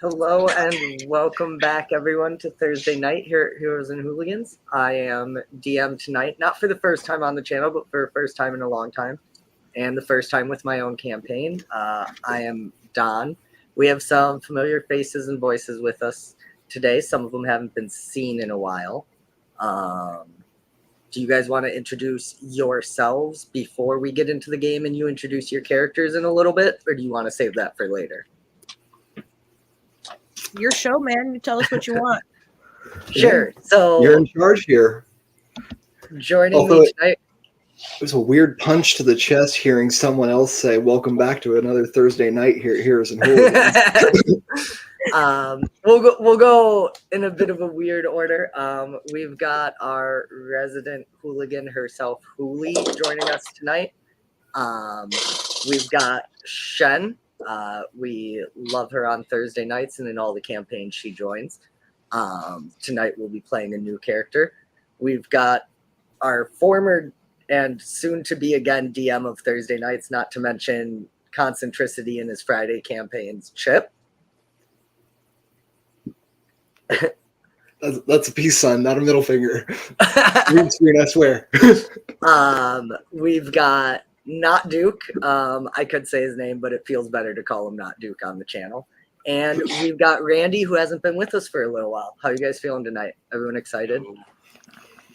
Hello and welcome back, everyone, to Thursday night here at Heroes and Hooligans. I am DM tonight, not for the first time on the channel, but for the first time in a long time, and the first time with my own campaign. I am Don. We have some familiar faces and voices with us today. Some of them haven't been seen in a while. Do you guys want to introduce yourselves before we get into the game and you introduce your characters in a little bit, or do you want to save that for later? Your show, man. You tell us what you want. Sure. So you're in charge here. Joining me tonight. It was a weird punch to the chest hearing someone else say, "Welcome back to another Thursday night here at Heroes and Hooligans." We'll go in a bit of a weird order. We've got our resident hooligan herself, Hooli, joining us tonight. We've got Shen. We love her on Thursday nights and in all the campaigns she joins. Tonight we'll be playing a new character. We've got our former and soon to be again DM of Thursday nights, not to mention Concentricity in his Friday campaigns, Chip. That's a peace sign, not a middle finger. Green screen, I swear. We've got Not Duke. I could say his name, but it feels better to call him Not Duke on the channel. And we've got Randy, who hasn't been with us for a little while. How are you guys feeling tonight? Everyone excited?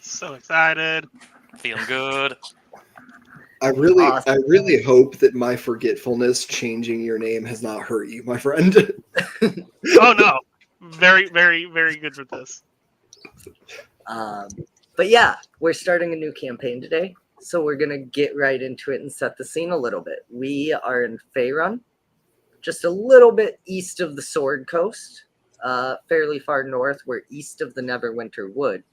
So excited. Feeling good. I really hope that my forgetfulness changing your name has not hurt you, my friend. Oh no. Very, very, very good with this. But yeah, we're starting a new campaign today, so we're going to get right into it and set the scene a little bit. We are in Faerun, just a little bit east of the Sword Coast, fairly far north. We're east of the Neverwinter Wood,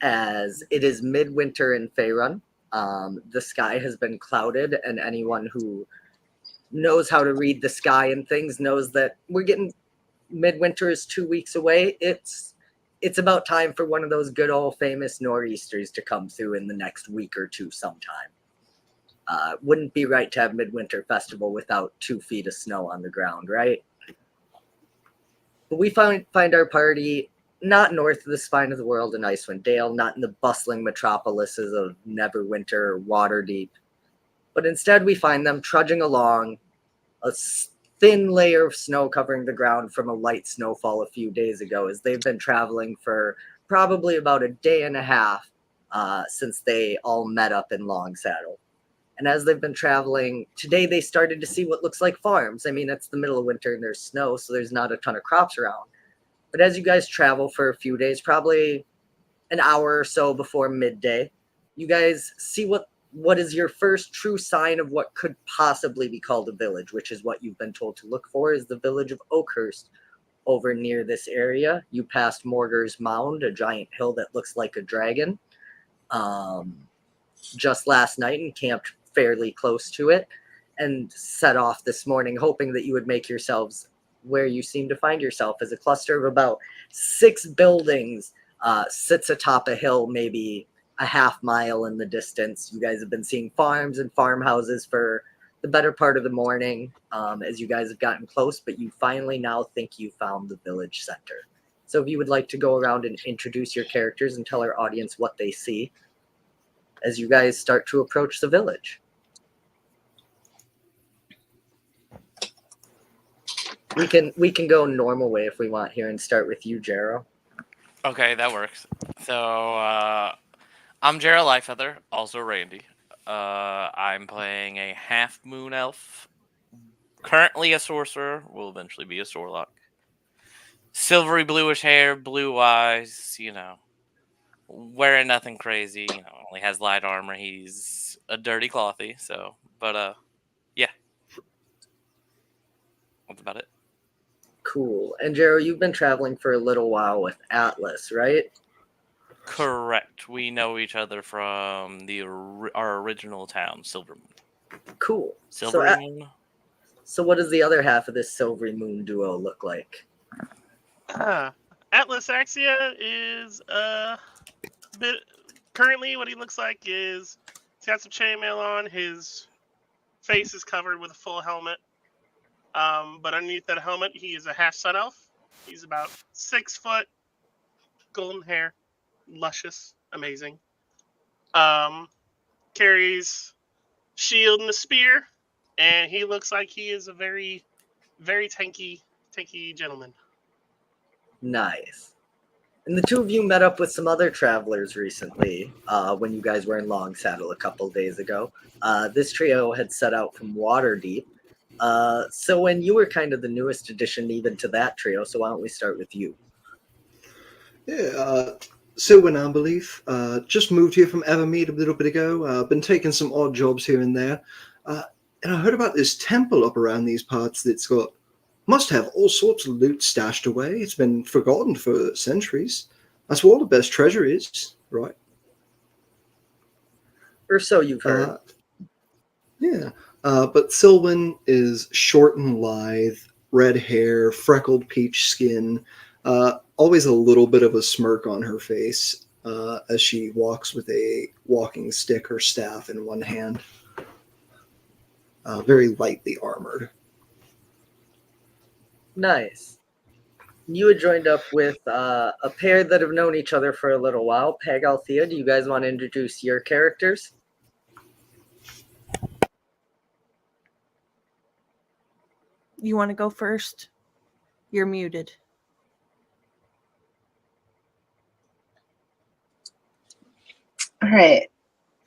as it is midwinter in Faerun. The sky has been clouded, and anyone who knows how to read the sky and things knows that we're getting midwinter is 2 weeks away. It's about time for one of those good old famous nor'easters to come through in the next week or two sometime. Wouldn't be right to have midwinter festival without 2 feet of snow on the ground, right? But we find our party not north of the spine of the world in Icewind Dale, not in the bustling metropolises of Neverwinter or Waterdeep, but instead we find them trudging along, a thin layer of snow covering the ground from a light snowfall a few days ago, as they've been traveling for probably about a day and a half since they all met up in Longsaddle. And as they've been traveling, today they started to see what looks like farms. I mean, it's the middle of winter and there's snow, so there's not a ton of crops around. But as you guys travel for a few days, probably an hour or so before midday, you guys see what is your first true sign of what could possibly be called a village, which is what you've been told to look for, is the village of Oakhurst over near this area. You passed Morgar's Mound, a giant hill that looks like a dragon, just last night and camped fairly close to it and set off this morning hoping that you would make yourselves where you seem to find yourself, as a cluster of about 6 buildings sits atop a hill, maybe a half mile in the distance. You guys have been seeing farms and farmhouses for the better part of the morning as you guys have gotten close, but you finally now think you found the village center. So if you would like to go around and introduce your characters and tell our audience what they see as you guys start to approach the village. We can go normal way if we want here and start with you, Jero. Okay, that works. So, I'm Jero Lightfeather, also Randy. I'm playing a half-moon elf. Currently a sorcerer, will eventually be a Sorlock. Silvery bluish hair, blue eyes, wearing nothing crazy, only has light armor. He's a dirty clothy, so, but, yeah. That's about it. Cool. And Jero, you've been traveling for a little while with Atlas, right? Correct. We know each other from our original town, Silvermoon. Cool. Silvery Moon? So what does the other half of this Silvery Moon duo look like? Atlas Axia is bit. Currently, what he looks like is he's got some chainmail on. His face is covered with a full helmet. But underneath that helmet, he is a half sun elf. He's about 6 foot, golden hair, luscious, amazing. Carries shield and a spear, and he looks like he is a very, very tanky gentleman. Nice. And the two of you met up with some other travelers recently when you guys were in Long Saddle a couple days ago. This trio had set out from Waterdeep. So when you were kind of the newest addition even to that trio, so why don't we start with you? Yeah, Sylvan Amberleaf. Just moved here from Evermead a little bit ago. Been taking some odd jobs here and there. And I heard about this temple up around these parts that's must have all sorts of loot stashed away. It's been forgotten for centuries. That's where all the best treasure is, right? Or so you've heard. Yeah. But Sylvan is short and lithe, red hair, freckled peach skin, always a little bit of a smirk on her face as she walks with a walking stick or staff in one hand. Very lightly armored. Nice. You had joined up with a pair that have known each other for a little while. Peg, Althea, do you guys want to introduce your characters? You want to go first? You're muted. All right.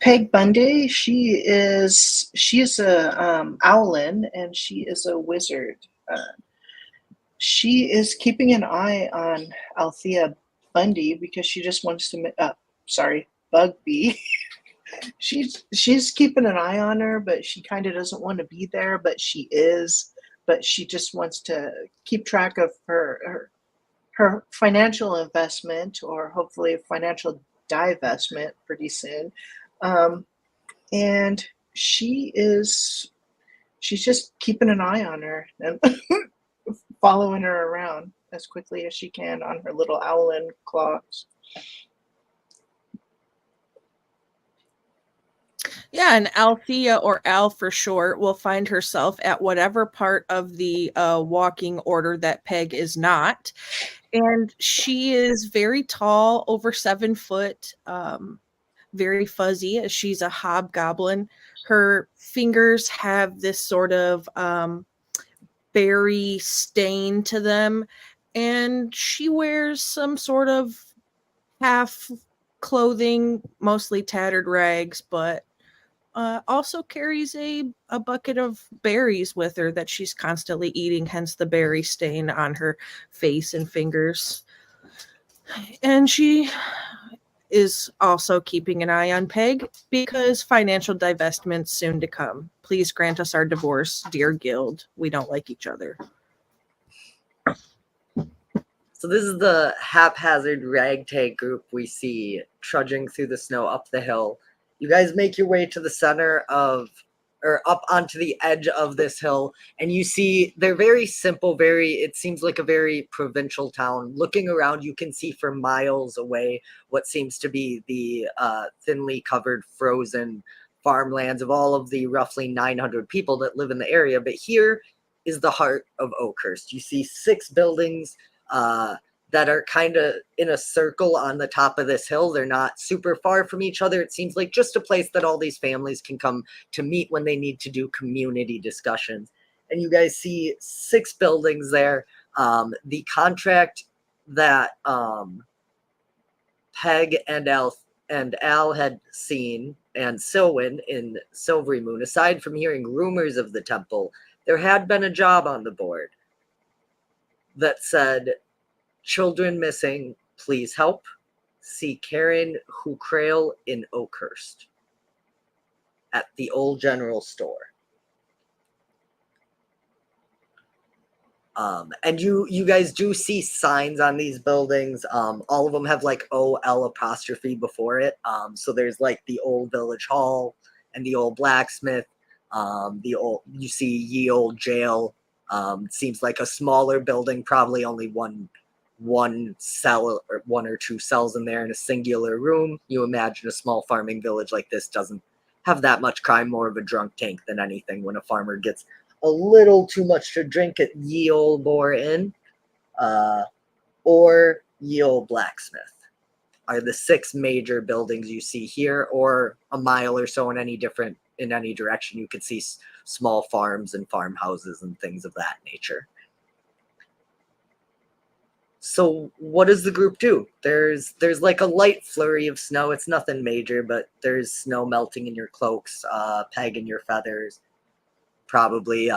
Peg Bundy, she's a Owlin, and she is a wizard. She is keeping an eye on Althea Bundy because she just wants to. Bugby. she's keeping an eye on her, but she kind of doesn't want to be there. But she is. But she just wants to keep track of her financial investment, or hopefully financial divestment pretty soon. And she's just keeping an eye on her and following her around as quickly as she can on her little owlin claws. Yeah, and Althea, or Al for short, will find herself at whatever part of the walking order that Peg is not. And she is very tall, over 7 foot, very fuzzy, as she's a hobgoblin. Her fingers have this sort of berry stain to them, and she wears some sort of half clothing, mostly tattered rags, but also carries a bucket of berries with her that she's constantly eating, hence the berry stain on her face and fingers. And she is also keeping an eye on Peg because financial divestment's soon to come. Please grant us our divorce, dear guild. We don't like each other. So this is the haphazard ragtag group we see trudging through the snow up the hill. You guys make your way to the center of, or up onto the edge of this hill, and you see they're very simple, it seems like a very provincial town. Looking around, you can see for miles away what seems to be the thinly covered frozen farmlands of all of the roughly 900 people that live in the area. But here is the heart of Oakhurst. You see 6 buildings that are kind of in a circle on the top of this hill. They're not super far from each other. It seems like just a place that all these families can come to meet when they need to do community discussions. And you guys see 6 buildings there. The contract that Peg and Al had seen, and Silwyn in Silvery Moon, aside from hearing rumors of the temple, there had been a job on the board that said, "Children missing, please help. See Karen Hucrail in Oakhurst at the old general store." And you guys do see signs on these buildings. All of them have like OL apostrophe before it. So there's like the old village hall and the old blacksmith. You see ye old jail. Seems like a smaller building, probably only one cell or 1 or 2 cells in there in a singular room. You imagine a small farming village like this doesn't have that much crime, more of a drunk tank than anything when a farmer gets a little too much to drink at Ye Olde Boar Inn, or Ye Olde Blacksmith are the 6 major buildings you see here, or a mile or so in any direction. You could see small farms and farmhouses and things of that nature. So what does the group do? There's like a light flurry of snow. It's nothing major, but there's snow melting in your cloaks, Peg in your feathers, probably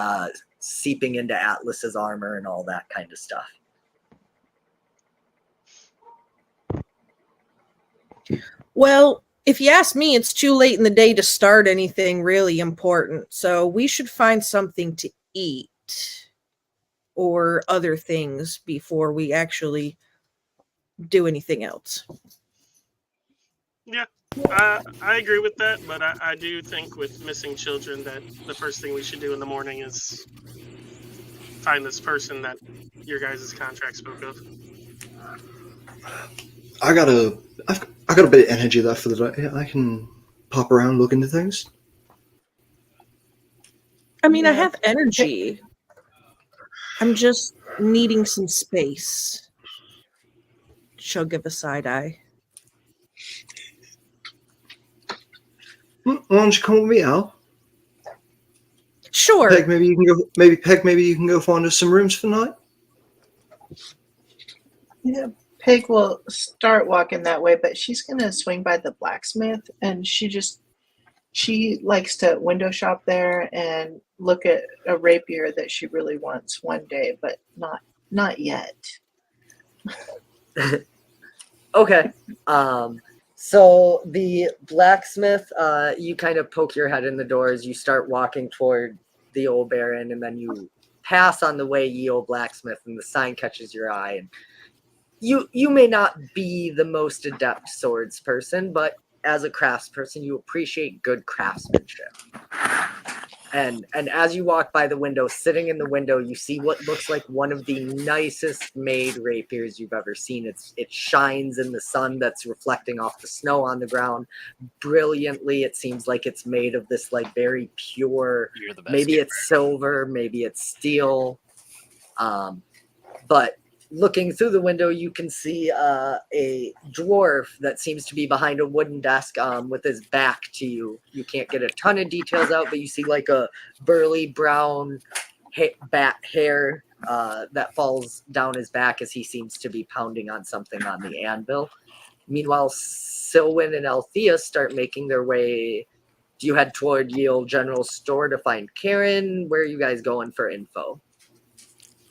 seeping into Atlas's armor and all that kind of stuff. Well, if you ask me, it's too late in the day to start anything really important. So we should find something to eat or other things before we actually do anything else. Yeah, I agree with that, but I do think with missing children that the first thing we should do in the morning is find this person that your guys' contract spoke of. I've got a bit of energy left for the day. I can pop around, look into things. I mean, I Yeah. have energy. I'm just needing some space. She'll give a side eye. Why don't you come with me, Al? Sure. Peg, maybe you can go. Maybe Peg, maybe you can go find us some rooms for the night. Yeah, Pig will start walking that way, but she's gonna swing by the blacksmith, and she likes to window shop there and look at a rapier that she really wants one day, but not yet. Okay. So the blacksmith, you kind of poke your head in the door as you start walking toward the Old Baron, and then you pass on the way Ye Olde Blacksmith, and the sign catches your eye. And you may not be the most adept swords person, but as a craftsperson, you appreciate good craftsmanship. And as you walk by the window, sitting in the window, you see what looks like one of the nicest made rapiers you've ever seen. It shines in the sun that's reflecting off the snow on the ground brilliantly. It seems like it's made of this like very pure, You're the best. maybe it's silver, maybe it's steel. But looking through the window, you can see a dwarf that seems to be behind a wooden desk with his back to you. You can't get a ton of details out, but you see like a burly brown bat hair that falls down his back as he seems to be pounding on something on the anvil. Meanwhile, Silwyn and Althea start making their way. Do you head toward Ye Olde General Store to find Karen? Where are you guys going for info?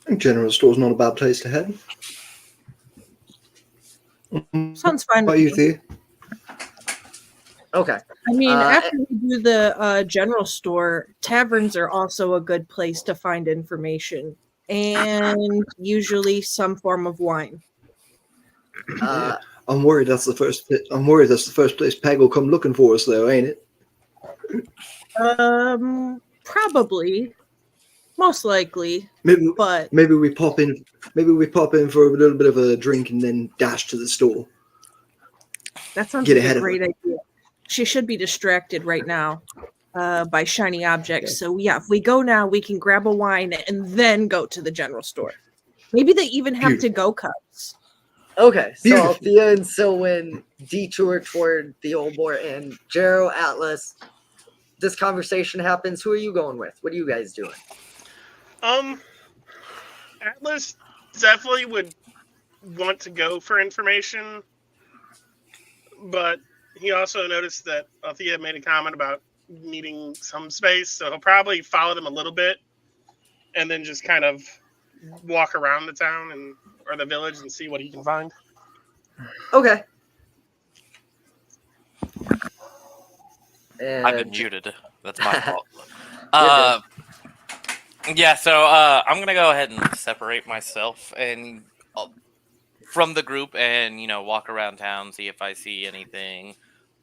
I think General Store's not a bad place to head. Sounds fine How with about you, me. Thea? Okay. I mean, Uh, after we do the general store, taverns are also a good place to find information and usually some form of wine. I'm worried that's the first. I'm worried that's the first place Peg will come looking for us, though, ain't it? Probably, most likely, Maybe but maybe we pop in. Maybe we pop in for a little bit of a drink and then dash to the store. that sounds Get like ahead a of her. great idea. She should be distracted right now by shiny objects. So yeah, if we go now, we can grab a wine and then go to the general store. Maybe they even have to-go cups. Okay, so Beautiful. Althea and Silwyn detour toward the Old Boar Inn. Jero, Atlas, this conversation happens. Who are you going with? What are you guys doing? Atlas definitely would want to go for information, but he also noticed that Althea made a comment about needing some space, so he'll probably follow them a little bit and then just kind of walk around the town or the village and see what he can find. Okay. I've been And muted. That's my fault. You're Yeah, so I'm gonna go ahead and separate myself and from the group, and walk around town, see if I see anything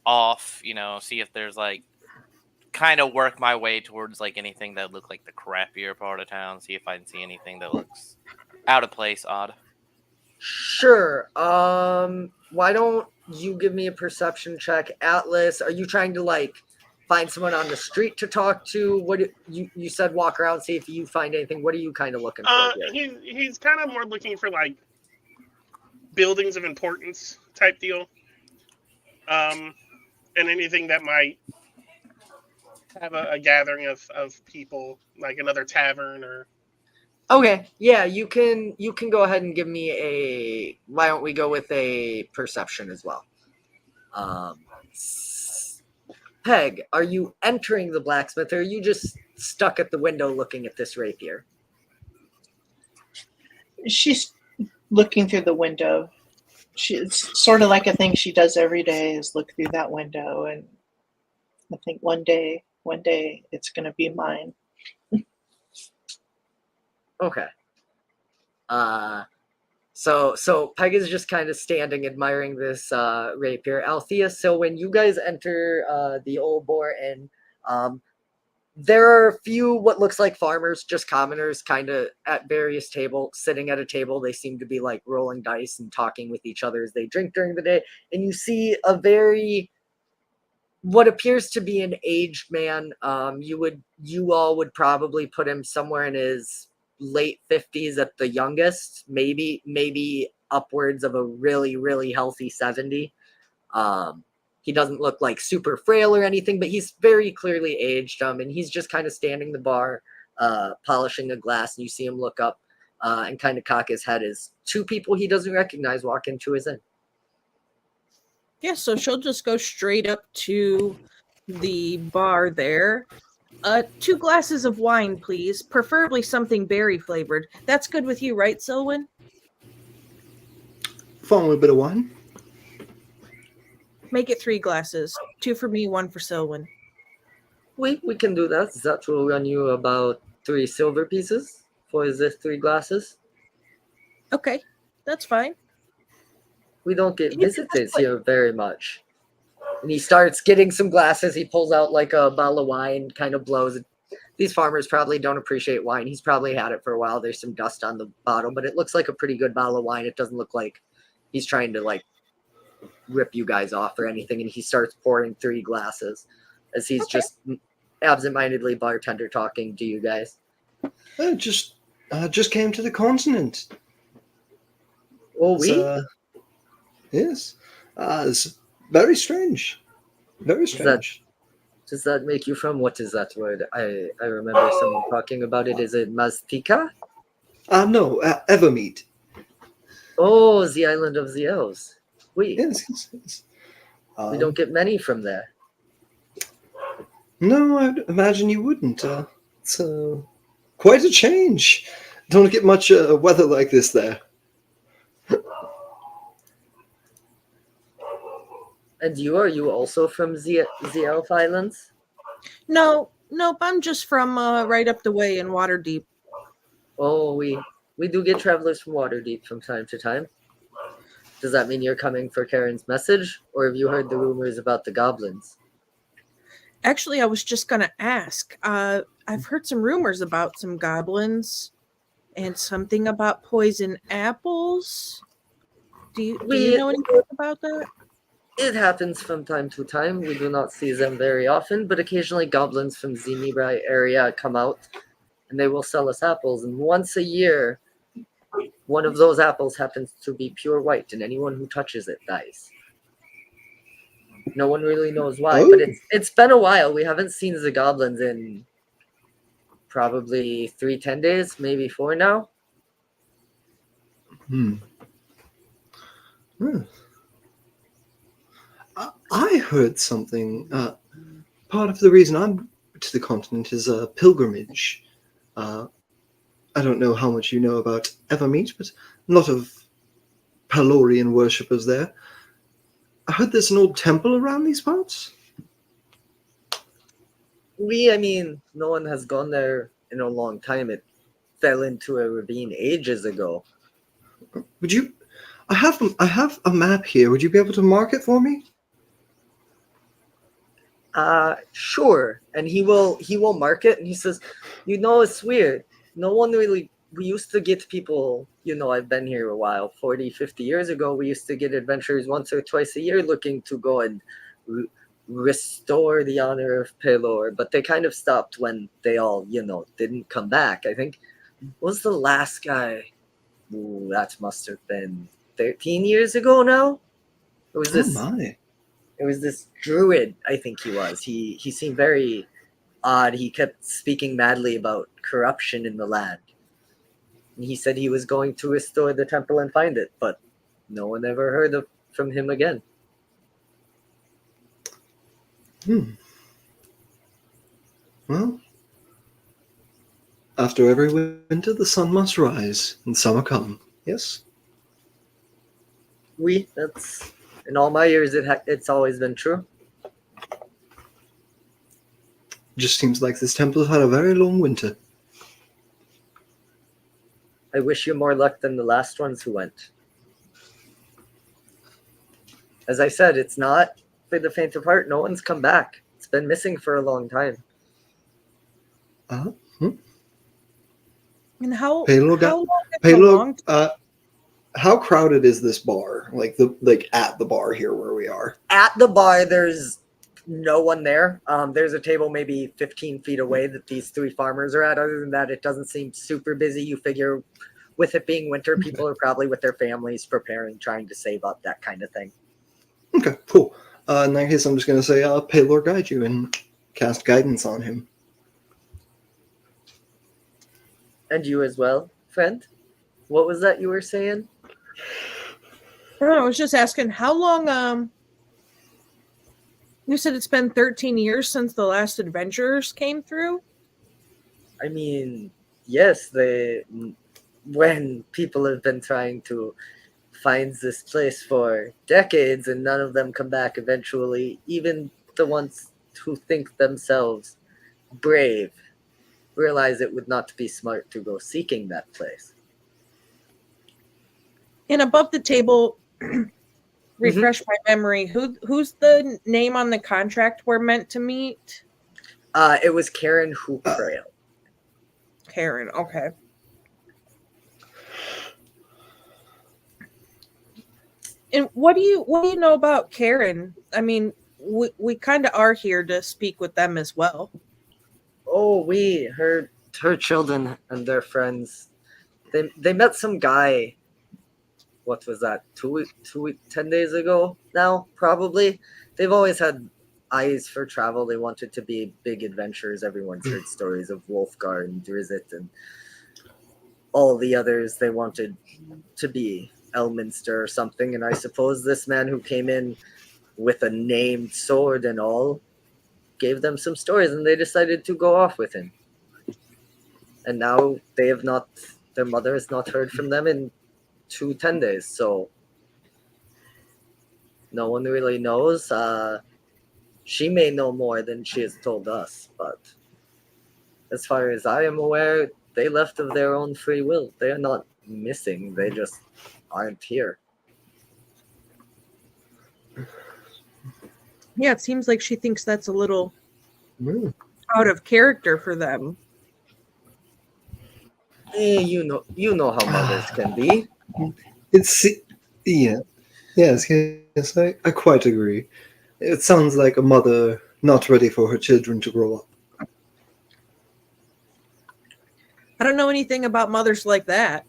off. See if there's like kind of work my way towards like anything that look like the crappier part of town. See if I can see anything that looks out of place, odd. sure. Why don't you give me a perception check? Atlas, are you trying to like find someone on the street to talk to? What you said walk around, see if you find anything. What are you kind of looking for here? He's kind of more looking for like buildings of importance type deal, and anything that might have a gathering of people, like another tavern or. Okay, yeah, you can go ahead and give me a. Why don't we go with a perception as well? Peg, are you entering the blacksmith, or are you just stuck at the window looking at this rapier? She's looking through the window. It's sort of like a thing she does every day is look through that window, and I think one day it's going to be mine. Okay. So Peg is just kind of standing admiring this rapier. Althea, so when you guys enter the Old Boar Inn, there are a few what looks like farmers, just commoners, kind of at various tables, sitting at a table. They seem to be like rolling dice and talking with each other as they drink during the day. And you see what appears to be an aged man. You all would probably put him somewhere in his late 50s at the youngest, maybe upwards of a really, really healthy 70. He doesn't look like super frail or anything, but he's very clearly aged. And he's just kind of standing the bar, polishing a glass, and you see him look up and kind of cock his head as two people he doesn't recognize walk into his inn. Yeah, so she'll just go straight up to the bar there. 2 glasses of wine, please. Preferably something berry flavored. That's good with you, right, Selwyn? Fine with a bit of wine. Make it 3 glasses. 2 for me, 1 for Selwyn. We can do that. That will run you about 3 silver pieces for the 3 glasses. Okay, that's fine. We don't get visitors here very much. And he starts getting some glasses. He pulls out like a bottle of wine, kind of blows it. These farmers probably don't appreciate wine. He's probably had it for a while. There's some dust on the bottle, but it looks like a pretty good bottle of wine. It doesn't look like he's trying to like rip you guys off or anything. And he starts pouring 3 glasses as he's just absentmindedly bartender talking to you guys. Just came to the continent. Oh, Yes. It's very strange. Very strange. Does that make you from? What is that word? I remember someone talking about it. Is it Maztica? No, Evermeet. Oh, the island of the elves. Yes. We don't get many from there. No, I'd imagine you wouldn't. It's quite a change. Don't get much weather like this there. And are you also from the Elf Islands? Nope, I'm just from right up the way in Waterdeep. Oh, we do get travelers from Waterdeep from time to time. Does that mean you're coming for Karen's message, or have you heard the rumors about the goblins? Actually, I was just going to ask. I've heard some rumors about some goblins and something about poison apples. Do you know anything about that? It happens from time to time. We do not see them very often, but occasionally goblins from the Nibrai area come out and they will sell us apples. And once a year, one of those apples happens to be pure white, and anyone who touches it dies. No one really knows why, but it's been a while. We haven't seen the goblins in probably 10 days, maybe 4 now. I heard something. Part of the reason I'm to the continent is a pilgrimage. I don't know how much you know about Evermeet, but a lot of Palorian worshippers there. I heard there's an old temple around these parts. No one has gone there in a long time. It fell into a ravine ages ago. Would you? I have a map here. Would you be able to mark it for me? Sure. And he will mark it, and he says, it's weird. No one really, we used to get people, I've been here a while, 40, 50 years ago, we used to get adventurers once or twice a year looking to go and restore the honor of Pelor, but they kind of stopped when they all, didn't come back. I think was the last guy. Ooh, that must have been 13 years ago now. It was Oh this. my. It was this druid. I think he was. He seemed very odd. He kept speaking madly about corruption in the land. And he said he was going to restore the temple and find it, but no one ever heard from him again. Well, after every winter, the sun must rise and summer come. Yes. That's in all my years. It's always been true. Just seems like this temple has had a very long winter. I wish you more luck than the last ones who went. As I said, it's not for the faint of heart. No one's come back. It's been missing for a long time. And how Pelor how long it belonged? How crowded is this bar? Like at the bar here where we are. At the bar, there's no one there. There's a table maybe 15 feet away that these three farmers are at. Other than that, it doesn't seem super busy. You figure with it being winter, people are probably with their families preparing, trying to save up, that kind of thing. Okay, cool. In that case, I'm just going to say, Pelor guide you and cast guidance on him. And you as well, friend? What was that you were saying? I was just asking how long. You said it's been 13 years since the last adventurers came through. I mean, yes, when people have been trying to find this place for decades and none of them come back eventually, even the ones who think themselves brave realize it would not be smart to go seeking that place. And above the table, refresh my memory. Who's the name on the contract we're meant to meet? It was Karen Hookrail. Karen. Okay. And what do you know about Karen? I mean, we kind of are here to speak with them as well. Oh, her children and their friends. They met some guy. What was that? 10 days ago now, probably. They've always had eyes for travel. They wanted to be big adventurers. Everyone's heard stories of Wolfgar and Drizzt and all the others. They wanted to be Elminster or something. And I suppose this man who came in with a named sword and all gave them some stories, and they decided to go off with him. And now their mother has not heard from them in 10 days, so no one really knows. She may know more than she has told us, but as far as I am aware, they left of their own free will. They are not missing, they just aren't here. Yeah, it seems like she thinks that's a little Mm. out of character for them. You know how mothers can be. Yes, I quite agree. It sounds like a mother not ready for her children to grow up. I don't know anything about mothers like that.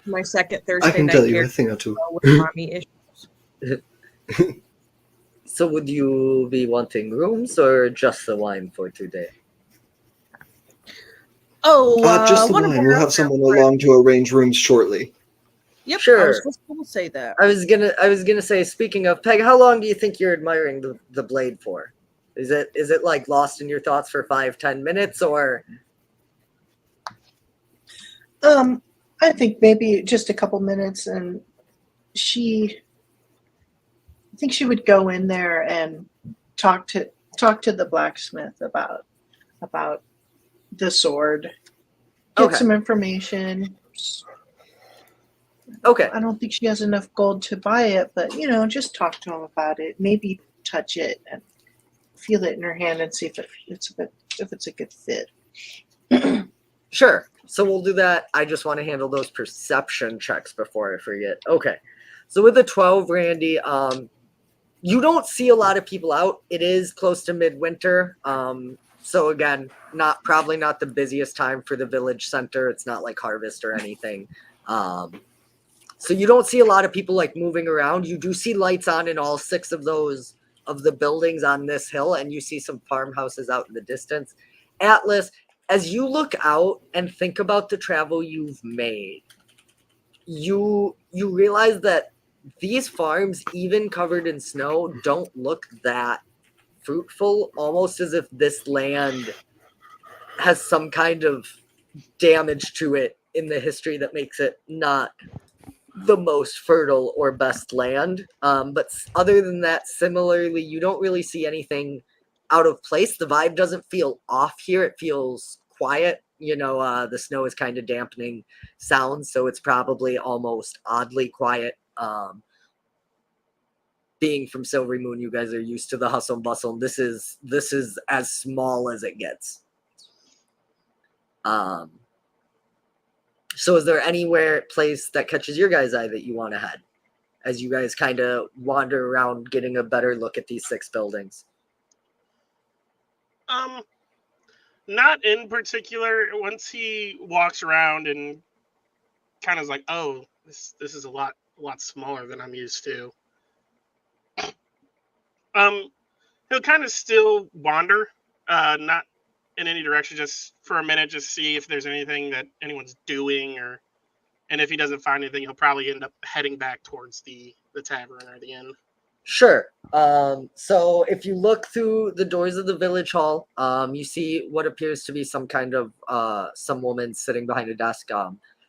My second Thursday I can night tell you here a thing or two. with mommy issues. So would you be wanting rooms or just the wine for today? Oh, Just the one of wine. our We'll have other someone friends- along to arrange rooms shortly. Yep, I Sure. was just going to say that. I was gonna say, speaking of Peg, how long do you think you're admiring the blade for? Is it like lost in your thoughts for 5-10 minutes, or I think maybe just a couple minutes, and I think she would go in there and talk to the blacksmith about the sword, get Okay. some information. okay? I don't think she has enough gold to buy it, but just talk to him about it. Maybe touch it and feel it in her hand and see if it's a good fit. Sure. So we'll do that. I just want to handle those perception checks before I forget. Okay. So with a 12, Randy, you don't see a lot of people out. It is close to midwinter. So again, probably not the busiest time for the village center. It's not like harvest or anything. So you don't see a lot of people like moving around. You do see lights on in all 6 of the buildings on this hill, and you see some farmhouses out in the distance. Atlas, as you look out and think about the travel you've made, you realize that these farms, even covered in snow, don't look that fruitful, almost as if this land has some kind of damage to it in the history that makes it not the most fertile or best land. But other than that, similarly, you don't really see anything out of place. The vibe doesn't feel off here. It feels quiet. The snow is kind of dampening sounds, so it's probably almost oddly quiet. Being from Silvery Moon, you guys are used to the hustle and bustle. This is as small as it gets. So is there anywhere place that catches your guys' eye that you want to head as you guys kind of wander around getting a better look at these 6 buildings? Not in particular. Once he walks around and kind of is like, oh, this is a lot smaller than I'm used to. He'll kind of still wander, not in any direction, just for a minute, just see if there's anything that anyone's doing, and if he doesn't find anything, he'll probably end up heading back towards the tavern or the inn. Sure. So if you look through the doors of the village hall, you see what appears to be some kind of some woman sitting behind a desk.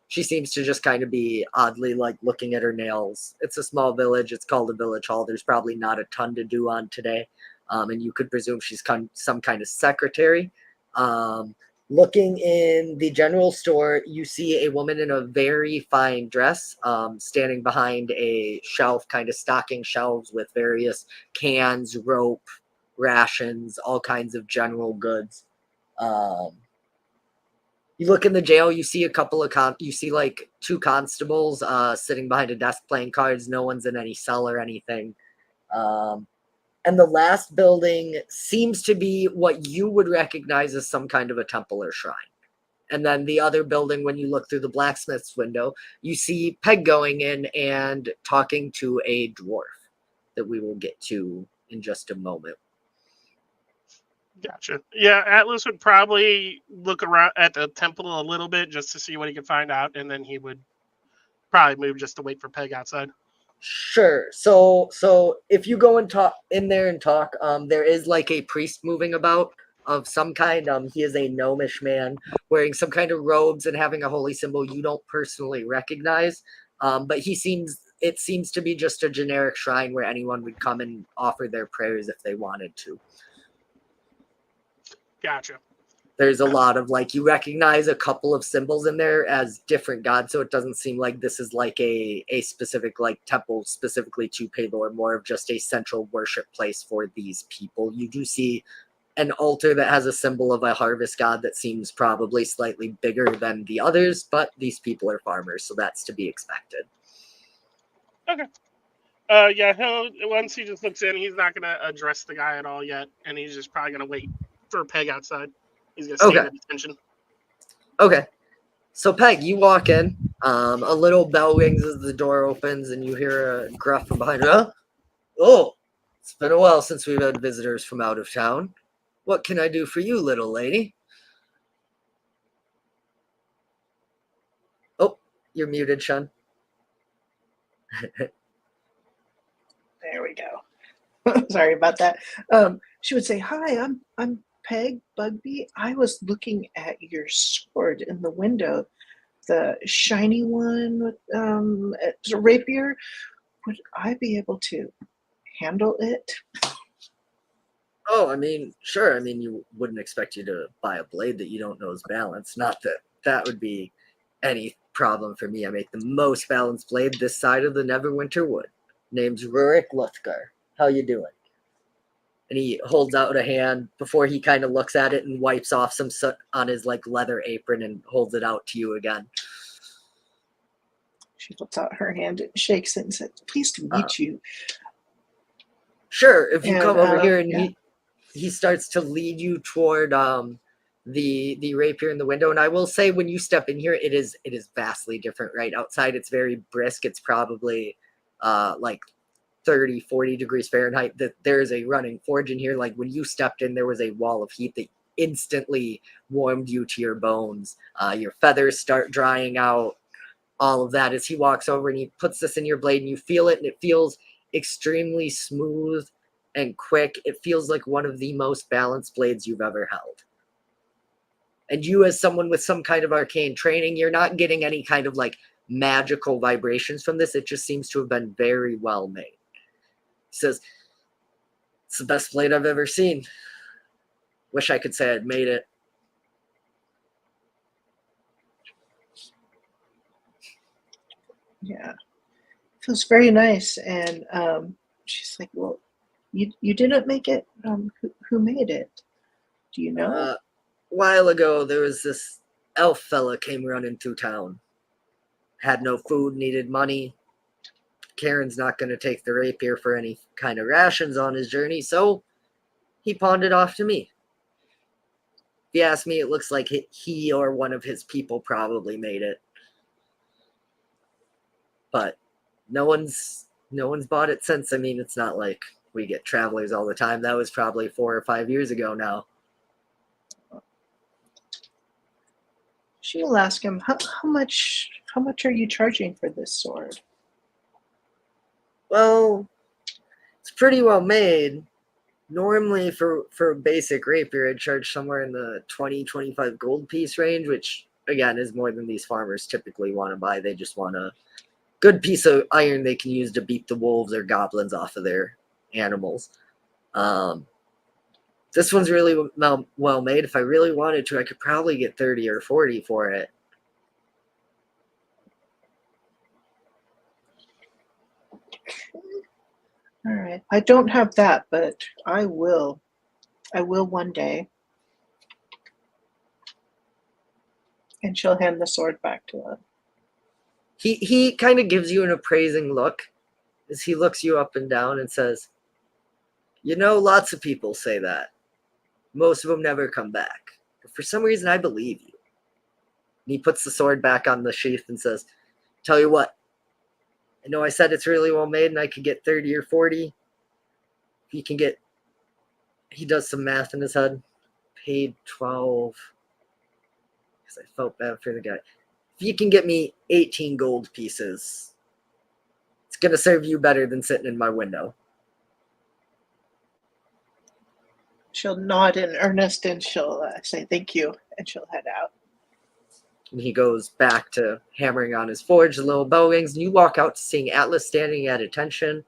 She seems to just kind of be oddly like looking at her nails. It's a small village. It's called a village hall. There's probably not a ton to do on today. And you could presume she's some kind of secretary. Looking in the general store, you see a woman in a very fine dress, standing behind a shelf, kind of stocking shelves with various cans, rope, rations, all kinds of general goods. You look in the jail, you see a couple of you see like 2 constables sitting behind a desk playing cards. No one's in any cell or anything. And the last building seems to be what you would recognize as some kind of a temple or shrine. And then the other building, when you look through the blacksmith's window, you see Peg going in and talking to a dwarf that we will get to in just a moment. Gotcha. Yeah, Atlas would probably look around at the temple a little bit just to see what he could find out, and then he would probably move just to wait for Peg outside. Sure. So if you go and talk in there and talk, there is like a priest moving about of some kind. He is a gnomish man wearing some kind of robes and having a holy symbol you don't personally recognize. But it seems to be just a generic shrine where anyone would come and offer their prayers if they wanted to. Gotcha. There's a lot of you recognize a couple of symbols in there as different gods, so it doesn't seem like this is like a specific temple specifically to Pelor, more of just a central worship place for these people. You do see an altar that has a symbol of a harvest god that seems probably slightly bigger than the others, but these people are farmers, so that's to be expected. Okay. Yeah, once he just looks in, he's not gonna address the guy at all yet, and he's just probably gonna wait for Peg outside. He's gonna stand at attention. Okay. So Peg, you walk in. A little bell rings as the door opens, and you hear a gruff from behind. Huh? Oh, it's been a while since we've had visitors from out of town. What can I do for you, little lady? Oh, you're muted, Sean. There we go. Sorry about that. She would say, "Hi, I'm Peg Bugby. I was looking at your sword in the window, the shiny one with it's a rapier. Would I be able to handle it?" Oh, I mean, sure. I mean, you wouldn't expect you to buy a blade that you don't know is balanced. Not that that would be any problem for me. I make the most balanced blade this side of the Neverwinter Wood. Name's Rurik Luthgar. How you doing? And he holds out a hand before he kind of looks at it and wipes off some soot on his like leather apron and holds it out to you again. She puts out her hand and shakes it and says, "Pleased to meet you." Sure, if you And, come over here and yeah. he starts to lead you toward the rapier in the window. And I will say, when you step in here, it is vastly different. Right outside, it's very brisk. It's probably like 30, 40 degrees Fahrenheit. That there is a running forge in here. Like when you stepped in, there was a wall of heat that instantly warmed you to your bones. Your feathers start drying out. All of that as he walks over and he puts this in your blade and you feel it, and it feels extremely smooth and quick. It feels like one of the most balanced blades you've ever held. And you, as someone with some kind of arcane training, you're not getting any kind of like magical vibrations from this. It just seems to have been very well made. He says, "It's the best blade I've ever seen. Wish I could say I'd made it." Yeah, feels very nice. And she's like, "Well, you didn't make it. Who made it? Do you know?" A while ago, there was this elf fella came running through town. Had no food, needed money. Karen's not going to take the rapier for any kind of rations on his journey, so he pawned it off to me. If you ask me, it looks like he or one of his people probably made it. But no one's bought it since. I mean, it's not like we get travelers all the time. That was probably 4 or 5 years ago now. She'll ask him, how much are you charging for this sword? Well, it's pretty well made. Normally for a basic rapier, I'd charge somewhere in the 20, 25 gold piece range, which again is more than these farmers typically want to buy. They just want a good piece of iron they can use to beat the wolves or goblins off of their animals. This one's really well made. If I really wanted to, I could probably get 30 or 40 for it. All right. I don't have that, but I will. I will one day. And she'll hand the sword back to him. He kind of gives you an appraising look as he looks you up and down and says, "You know, lots of people say that. Most of them never come back. But for some reason, I believe you." And he puts the sword back on the sheath and says, "Tell you what, I know I said it's really well made and I could get 30 or 40. If you can get," he does some math in his head, "paid 12, because I felt bad for the guy. If you can get me 18 gold pieces, it's going to serve you better than sitting in my window." She'll nod in earnest and she'll say thank you, and she'll head out. And he goes back to hammering on his forge, the little bell rings, and you walk out to seeing Atlas standing at attention.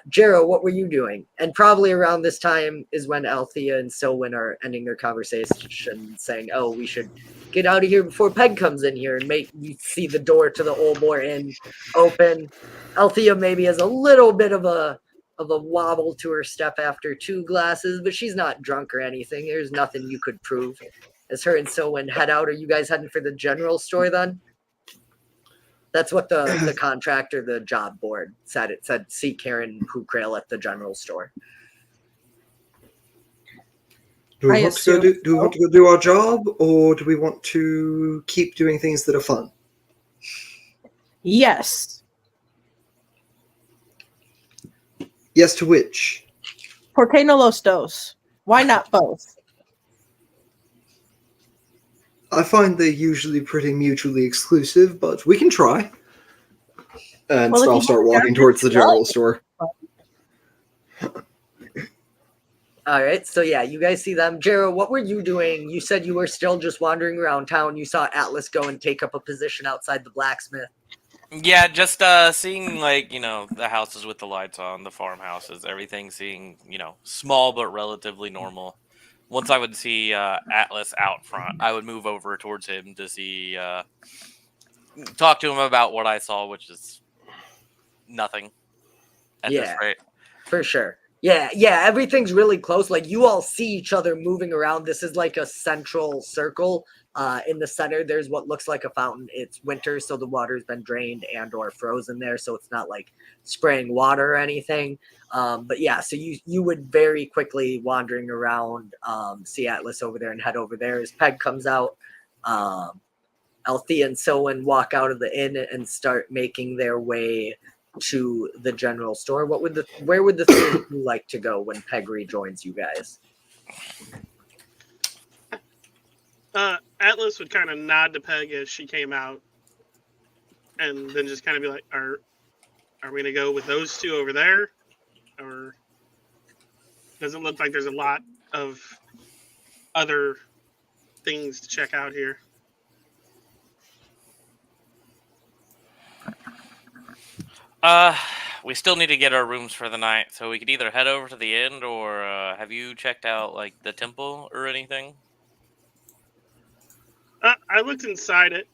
Jero, what were you doing? And probably around this time is when Althea and Selwyn are ending their conversation, saying, "Oh, we should get out of here before Peg comes in here," and make you see the door to the Old Boar Inn open. Althea maybe has a little bit of a wobble to her step after 2 glasses, but she's not drunk or anything. There's nothing you could prove. As her and Selwyn head out, are you guys heading for the general store then? That's what the contract or the job board said. It said, "See Karen Pookrail at the general store." Do we I want to go assume do we want to go do our job, or do we want to keep doing things that are fun? Yes. Yes to which? ¿Por qué no los dos? Why not both? I find they're usually pretty mutually exclusive, but we can try. And Well, if I'll you start have walking to, towards the general right. store. All right, so yeah, you guys see them. Jero, what were you doing? You said you were still just wandering around town. You saw Atlas go and take up a position outside the blacksmith. Yeah, just seeing like, the houses with the lights on, the farmhouses, everything seeing, small but relatively normal. Once I would see Atlas out front, I would move over towards him to see, talk to him about what I saw, which is nothing at this Yeah. rate. For sure. Yeah, everything's really close. Like you all see each other moving around. This is like a central circle. In the center, there's what looks like a fountain. It's winter, so the water's been drained and or frozen there, so it's not like spraying water or anything. But yeah, so you would very quickly wandering around, see Atlas over there and head over there as Peg comes out. Althea and Selwyn walk out of the inn and start making their way to the general store. Where would the three of you like to go when Peg rejoins you guys? Atlas would kind of nod to Peg as she came out, and then just kind of be like, "Are we gonna go with those two over there, or does it look like there's a lot of other things to check out here?" We still need to get our rooms for the night, so we could either head over to the inn, or have you checked out like the temple or anything? I looked inside it.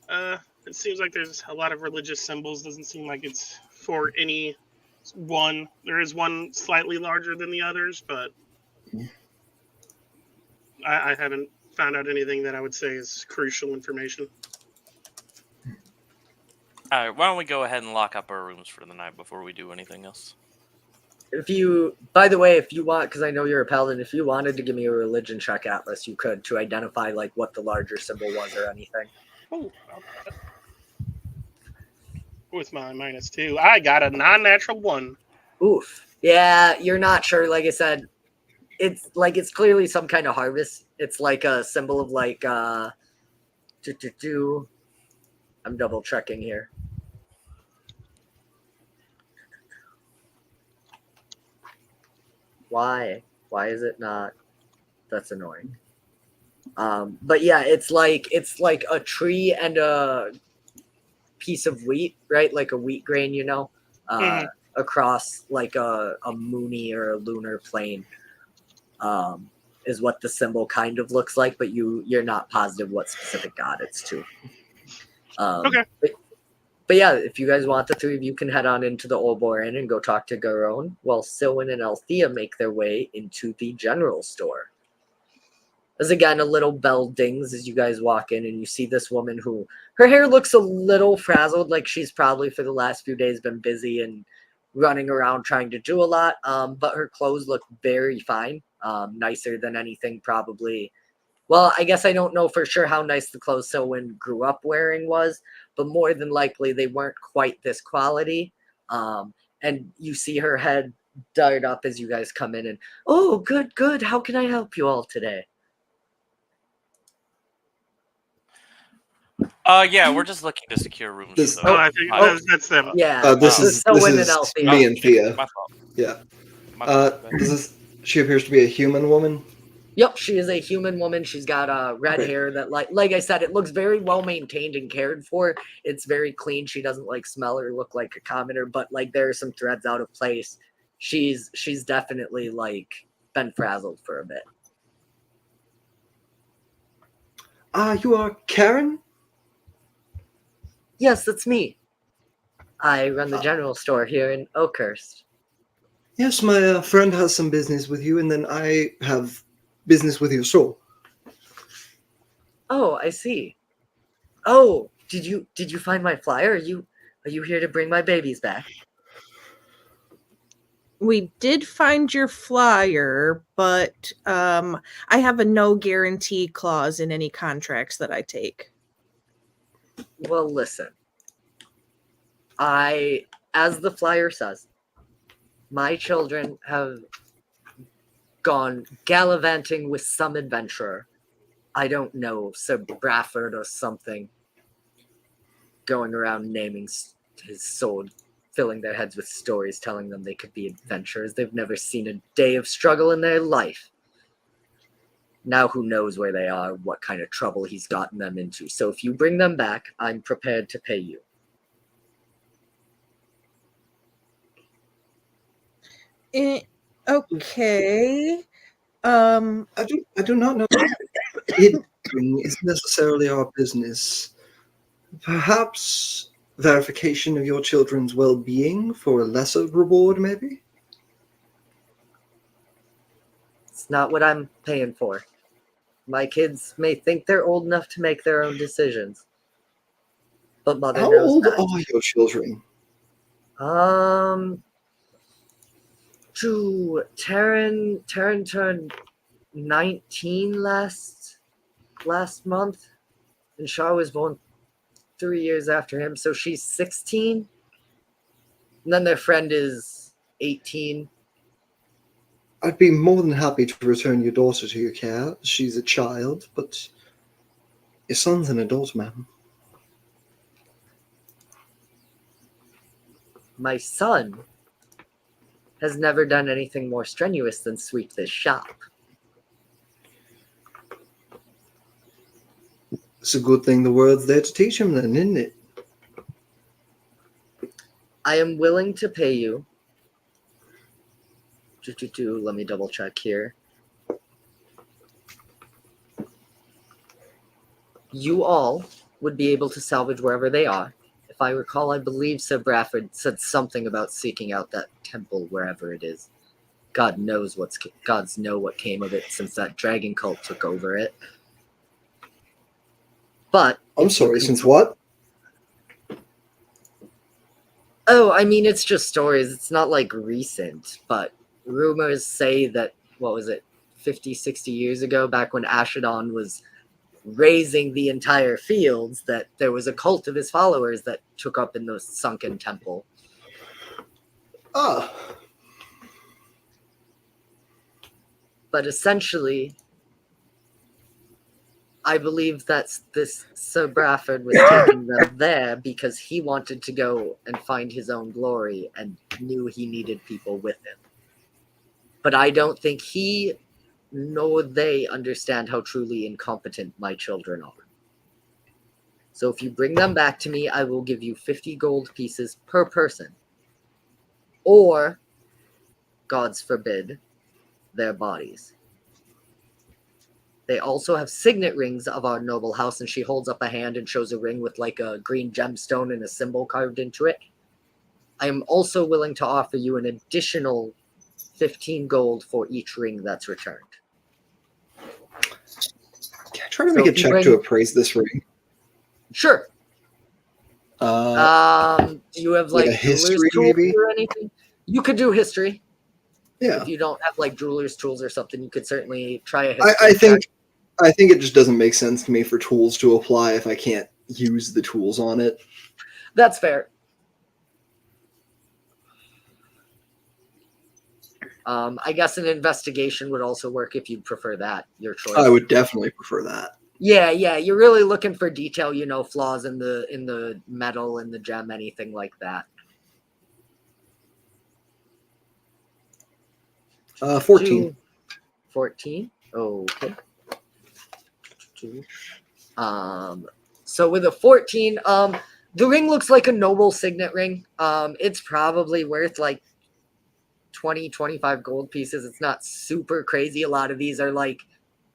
It seems like there's a lot of religious symbols. Doesn't seem like it's for any one. There is one slightly larger than the others, but I haven't found out anything that I would say is crucial information. All right, why don't we go ahead and lock up our rooms for the night before we do anything else? By the way, if you want, because I know you're a paladin, if you wanted to give me a religion check, Atlas, you could, to identify like what the larger symbol was or anything. Oh, with my -2, I got a non-natural 1. Oof. Yeah, you're not sure. Like I said, it's clearly some kind of harvest. It's like a symbol of like I'm double checking here. Why is it not? That's annoying. But yeah, it's like a tree and a piece of wheat, right? Like a wheat grain, across like a moony or a lunar plane, is what the symbol kind of looks like, but you're not positive what specific god it's to. Okay. But yeah, if you guys want, the three of you can head on into the Old Boar Inn and go talk to Garone, while Selwyn and Althea make their way into the general store. As again, a little bell dings as you guys walk in, and you see this woman who, her hair looks a little frazzled, like she's probably for the last few days been busy and running around trying to do a lot, but her clothes look very fine, nicer than anything probably. Well, I guess I don't know for sure how nice the clothes Selwyn grew up wearing was, but more than likely they weren't quite this quality. And you see her head dart up as you guys come in and, oh, good. How can I help you all today? Yeah, we're just looking to secure rooms. This- for Oh, the I think night. that's them. Yeah, This so is Selwyn and Althea. me and Thea. My fault. Yeah. My fault. She appears to be a human woman. Yep, she is a human woman. She's got red Okay. hair that, like I said, it looks very well maintained and cared for. It's very clean. She doesn't like smell or look like a commoner, but like there are some threads out of place. She's definitely like been frazzled for a bit. You are Karen? Yes, that's me. I run the general store here in Oakhurst. Yes, my friend has some business with you, and then I have business with your store. Oh, I see. Oh, did you find my flyer? Are you here to bring my babies back? We did find your flyer, but I have a no guarantee clause in any contracts that I take. Well, listen. As the flyer says, my children have gone gallivanting with some adventurer. I don't know, Sir Bradford or something, going around naming his sword, filling their heads with stories, telling them they could be adventurers. They've never seen a day of struggle in their life. Now who knows where they are, what kind of trouble he's gotten them into. So if you bring them back, I'm prepared to pay you. Okay. I do not know. It is necessarily our business. Perhaps verification of your children's well-being for a lesser reward, maybe? It's not what I'm paying for. My kids may think they're old enough to make their own decisions. But mother How knows old best. are your children? Taryn turned 19 last month, and Shaw was born 3 years after him, so she's 16. And then their friend is 18. I'd be more than happy to return your daughter to your care. She's a child, but your son's an adult, ma'am. My son has never done anything more strenuous than sweep this shop. It's a good thing the word's there to teach him then, isn't it? I am willing to pay you. Let me double check here. You all would be able to salvage wherever they are. If I recall, I believe Sir Bradford said something about seeking out that temple wherever it is. God knows what came of it since that dragon cult took over it. But I'm sorry, since what? Oh, I mean, it's just stories. It's not like recent, but rumors say that, 50, 60 years ago, back when Ashadon was raising the entire fields, that there was a cult of his followers that took up in the sunken temple. Ah, But essentially, I believe that's this Sir Bradford was taking them there because he wanted to go and find his own glory and knew he needed people with him. But I don't think he nor they understand how truly incompetent my children are. So if you bring them back to me, I will give you 50 gold pieces per person. Or, gods forbid, their bodies. They also have signet rings of our noble house, and she holds up a hand and shows a ring with like a green gemstone and a symbol carved into it. I am also willing to offer you an additional 15 gold for each ring that's returned. can I try to So make a if you check bring- to appraise this ring? Sure. You have like like a jeweler's history, tools maybe? or anything? You could do history. Yeah, If you don't have like jeweler's tools or something, you could certainly try a history. I check. think it just doesn't make sense to me for tools to apply if I can't use the tools on it. That's fair. I guess an investigation would also work if you'd prefer that. Your choice. I would definitely prefer that. Yeah. You're really looking for detail, flaws in the metal and the gem, anything like that. 14. 14. Okay. So with a 14, the ring looks like a noble signet ring. It's probably worth like 20, 25 gold pieces. It's not super crazy. A lot of these are like,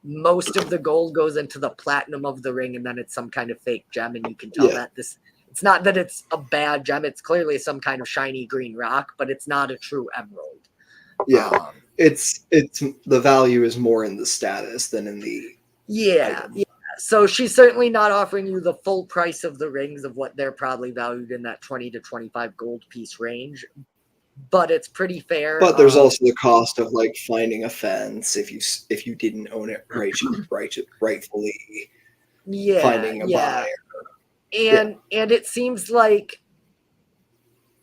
most of the gold goes into the platinum of the ring, and then it's some kind of fake gem, and you can tell that it's not that it's a bad gem. It's clearly some kind of shiny green rock, but it's not a true emerald. Yeah, it's the value is more in the status than in the Yeah. So she's certainly not offering you the full price of the rings of what they're probably valued in that 20 to 25 gold piece range, but it's pretty fair. But there's also the cost of like finding a fence if you didn't own it rightfully. Yeah, Finding a buyer. And it seems like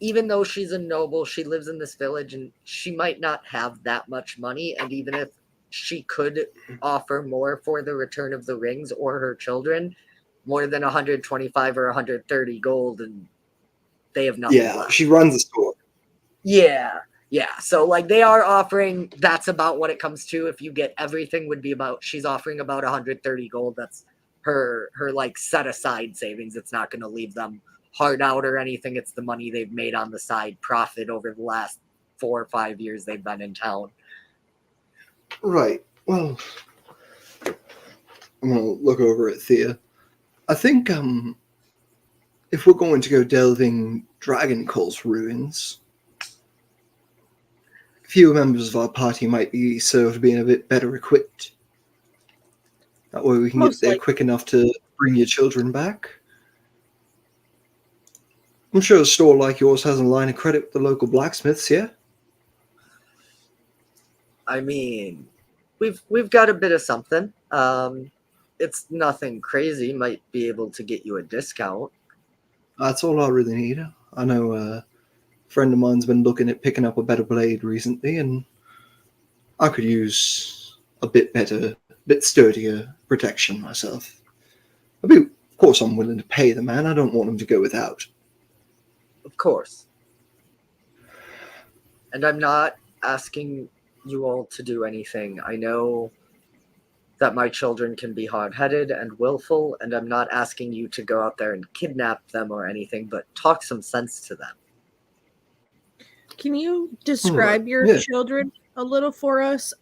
even though she's a noble, she lives in this village and she might not have that much money. And even if she could offer more for the return of the rings or her children, more than 125 or 130 gold, and they have nothing Yeah, left. she runs a store. Yeah. So like they are offering, that's about what it comes to. If you get everything would be about, she's offering about 130 gold. That's her like set aside savings. It's not going to leave them hard out or anything. It's the money they've made on the side profit over the last 4 or 5 years they've been in town. Right. Well, I'm gonna look over at Thea. I think if we're going to go delving Dragon Coal's ruins, few members of our party might be served being a bit better equipped. That way we can Most get there likely. quick enough to bring your children back. I'm sure a store like yours has a line of credit with the local blacksmiths, yeah? I mean, we've got a bit of something. It's nothing crazy. Might be able to get you a discount. That's all I really need. I know a friend of mine's been looking at picking up a better blade recently, and I could use a bit better, bit sturdier protection myself. Of course, I'm willing to pay the man. I don't want him to go without. Of course. And I'm not asking you all to do anything. I know that my children can be hard-headed and willful, and I'm not asking you to go out there and kidnap them or anything, but talk some sense to them. Can you describe your yeah. children a little for us?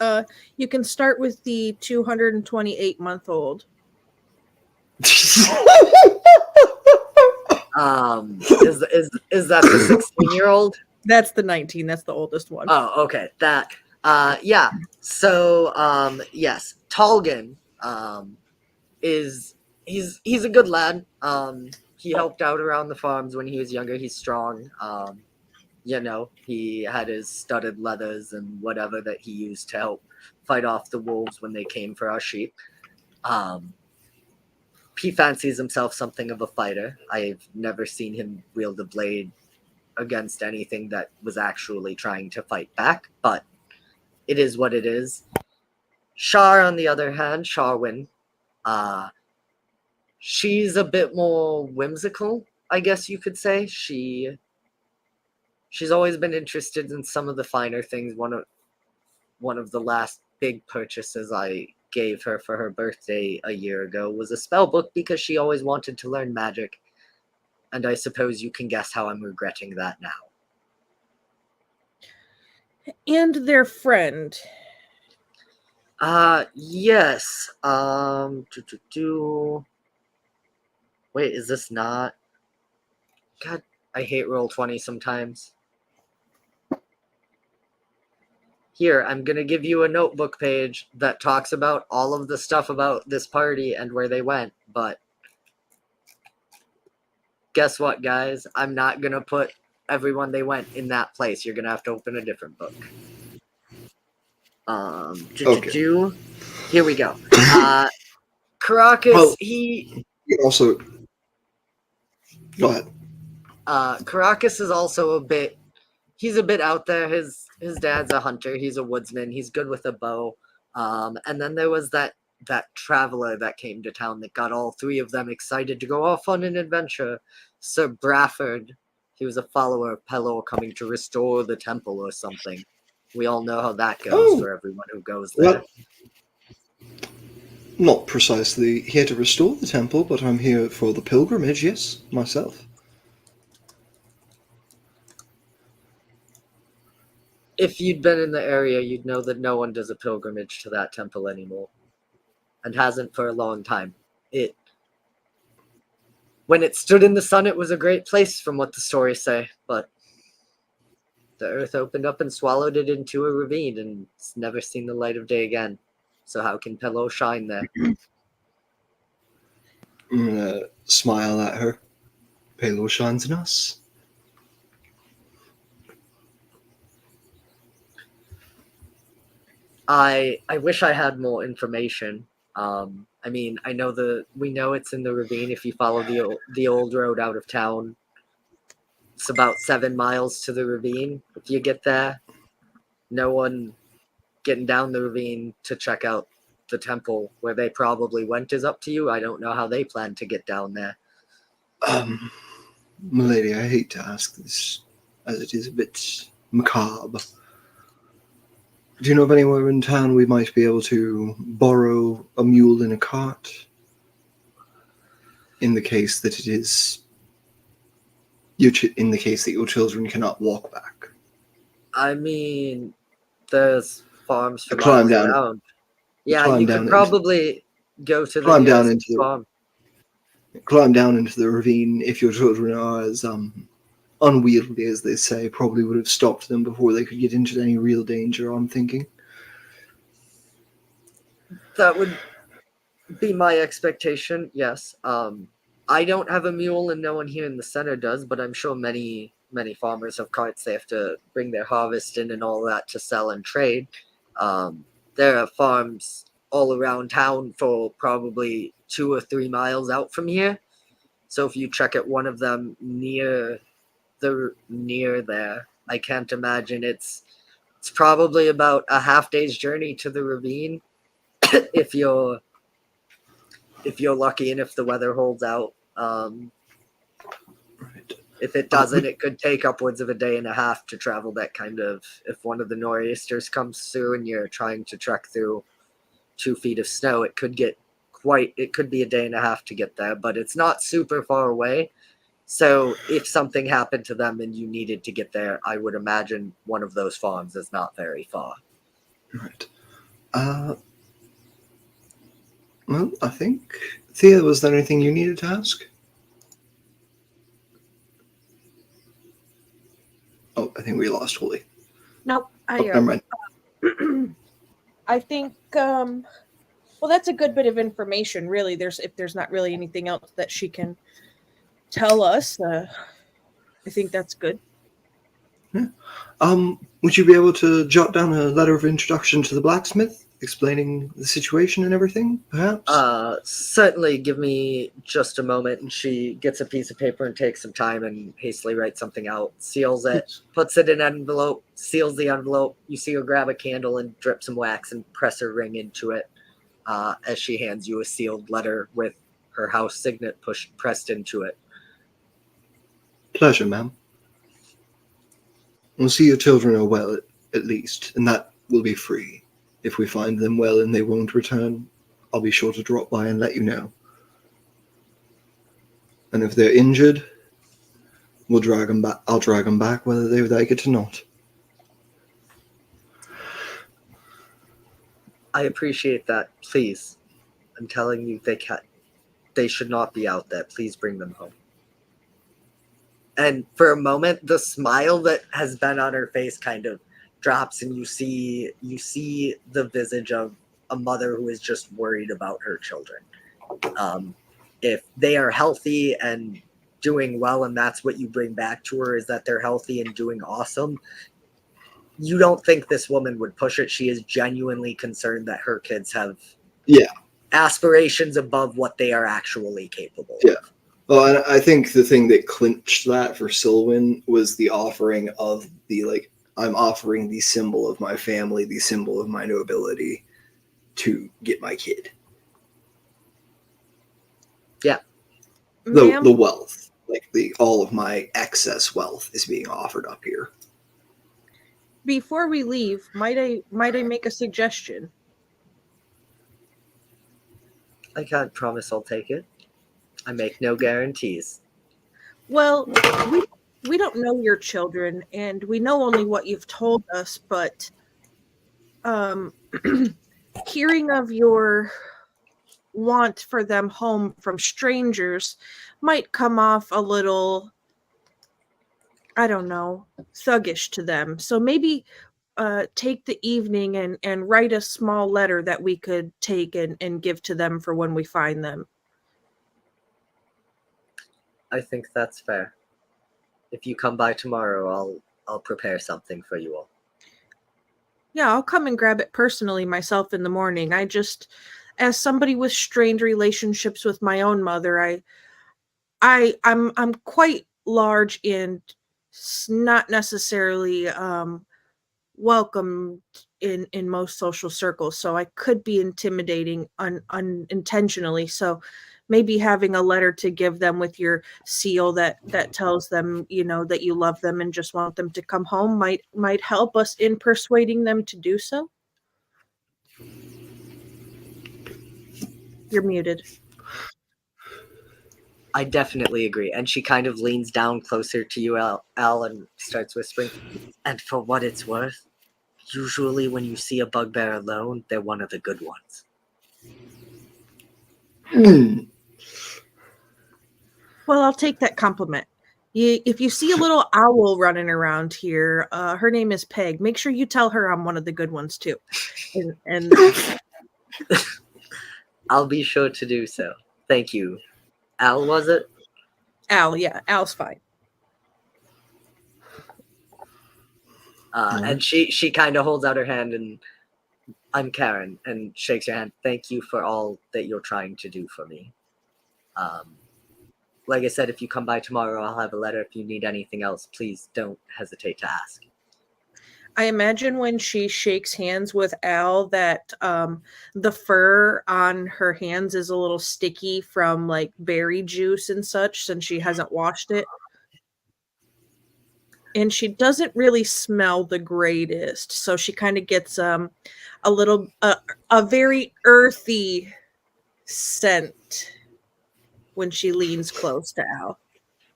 You can start with the 228-month-old. Is that the 16-year-old? That's the 19. That's the oldest one. Oh, okay. That yeah. So yes, Tolgan is he's a good lad. He helped out around the farms when he was younger. He's strong. You know, he had his studded leathers and whatever that he used to help fight off the wolves when they came for our sheep. He fancies himself something of a fighter. I've never seen him wield a blade against anything that was actually trying to fight back, but it is what it is. Shar, on the other hand, Sharwin, she's a bit more whimsical, I guess you could say. She's always been interested in some of the finer things. One of the last big purchases I gave her for her birthday a year ago was a spell book because she always wanted to learn magic. And I suppose you can guess how I'm regretting that now. And their friend. Yes. Wait, is this not? God, I hate Roll20 sometimes. Here, I'm gonna give you a notebook page that talks about all of the stuff about this party and where they went, but guess what, guys? I'm not gonna put everyone they went in that place. You're gonna have to open a different book. Okay. Here we go. Caracas, Well- he Also, go ahead. Caracas is also he's a bit out there. His dad's a hunter, he's a woodsman, he's good with a bow. And then there was that traveler that came to town that got all three of them excited to go off on an adventure. Sir Brafford, he was a follower of Pelor coming to restore the temple or something. We all know how that goes for everyone who goes there. Well, not precisely here to restore the temple, but I'm here for the pilgrimage, yes, myself. If you'd been in the area, you'd know that no one does a pilgrimage to that temple anymore. And hasn't for a long time. When it stood in the sun, it was a great place from what the stories say, but the earth opened up and swallowed it into a ravine, and it's never seen the light of day again. So how can Pelor shine there? I'm gonna smile at her. Pelor shines in us. I wish I had more information. I mean, we know it's in the ravine. If you follow the old road out of town, it's about 7 miles to the ravine. If you get there, no one getting down the ravine to check out the temple where they probably went is up to you. I don't know how they plan to get down there. Milady, I hate to ask this, as it is a bit macabre. Do you know of anywhere in town we might be able to borrow a mule in a cart? In the case that it is... in the case that your children cannot walk back. I mean, there's farms for Climb miles down. around. Yeah, Climb you down could into- probably go to the Climb down nearest into the- farm. Climb down into the ravine if your children are as unwieldy, as they say, probably would have stopped them before they could get into any real danger, I'm thinking. That would be my expectation, yes. I don't have a mule and no one here in the center does, but I'm sure many farmers have carts they have to bring their harvest in and all that to sell and trade. There are farms all around town for probably 2 or 3 miles out from here. So if you check at one of them near there, I can't imagine it's probably about a half day's journey to the ravine if you're lucky and if the weather holds out. Right. If it doesn't, it could take upwards of a day and a half to travel that kind of. If one of the nor'easters comes through and you're trying to trek through 2 feet of snow, it could be a day and a half to get there, but it's not super far away. So if something happened to them and you needed to get there, I would imagine one of those farms is not very far. Right. Well, I think, Thea, was there anything you needed to ask? Oh, I think we lost Holy. Nope. Oh, never mind. I think well, that's a good bit of information, really. If there's not really anything else that she can tell us, I think that's good. Yeah. Would you be able to jot down a letter of introduction to the blacksmith, explaining the situation and everything, perhaps? Certainly, give me just a moment. And she gets a piece of paper and takes some time and hastily writes something out, seals it, puts it in an envelope, seals the envelope. You see her grab a candle and drip some wax and press her ring into it as she hands you a sealed letter with her house signet pressed into it. Pleasure, ma'am. We'll see your children are well, at least, and that will be free. If we find them well and they won't return, I'll be sure to drop by and let you know. And if they're injured, we'll drag them back. I'll drag them back, whether they like it or not. I appreciate that. Please, I'm telling you, they should not be out there. Please bring them home. And for a moment, the smile that has been on her face kind of drops, and you see the visage of a mother who is just worried about her children. If they are healthy and doing well, and that's what you bring back to her, is that they're healthy and doing awesome, you don't think this woman would push it. She is genuinely concerned that her kids have aspirations above what they are actually capable of. Well, and I think the thing that clinched that for Sylvan was the offering of I'm offering the symbol of my family, the symbol of my nobility to get my kid. Yeah. The wealth, all of my excess wealth is being offered up here. Before we leave, might I make a suggestion? I can't promise I'll take it. I make no guarantees. Well, we don't know your children, and we know only what you've told us, but hearing of your want for them home from strangers might come off a little, I don't know, thuggish to them. So maybe take the evening and write a small letter that we could take and give to them for when we find them. I think that's fair. If you come by tomorrow, I'll prepare something for you all. Yeah, I'll come and grab it personally myself in the morning. I just, as somebody with strained relationships with my own mother, I'm quite large and not necessarily welcomed in most social circles. So I could be intimidating unintentionally. So maybe having a letter to give them with your seal that tells them, that you love them and just want them to come home might help us in persuading them to do so. You're muted. I definitely agree. And she kind of leans down closer to you, Al, and starts whispering. And for what it's worth, usually when you see a bugbear alone, they're one of the good ones. Well, I'll take that compliment. If you see a little owl running around here, her name is Peg. Make sure you tell her I'm one of the good ones too. And I'll be sure to do so. Thank you. Al, was it? Al, yeah, Al's fine. And she kind of holds out her hand, and I'm Karen, and shakes her hand. Thank you for all that you're trying to do for me. Like I said, if you come by tomorrow, I'll have a letter. If you need anything else, please don't hesitate to ask. I imagine when she shakes hands with Al that the fur on her hands is a little sticky from like berry juice and such since she hasn't washed it. And she doesn't really smell the greatest. So she kind of gets a very earthy scent when she leans close to Al.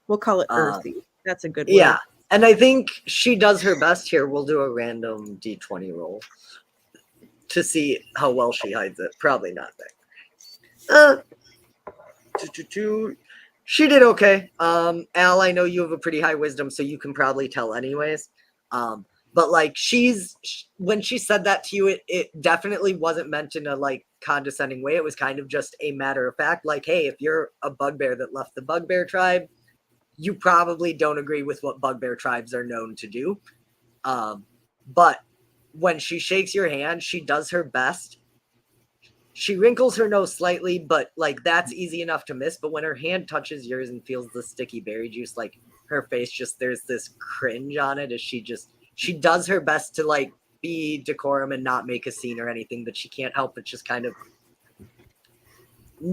We'll call it earthy. That's a good word. Yeah. And I think she does her best here. We'll do a random D20 roll to see how well she hides it. Probably not that. She did okay. Al, I know you have a pretty high wisdom, so you can probably tell anyways. But like when she said that to you, it definitely wasn't meant in a like condescending way. It was kind of just a matter of fact. Like, hey, if you're a bugbear that left the bugbear tribe, you probably don't agree with what bugbear tribes are known to do. But when she shakes your hand, she does her best. She wrinkles her nose slightly, but like that's easy enough to miss. But when her hand touches yours and feels the sticky berry juice, like her face just, there's this cringe on it as she does her best to like be decorum and not make a scene or anything, but she can't help but just kind of,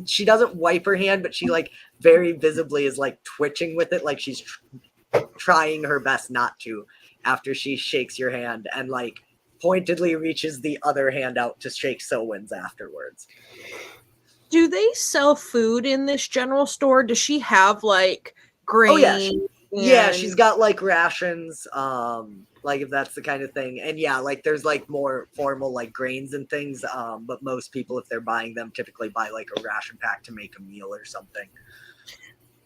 she doesn't wipe her hand, but she like very visibly is like twitching with it. Like she's trying her best not to after she shakes your hand and like pointedly reaches the other hand out to shake Selwyn's afterwards. Do they sell food in this general store? Does she have like grain? Oh, yeah. Yeah, she's got like rations, like if that's the kind of thing. And yeah, like there's like more formal like grains and things. But most people, if they're buying them, typically buy like a ration pack to make a meal or something.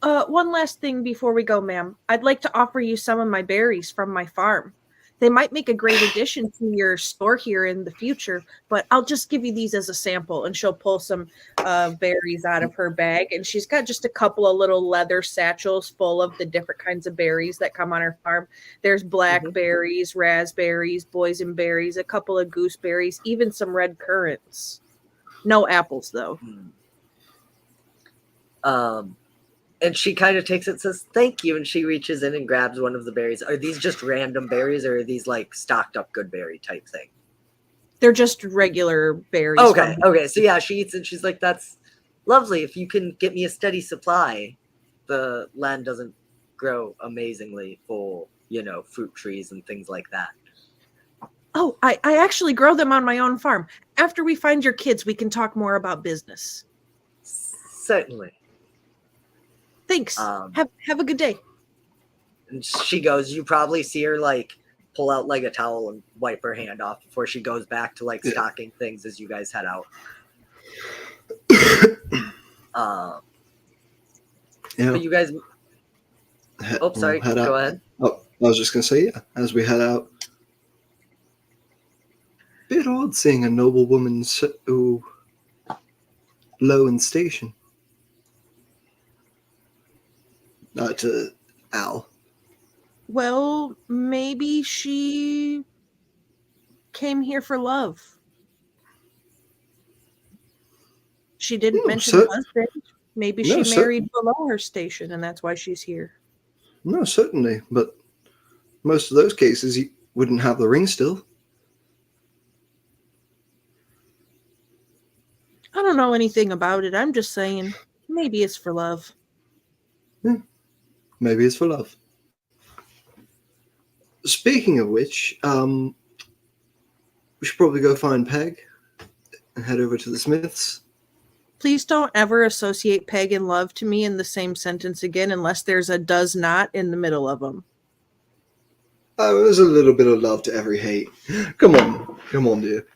One last thing before we go, ma'am. I'd like to offer you some of my berries from my farm. They might make a great addition to your store here in the future, but I'll just give you these as a sample. And she'll pull some berries out of her bag. And she's got just a couple of little leather satchels full of the different kinds of berries that come on her farm. There's blackberries, raspberries, boysenberries, a couple of gooseberries, even some red currants. No apples, though. And she kind of takes it and says, thank you. And she reaches in and grabs one of the berries. Are these just random berries or are these like stocked up good berry type thing? They're just regular berries. Okay. Okay. So yeah, she eats and she's like, that's lovely. If you can get me a steady supply, the land doesn't grow amazingly full, fruit trees and things like that. Oh, I actually grow them on my own farm. After we find your kids, we can talk more about business. Certainly. Thanks. Have a good day. And she goes, you probably see her like pull out like a towel and wipe her hand off before she goes back to like stocking things as you guys head out. But you guys, sorry, go ahead. Oh, I was just going to say, yeah, as we head out. Bit odd seeing a noblewoman so low in station. To Al. Well, maybe she came here for love. She didn't mention husband. Maybe she married below her station, and that's why she's here. No, certainly. But most of those cases, you wouldn't have the ring still. I don't know anything about it. I'm just saying, maybe it's for love. Yeah. Maybe it's for love. Speaking of which, we should probably go find Peg and head over to the Smiths. Please don't ever associate Peg and love to me in the same sentence again unless there's a does not in the middle of them. There's a little bit of love to every hate. Come on, dear.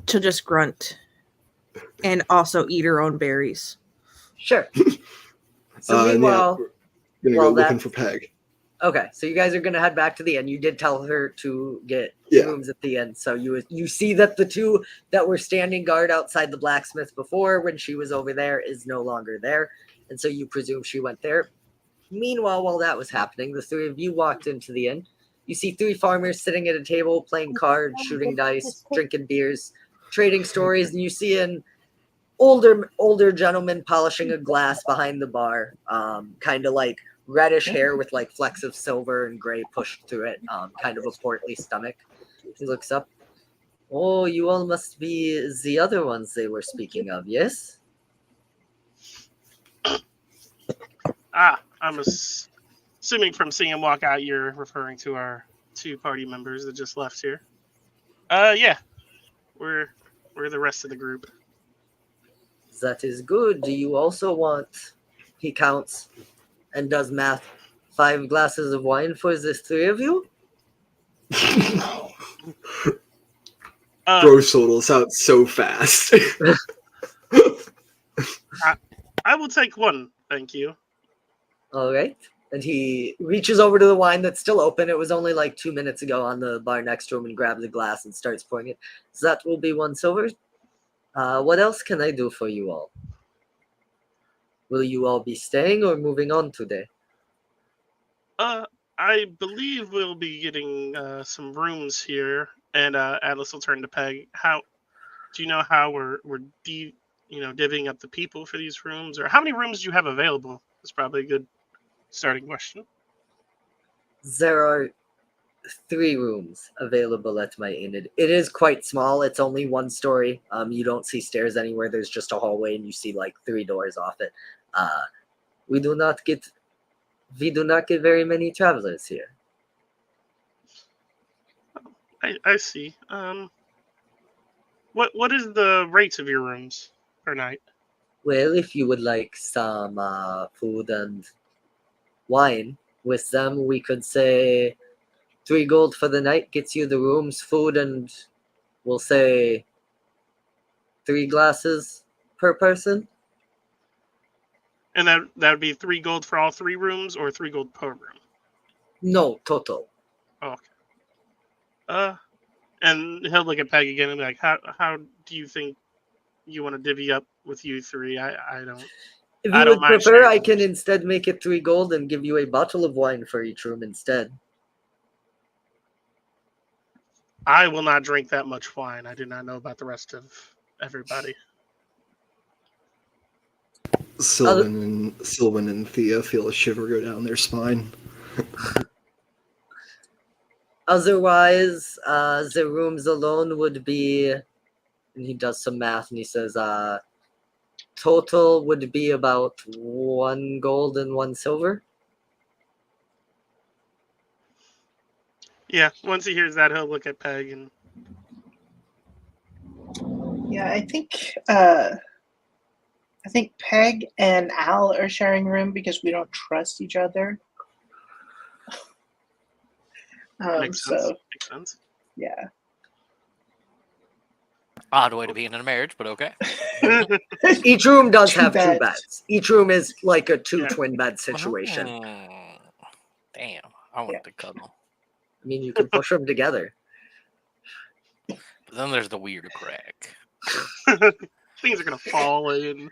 To just grunt and also eat her own berries. Sure. So and meanwhile, we're gonna while go looking that's- for Peg. okay, so you guys are gonna head back to the inn. You did tell her to get Yeah. rooms at the inn, so you see that the two that were standing guard outside the blacksmith before when she was over there is no longer there, and so you presume she went there. Meanwhile, while that was happening, the three of you walked into the inn. You see three farmers sitting at a table, playing cards, shooting dice, drinking beers, trading stories, and you see an older gentleman polishing a glass behind the bar, kind of like reddish hair with like flecks of silver and gray pushed through it, kind of a portly stomach. He looks up. Oh, you all must be the other ones they were speaking of, yes? I'm assuming from seeing him walk out, you're referring to our two party members that just left here. Yeah, we're the rest of the group. That is good. Do you also want, he counts and does math, 5 glasses of wine for the three of you? Bro totals out so fast. I will take one, thank you. All right. And he reaches over to the wine that's still open. It was only like 2 minutes ago on the bar next to him and grabs a glass and starts pouring it. So that will be 1 silver. What else can I do for you all? Will you all be staying or moving on today? I believe we'll be getting some rooms here, and Atlas will turn to Peg. How do you know how we're divvying up the people for these rooms, or how many rooms do you have available? That's probably a good starting question. There are 3 rooms available at my inn. It is quite small. It's only 1 story. You don't see stairs anywhere. There's just a hallway, and you see like 3 doors off it. We do not get very many travelers here. I see. What is the rates of your rooms per night? Well, if you would like some food and wine with them, we could say 3 gold for the night gets you the rooms, food, and we'll say 3 glasses per person. And that would be 3 gold for all 3 rooms, or 3 gold per room. No, total. And he'll look at Peg again and be like, "How do you think you want to divvy up with you 3? I don't." If I you don't would mind prefer, sharing I can rooms. instead make it 3 gold and give you a bottle of wine for each room instead. I will not drink that much wine. I do not know about the rest of everybody. Sylvan and Thea feel a shiver go down their spine. Otherwise, the rooms alone would be, and he does some math and he says, total would be about 1 gold and 1 silver. Yeah, once he hears that, he'll look at Peg and Yeah, I think Peg and Al are sharing a room because we don't trust each other. makes sense. So Makes sense. yeah. Odd way to be in a marriage, but okay. Each room does 2 have 2 beds. beds. Each room is like a 2 Yeah. twin bed situation. Damn, I want Yeah. to cuddle. I mean, you can push them together. But then there's the weird crack. Things are gonna fall in.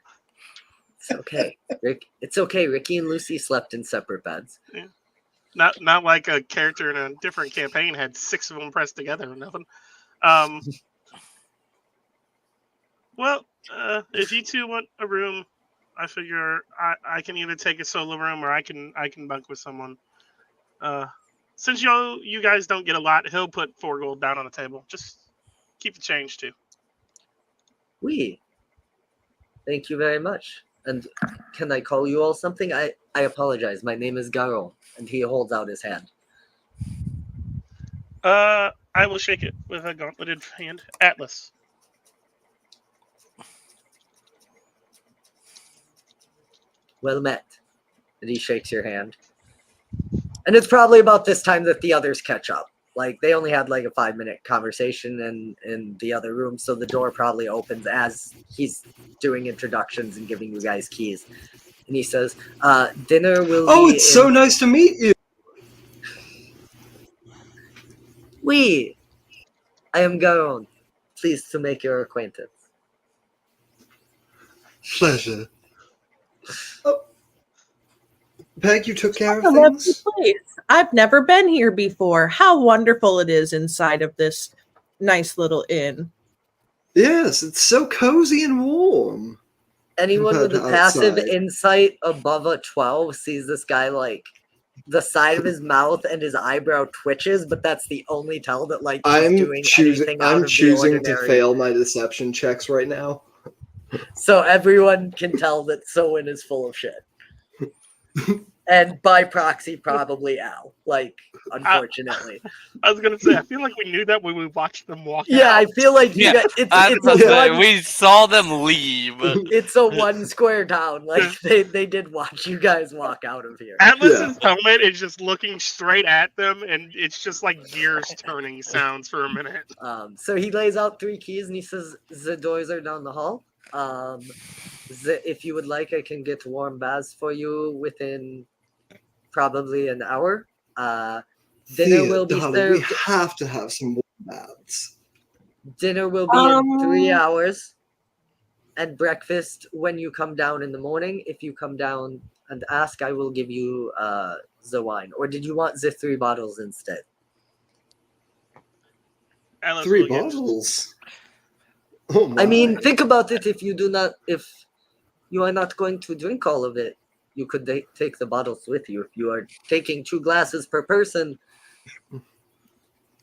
It's okay. It's okay. Ricky and Lucy slept in separate beds. Not like a character in a different campaign had 6 of them pressed together or nothing. Well, if you 2 want a room, I figure I can either take a solo room or I can bunk with someone. Since you guys don't get a lot, he'll put 4 gold down on the table. Just keep the change too. Thank you very much. And can I call you all something? I apologize. My name is Garo. And he holds out his hand. I will shake it with a gauntleted hand. Atlas. Well met. And he shakes your hand. And it's probably about this time that the others catch up. Like, they only had like a 5-minute conversation in the other room, so the door probably opens as he's doing introductions and giving you guys keys. And he says, dinner will Oh, be it's so nice to meet you. Oui, I am Garon. Pleased to make your acquaintance. Pleasure. Oh, Peg, you took care of A lovely things? place. I've never been here before. How wonderful it is inside of this nice little inn. Yes, it's so cozy and warm. Anyone with a Compared to passive outside. insight above a 12 sees this guy like the side of his mouth and his eyebrow twitches, but that's the only tell that like he's I'm doing choosing. anything out I'm of the choosing to ordinary. fail my deception checks right now. So everyone can tell that Soin is full of shit. And by proxy, probably Al. Like, unfortunately. I was gonna say, I feel like we knew that when we watched them walk Yeah, I out. feel like you Yeah, got, I was it's about to say, a one, we saw them leave. it's a one square down. Like they did watch you guys walk out of here. Atlas's helmet is just looking straight at them, and it's just like gears turning sounds for a minute. So he lays out 3 keys and he says, the doors are down the hall. If you would like, I can get warm baths for you within probably an hour. Dinner Thea, will be darling, we served. have to have some warm baths. Dinner will be in 3 hours, and breakfast when you come down in the morning. If you come down and ask, I will give you the wine. Or did you want the 3 bottles instead? Atlas 3 will get- bottles. Oh my. I mean, think about it. If you are not going to drink all of it, you could take the bottles with you. If you are taking 2 glasses per person,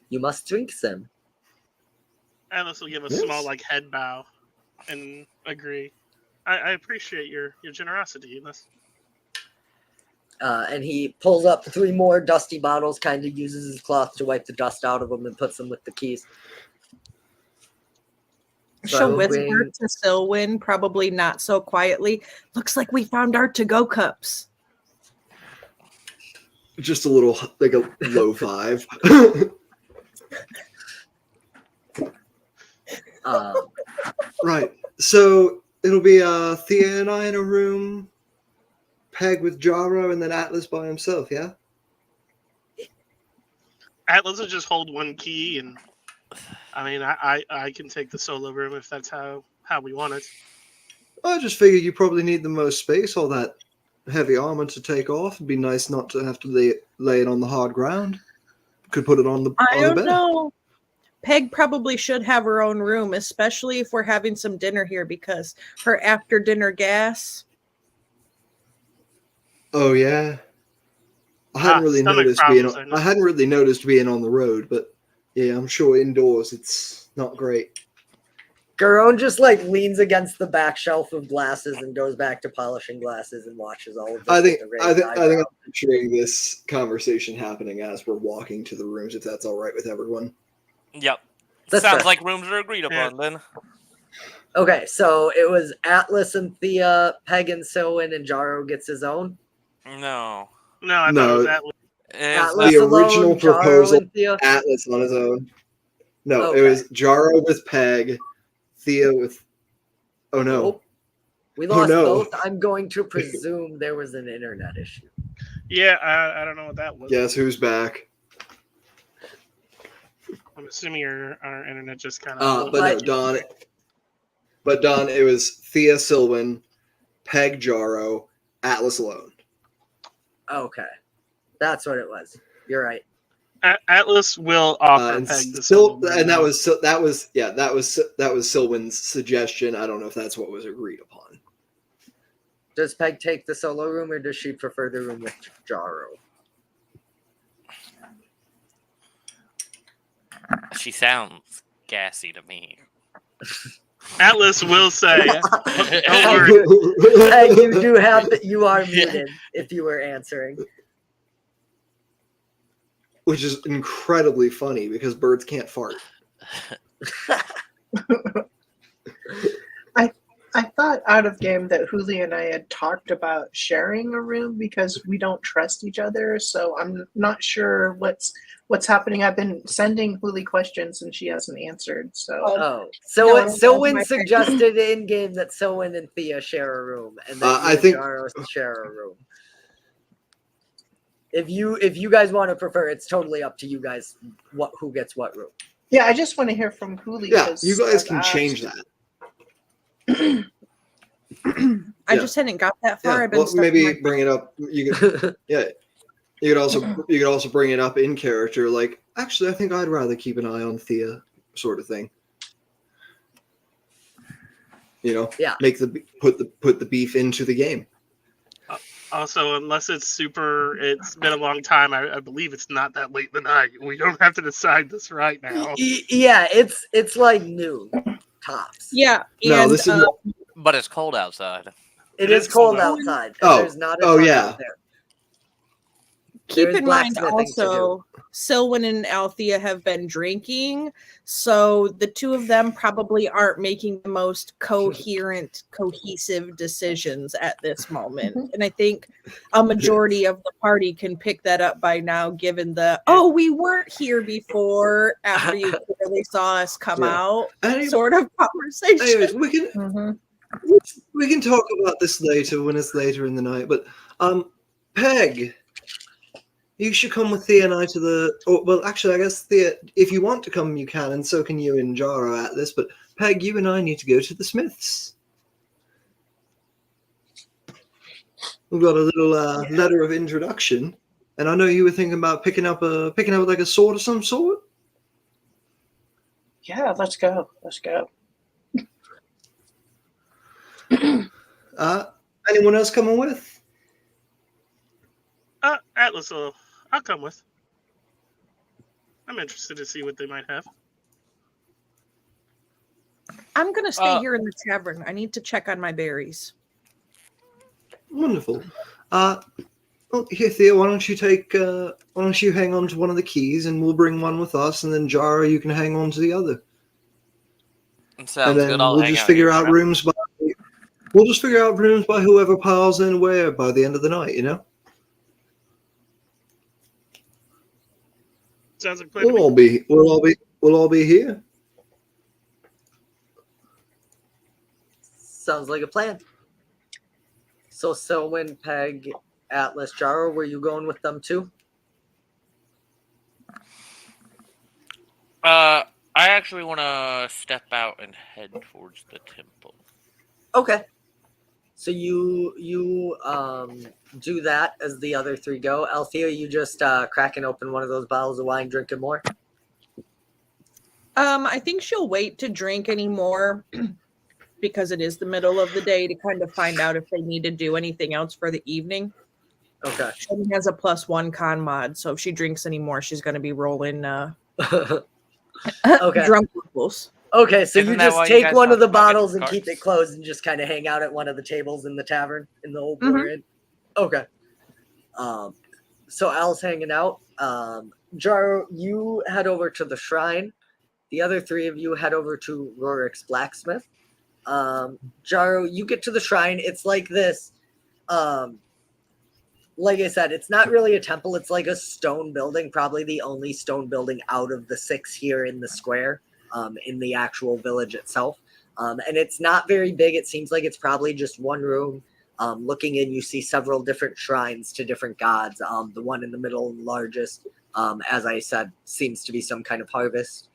you must drink them. Atlas will give a Yes. small like head bow and agree. I appreciate your generosity in this. And he pulls up 3 more dusty bottles, kind of uses his cloth to wipe the dust out of them and puts them with the keys. So I She'll will whisper bring- to Silwyn, probably not so quietly. Looks like we found our to-go cups. Just a little, like a low 5. Right. So it'll be Thea and I in a room, Peg with Jaro, and then Atlas by himself, yeah? Atlas will just hold 1 key, and I mean, I can take the solo room if that's how we want it. I just figured you probably need the most space, all that heavy armor to take off. It'd be nice not to have to lay it on the hard ground. Could put it on the I on the don't bed. know. Peg probably should have her own room, especially if we're having some dinner here, because her after dinner gas. Oh yeah. I hadn't really stomach noticed problems, being. I know. I hadn't really noticed being on the road, but yeah, I'm sure indoors it's not great. Garon just like leans against the back shelf of glasses and goes back to polishing glasses and watches all of this. I think with a I raised think eyebrow. I'm picturing this conversation happening as we're walking to the rooms, if that's all right with everyone. Yep. That's Sounds fair. like rooms are agreed Yeah. upon then. Okay, so it was Atlas and Thea, Peg and Silwyn, and Jaro gets his own. No. No, I thought it No. was Atlas. Atlas The alone, original Jaro proposal- and Thea. Atlas on his own. No, Okay. it was Jaro with Peg, Thea with. Oh no! Nope. We Oh, lost no. both. I'm going to presume there was an internet issue. Yeah, I don't know what that was. Guess who's back? I'm assuming our internet just kind But of. no, But- Don. But Don, it was Thea Silwyn, Peg Jaro, Atlas alone. Okay, that's what it was. You're right. Atlas will offer And Peg the still, solo room. and that was Silwyn's suggestion. I don't know if that's what was agreed upon. Does Peg take the solo room or does she prefer the room with Jaro? She sounds gassy to me. Atlas will say, Peg, worry. you do have that. You are Yeah. muted if you were answering. Which is incredibly funny because birds can't fart. I thought out of game that Huli and I had talked about sharing a room because we don't trust each other. So I'm not sure what's happening. I've been sending Huli questions and she hasn't answered. So Oh, No, I so don't Selwyn have my suggested in game that Selwyn and Thea share a room, and that I you think- and Jaro share a room. If you guys want to prefer, it's totally up to you guys. Who gets what room? yeah, I just want to hear from Huli. Yeah, 'cause you guys I've can asked. change that. I Yeah. just hadn't got that far. Yeah, I've been well, stuck in maybe my- bring it up. You could, yeah, you could also bring it up in character. Like, actually, I think I'd rather keep an eye on Thea, sort of thing. You know, Yeah. put the beef into the game. Also, unless it's been a long time. I believe it's not that late in the night. We don't have to decide this right now. Yeah, it's like noon tops. Yeah, No, and this is But it's cold outside. It is cold outside. And Oh, there's not a oh, ton yeah. out there. keep There's in mind blacksmithing to do. also, Selwyn and Althea have been drinking, so the two of them probably aren't making the most coherent, cohesive decisions at this moment. And I think a majority of the party can pick that up by now, given the we weren't here before after you clearly saw us come Yeah. out Anyway, sort of conversation. anyways, we can Mhm. we can talk about this later when it's later in the night. But Peg, you should come with Thea and I to the. Oh, well, actually, I guess Thea, if you want to come, you can, and so can you and Jaro at this. But Peg, you and I need to go to the Smiths. We've got a little letter of introduction, and I know you were thinking about picking up like a sword of some sort. Yeah, let's go. Let's go. Anyone else coming with? Atlas, I'll come with. I'm interested to see what they might have. I'm gonna stay Uh, here in the tavern. I need to check on my berries. Wonderful. Well, here, Thea, why don't you hang on to one of the keys, and we'll bring one with us, and then Jara, you can hang on to the other. Sounds And then good. I'll we'll hang just out figure here out for now. rooms by. We'll just figure out rooms by whoever piles in where by the end of the night. You know, Sounds like a plan to we'll me. all be here. Sounds like a plan. So Selwyn, Peg, Atlas, Jaro, were you going with them too? I actually want to step out and head towards the temple. Okay. So you do that as the other three go. Althea, you just cracking open one of those bottles of wine, drinking more. I think she'll wait to drink anymore because it is the middle of the day to kind of find out if they need to do anything else for the evening. Okay. She only has a +1 con mod, so if she drinks anymore, she's going to be rolling Okay. drunk levels. Okay, so Isn't you that why just you take guys one of talked the about getting bottles and keep carts? it closed and just kind of hang out at one of the tables in the tavern in the old Mhm. Blur Inn. Okay. So Al's hanging out. Jaro, you head over to the shrine. The other three of you head over to Rorik's blacksmith. Jaro, you get to the shrine. It's like this. Like I said, it's not really a temple. It's like a stone building, probably the only stone building out of the 6 here in the square, in the actual village itself. And it's not very big. It seems like it's probably just one room. Looking in, you see several different shrines to different gods. The one in the middle, largest, as I said, seems to be some kind of harvest.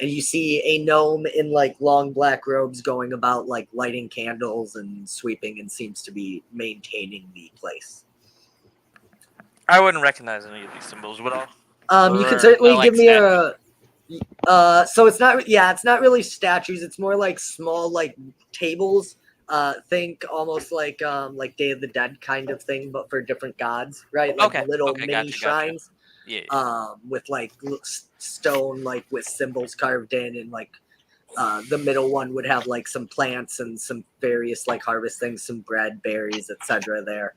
And you see a gnome in like long black robes going about like lighting candles and sweeping and seems to be maintaining the place. I wouldn't recognize any of these symbols, would I? You can Or, certainly like give me so it's not really statues, it's more like small like tables. Think almost like Day of the Dead kind of thing, but for different gods, right? Like Okay, little okay, mini gotcha. shrines. Yeah. With like stone, like with symbols carved in, and like the middle one would have like some plants and some various like harvest things, some bread, berries, etc. There,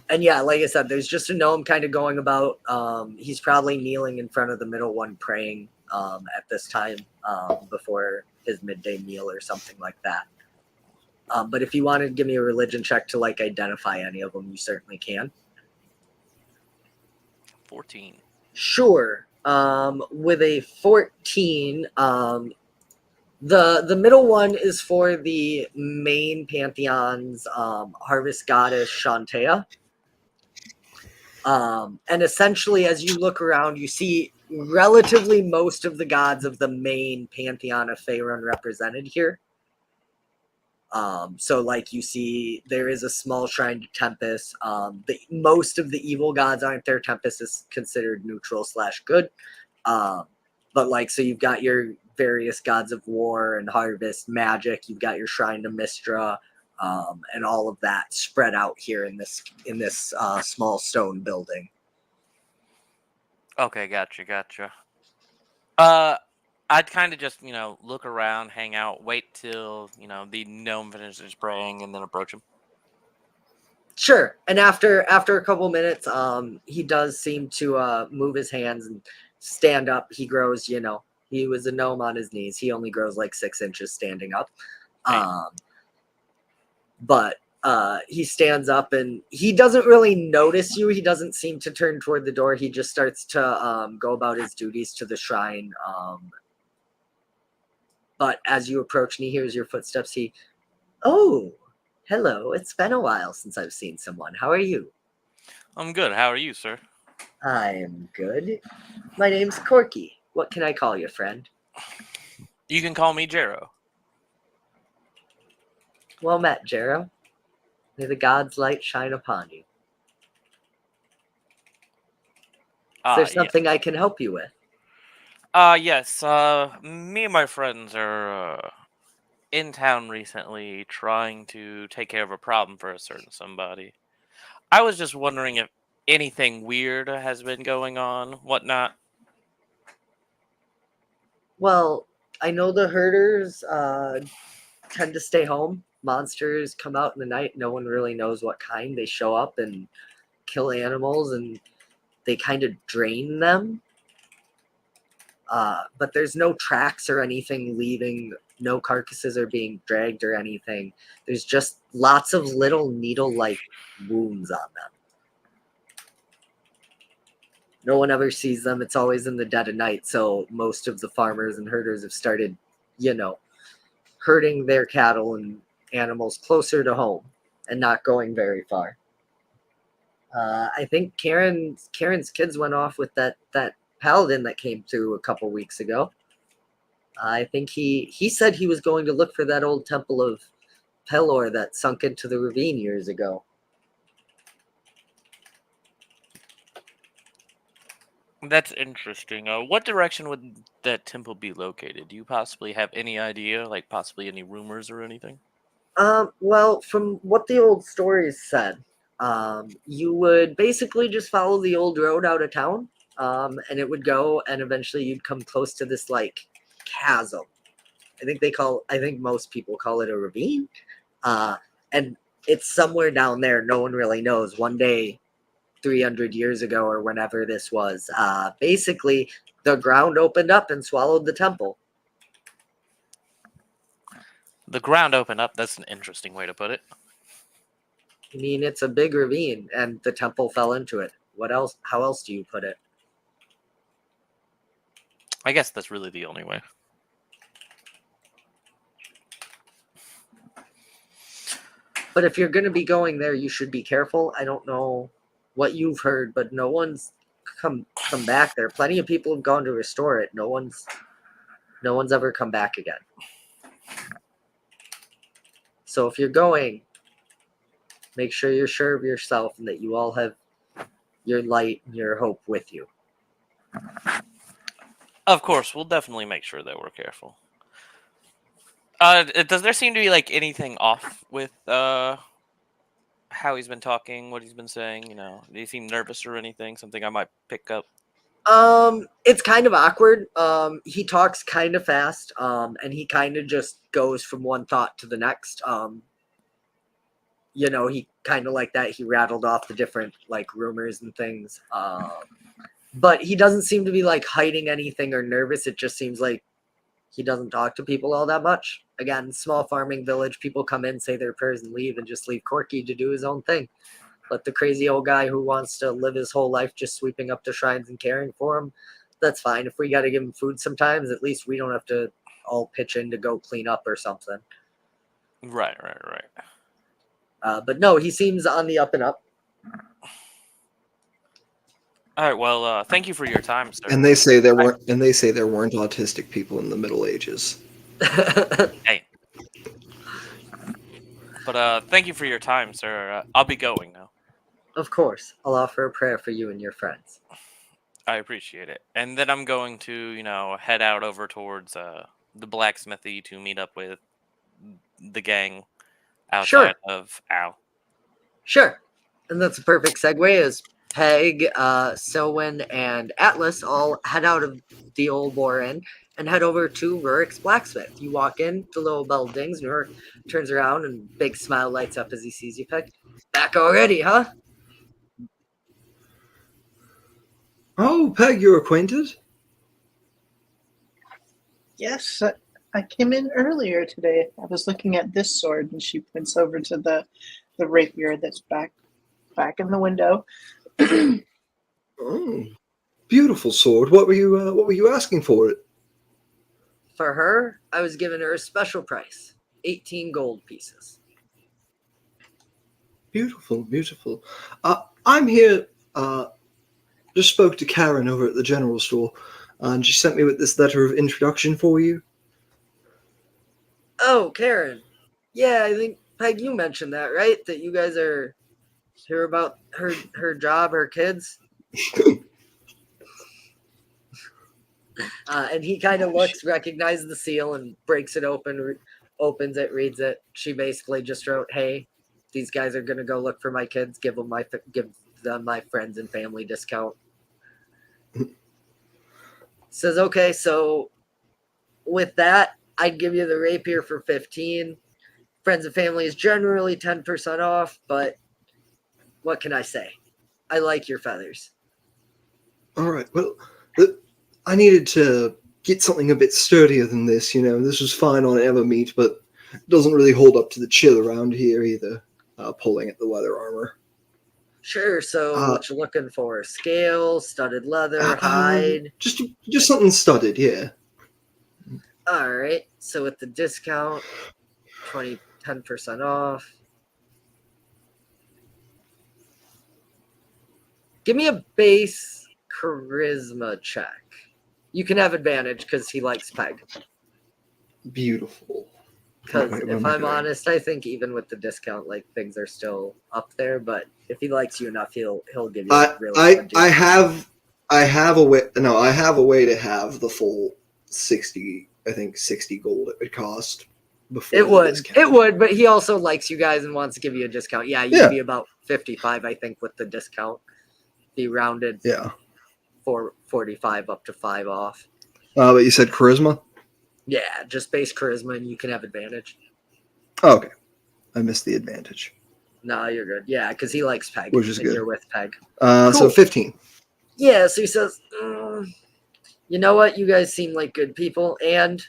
and yeah, like I said, there's just a gnome kind of going about. He's probably kneeling in front of the middle one, praying at this time before his midday meal or something like that. But if you want to give me a religion check to like identify any of them, you certainly can. 14. Sure. With a 14, the middle one is for the main pantheon's harvest goddess Shantea. And essentially, as you look around, you see relatively most of the gods of the main pantheon of Faerun represented here. So like you see, there is a small shrine to Tempest. Most of the evil gods aren't there. Tempest is considered neutral / good. But like, so you've got your various gods of war and harvest, magic. You've got your shrine to Mystra, and all of that spread out here in this small stone building. Okay, gotcha. I'd kind of just, look around, hang out, wait till, the gnome finishes praying, and then approach him. Sure. And after a couple minutes, he does seem to move his hands and stand up. He grows, he was a gnome on his knees. He only grows like 6 inches standing up. But he stands up and he doesn't really notice you. He doesn't seem to turn toward the door. He just starts to go about his duties to the shrine. But as you approach and he hears your footsteps, oh, hello. It's been a while since I've seen someone. How are you? I'm good. How are you, sir? I am good. My name's Corky. What can I call you, friend? You can call me Jero. Well met, Jero. May the god's light shine upon you. Is there something I can help you with? Yes. Me and my friends are in town recently trying to take care of a problem for a certain somebody. I was just wondering if anything weird has been going on, whatnot. Well, I know the herders tend to stay home. Monsters come out in the night. No one really knows what kind. They show up and kill animals and they kind of drain them. But there's no tracks or anything leaving. No carcasses are being dragged or anything. There's just lots of little needle-like wounds on them. No one ever sees them. It's always in the dead of night. So most of the farmers and herders have started, herding their cattle and animals closer to home and not going very far. I think Karen's kids went off with that paladin that came through a couple weeks ago. I think he said he was going to look for that old temple of Pelor that sunk into the ravine years ago. That's interesting. What direction would that temple be located? Do you possibly have any idea, like possibly any rumors or anything? Well, from what the old stories said, you would basically just follow the old road out of town, and it would go, and eventually you'd come close to this like chasm. I think most people call it a ravine, and it's somewhere down there. No one really knows. One day, 300 years ago or whenever this was, basically the ground opened up and swallowed the temple. The ground opened up. That's an interesting way to put it. I mean, it's a big ravine and the temple fell into it. What else? How else do you put it? I guess that's really the only way. But if you're going to be going there, you should be careful. I don't know what you've heard, but no one's come back there. Plenty of people have gone to restore it. No one's ever come back again. So if you're going, make sure you're sure of yourself and that you all have your light and your hope with you. Of course, we'll definitely make sure that we're careful. Does there seem to be like anything off with how he's been talking, what he's been saying? Do you seem nervous or anything? Something I might pick up? It's kind of awkward. He talks kind of fast, and he kind of just goes from one thought to the next. He kind of like that. He rattled off the different like rumors and things. But he doesn't seem to be like hiding anything or nervous. It just seems like he doesn't talk to people all that much. Again, small farming village, people come in, say their prayers, and leave, and just leave Corky to do his own thing. But the crazy old guy who wants to live his whole life just sweeping up the shrines and caring for him, that's fine. If we got to give him food sometimes, at least we don't have to all pitch in to go clean up or something. Right. But no, he seems on the up and up. All right. Well, thank you for your time, sir. And they say there weren't autistic people in the Middle Ages. Hey. But thank you for your time, sir. I'll be going now. Of course, I'll offer a prayer for you and your friends. I appreciate it. And then I'm going to, head out over towards the blacksmithy to meet up with the gang outside of Al. Sure. And that's a perfect segue as Peg, Selwyn, and Atlas all head out of the old War Inn and head over to Rurik's blacksmith. You walk in, the little bell dings, and Rurik turns around and big smile lights up as he sees you, Peg. Back already, huh? Oh, Peg, you're acquainted? Yes, I came in earlier today. I was looking at this sword, and she points over to the rapier that's back in the window. Oh, beautiful sword. What were you asking for it? For her, I was giving her a special price, 18 gold pieces. Beautiful, beautiful. I'm here. Just spoke to Karen over at the general store, and she sent me with this letter of introduction for you. Oh, Karen. Yeah, I think, Peg, you mentioned that, right? That you guys are here about her job, her kids. And he kind of looks, recognizes the seal, and breaks it open, opens it, reads it. She basically just wrote, "Hey, these guys are gonna go look for my kids. Give them my friends and family discount." Says, "Okay, so with that, I'd give you the rapier for 15. Friends and family is generally 10% off, but what can I say? I like your feathers." All right. Well, I needed to get something a bit sturdier than this. This was fine on Evermeet, but it doesn't really hold up to the chill around here either. Pulling at the leather armor. Sure, so what you looking for? Scale, studded leather, hide? Just something studded, yeah. All right, so with the discount, 10% off. Give me a base charisma check. You can have advantage because he likes Peg. Beautiful. Because What if am I I'm doing? honest, I think even with the discount, like things are still up there. But if he likes you enough, he'll give you a really good deal. I have a way. No, I have a way to have the full 60. I think 60 gold it would cost. Before It the would. discount. It would, but he also likes you guys and wants to give you a discount. Yeah, you'd be about 55, I think, with the discount. Be rounded Yeah. for 45 up to 5 off. But you said charisma? Yeah, just base charisma and you can have advantage. Oh, okay. I missed the advantage. No, you're good. Yeah, because he likes Peg. Which is and good. You're with Peg. So Cool. 15. Yeah, so he says, you know what? You guys seem like good people. And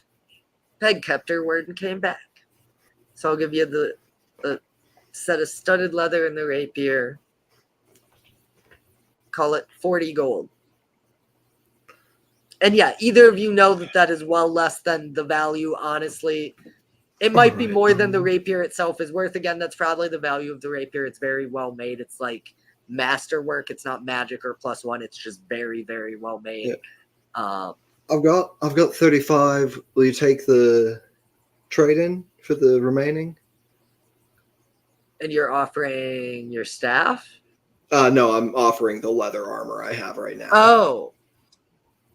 Peg kept her word and came back. So I'll give you the set of studded leather and the rapier. Call it 40 gold. And yeah, either of you know that is well less than the value, honestly. It might be Alright, more than the rapier itself is worth. Again, that's probably the value of the rapier. It's very well made. It's like masterwork. It's not magic or +1. It's just very, very well made. Yeah. I've got 35. Will you take the trade in for the remaining? And you're offering your staff? No, I'm offering the leather armor I have right now. Oh.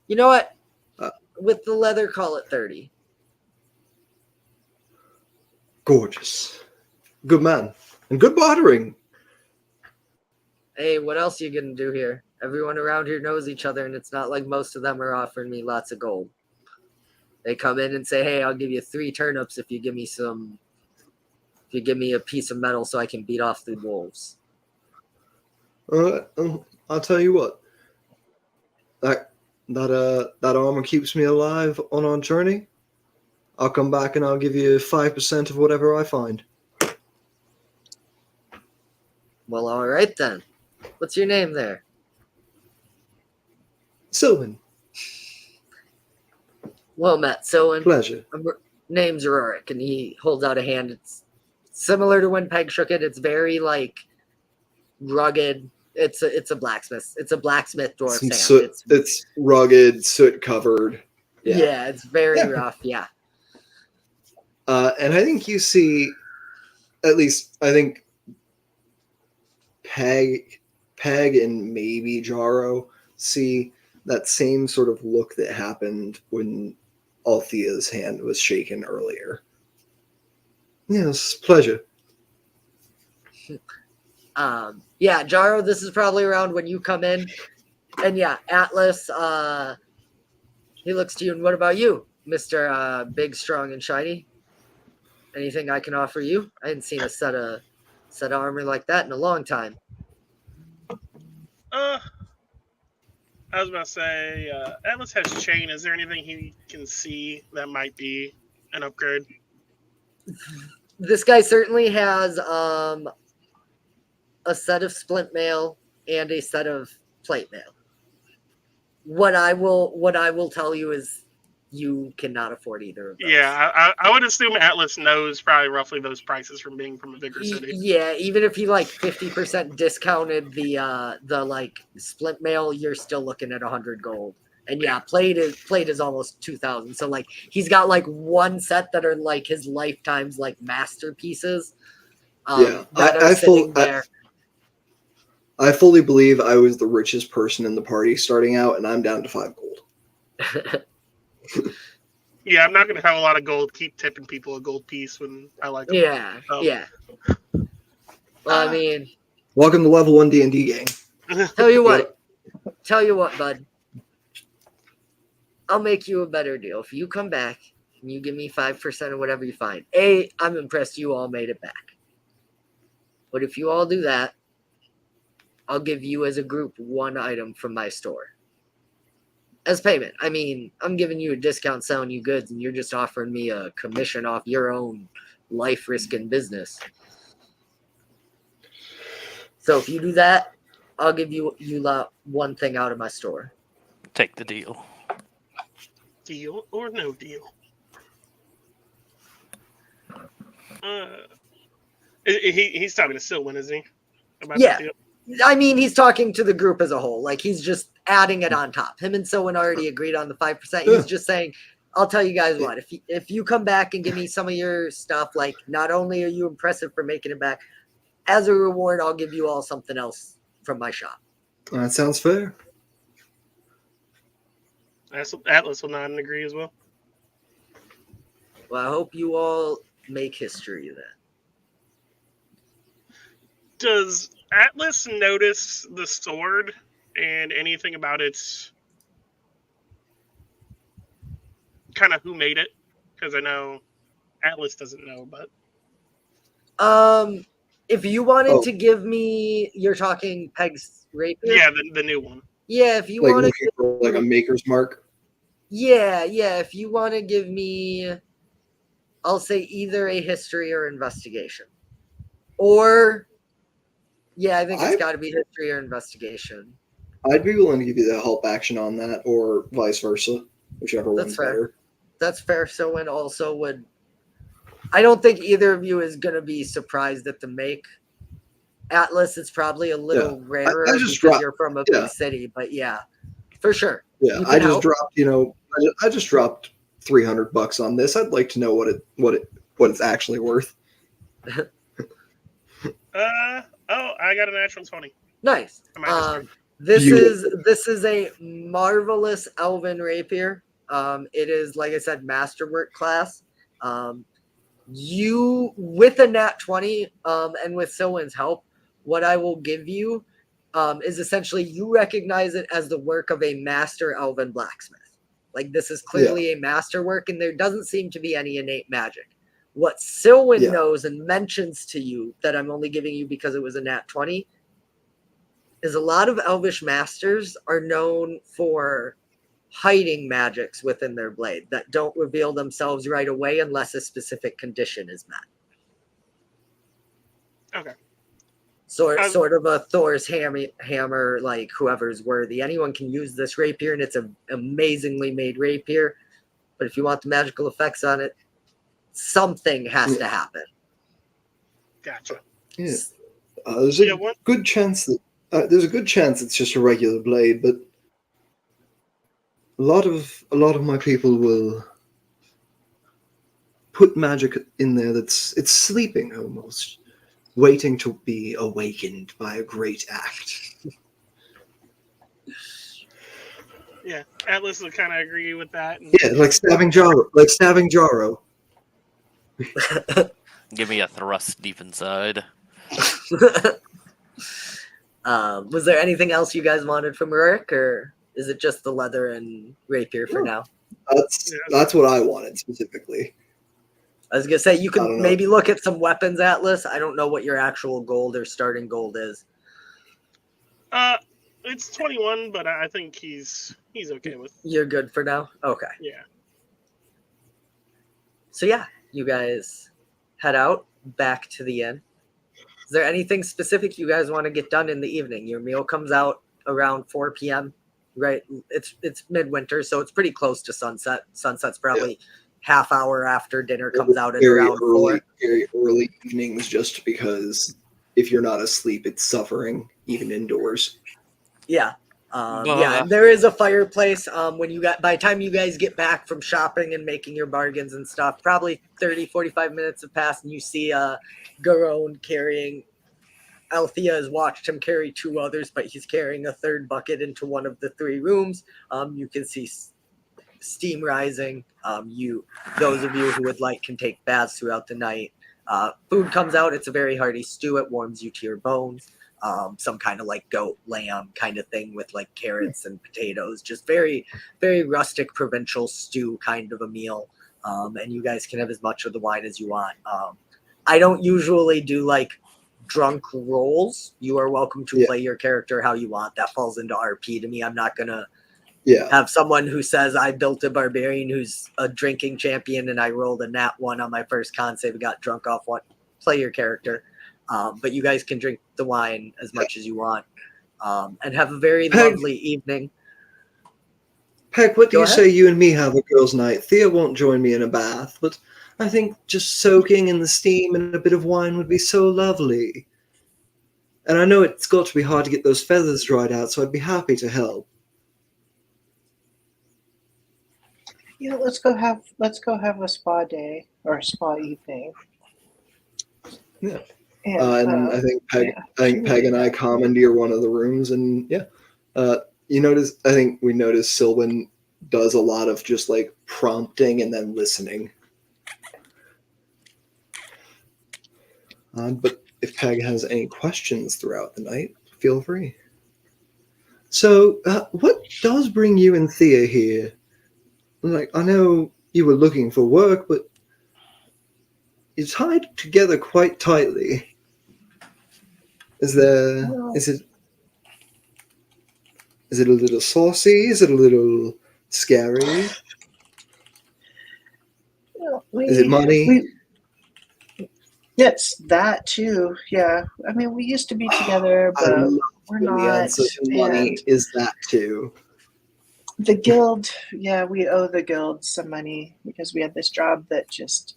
You know what? Uh, With the leather, call it 30. Gorgeous. Good man. And good bartering. Hey, what else are you going to do here? Everyone around here knows each other, and it's not like most of them are offering me lots of gold. They come in and say, hey, I'll give you 3 turnips if you give me a piece of metal so I can beat off the wolves. All right. I'll tell you what. That armor keeps me alive on our journey. I'll come back and I'll give you 5% of whatever I find. Well, all right then. What's your name there? Sylvan, Well met, Sylvan. pleasure. Name's Rurik, and he holds out a hand. It's similar to when Peg shook it. It's very like rugged. It's a blacksmith. It's a blacksmith dwarf Some hand. soot, it's rugged, soot covered. Yeah, it's very Yeah. rough. Yeah. And I think you see, at least I think Peg and maybe Jaro see that same sort of look that happened when Althea's hand was shaken earlier. Yes, pleasure. Yeah, Jaro, this is probably around when you come in. And yeah, Atlas, he looks to you, and what about you, Mr. Big, Strong, and Shiny? Anything I can offer you? I hadn't seen a set of armor like that in a long time. I was about to say, Atlas has chain. Is there anything he can see that might be an upgrade? This guy certainly has a set of splint mail and a set of plate mail. What I will tell you is you cannot afford either of those. Yeah, I would assume Atlas knows probably roughly those prices from being from a bigger city. Yeah, even if you like 50% discounted the like splint mail, you're still looking at 100 gold. And yeah, plate is almost 2,000. So like he's got like one set that are like his lifetime's like masterpieces. Yeah, that are sitting there. I fully believe I was the richest person in the party starting out, and I'm down to 5 gold. Yeah, I'm not going to have a lot of gold. Keep tipping people a gold piece when I like them. Yeah, yeah. Well, I mean, Welcome to level 1 D&D gang. tell you what, bud. I'll make you a better deal. If you come back and you give me 5% of whatever you find, I'm impressed you all made it back. But if you all do that, I'll give you as a group 1 item from my store as payment. I mean, I'm giving you a discount selling you goods, and you're just offering me a commission off your own life risking business. So if you do that, I'll give you lot 1 thing out of my store. Take the deal. Deal or no deal? He's talking to Sylvan, is he? About Yeah. the deal? I mean, he's talking to the group as a whole. Like, he's just adding it on top. Him and Sylvan already agreed on the 5%. He's just saying, I'll tell you guys what, if you come back and give me some of your stuff, like, not only are you impressive for making it back, as a reward, I'll give you all something else from my shop. That sounds fair. Atlas will nod and agree as well. Well, I hope you all make history then. Does Atlas notice the sword and anything about its kind of who made it? Because I know Atlas doesn't know, but if you wanted to give me, you're talking Peg's rapier? yeah, the new one. Yeah, if you Like want to, looking for like a maker's mark. yeah, if you want to give me, I'll say either a history or investigation. Or, yeah, I think it's got to be history or investigation. I'd be willing to give you the help action on that, or vice versa, whichever one's fair. better. That's fair. So, and also would, I don't think either of you is going to be surprised at the make. Atlas is probably a little rarer I just because you're from a big city, but yeah, for sure. Yeah, You I can just help. dropped. I just dropped $300 on this. I'd like to know what it's actually worth. I got a natural 20. Nice. on my history. This is a marvelous elven rapier. It is, like I said, masterwork class. You with a nat 20, and with Sylvan's help, what I will give you is essentially you recognize it as the work of a master elven blacksmith. Like, this is clearly a masterwork, and there doesn't seem to be any innate magic. What Sylvan knows and mentions to you that I'm only giving you because it was a nat 20 is a lot of Elvish masters are known for hiding magics within their blade that don't reveal themselves right away unless a specific condition is met. Okay. Sort of a Thor's hammer, like whoever's worthy. Anyone can use this rapier, and it's an amazingly made rapier. But if you want the magical effects on it, something has to happen. Gotcha. Yeah. There's a Yeah, what- good chance that it's just a regular blade, but a lot of my people will put magic in there it's sleeping almost, waiting to be awakened by a great act. Yeah, Atlas would kind of agree with that. And Yeah, like stabbing Jaro. Give me a thrust deep inside. Was there anything else you guys wanted from Rurik, or is it just the leather and rapier for now? That's what I wanted specifically. I was gonna say you I don't can know. maybe look at some weapons, Atlas. I don't know what your actual gold or starting gold is. It's 21, but I think he's okay with. You're good for now? Okay. Yeah. So yeah, you guys head out back to the inn. Is there anything specific you guys want to get done in the evening? Your meal comes out around 4 p.m. Right? It's midwinter, so it's pretty close to sunset. Sunset's probably half hour after dinner comes out at around 4. Very early evenings, just because if you're not asleep, it's suffering even indoors. Yeah. And there is a fireplace. By the time you guys get back from shopping and making your bargains and stuff, probably 30, 45 minutes have passed, and you see Garone carrying. Althea has watched him carry 2 others, but he's carrying a 3rd bucket into one of the 3 rooms. You can see steam rising. Those of you who would like can take baths throughout the night. Food comes out. It's a very hearty stew. It warms you to your bones. Some kind of like goat, lamb kind of thing with like carrots and potatoes. Just very, very rustic provincial stew kind of a meal. And you guys can have as much of the wine as you want. I don't usually do like drunk rolls. You are welcome to play your character how you want. That falls into RP to me. I'm not gonna have someone who says I built a barbarian who's a drinking champion and I rolled a nat 1 on my first con save and got drunk off one. Play your character. But you guys can drink the wine as much as you want and have a very lovely evening. Peg, what do Go you ahead. say you and me have a girls' night? Thea won't join me in a bath, but I think just soaking in the steam and a bit of wine would be so lovely. And I know it's got to be hard to get those feathers dried out, so I'd be happy to help. Yeah, let's go have a spa day or a spa evening. Yeah. And, I think Peg and I commandeer one of the rooms, and you notice. I think we notice Sylvan does a lot of just like prompting and then listening. But if Peg has any questions throughout the night, feel free. So, what does bring you and Thea here? Like, I know you were looking for work, but you're tied together quite tightly. Is it a little saucy? Is it a little scary? Is it money? Yes, that too. Yeah. I mean, we used to be together, I but love we're when not. the answer to money and is that too. the guild, we owe the guild some money because we had this job that just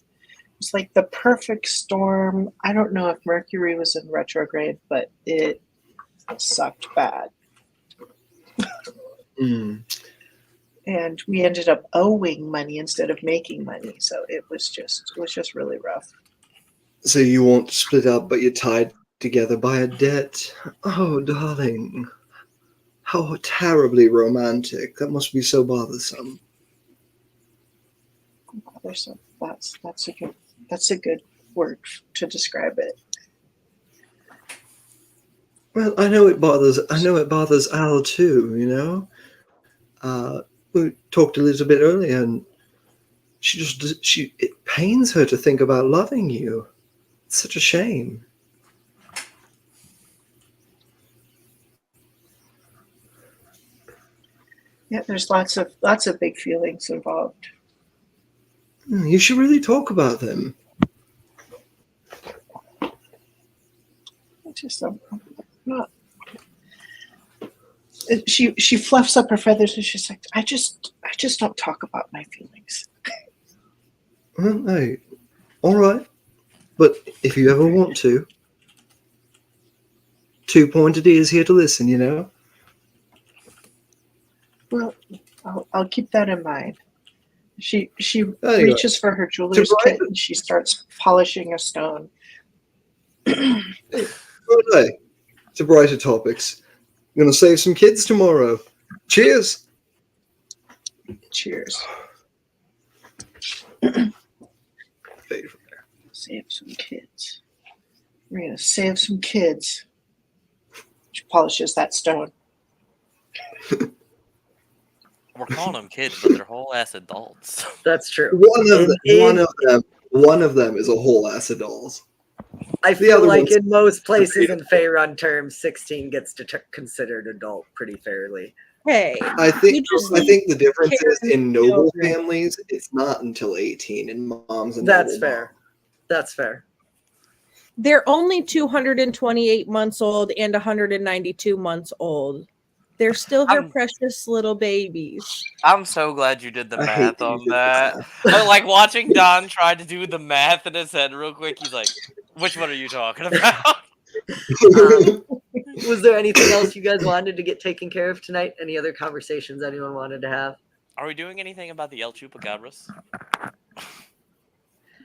was like the perfect storm. I don't know if Mercury was in retrograde, but it sucked bad. Mm. And we ended up owing money instead of making money. So it was just really rough. So you won't split up, but you're tied together by a debt. Oh, darling. How terribly romantic. That must be so bothersome. So that's a good word to describe it. Well, I know it bothers Al too, you know? We talked a little bit earlier, and it pains her to think about loving you. It's such a shame. Yeah, there's lots of big feelings involved. You should really talk about them. I just not. She fluffs up her feathers and she's like, I just don't talk about my feelings. Well, hey, all right. But if you ever want to, Two-Pointed Ears here to listen, you know? Well, I'll keep that in mind. She Anyway, reaches for her jeweler's to kit and she starts polishing a stone. Okay, to brighter topics. I'm going to save some kids tomorrow. Cheers. Cheers. Fade from there. Save some kids. We're gonna save some kids. She polishes that stone. We're calling them kids, but they're whole ass adults. That's true. One of them is a whole ass of dolls. I The feel other like one's- in most places in Faerun terms, 16 gets considered adult pretty fairly. Hey, I think just the difference is care in noble children. families, it's not until 18 in moms and That's noble fair. That's fair. they're only 228 months old and 192 months old. They're still her I'm- precious little babies. I'm so glad you did the I hate math that you on did the that. math. I like watching Don try to do the math in his head real quick. He's like, "Which one are you talking about?" Was there anything else you guys wanted to get taken care of tonight? Any other conversations anyone wanted to have? Are we doing anything about the El Chupacabras?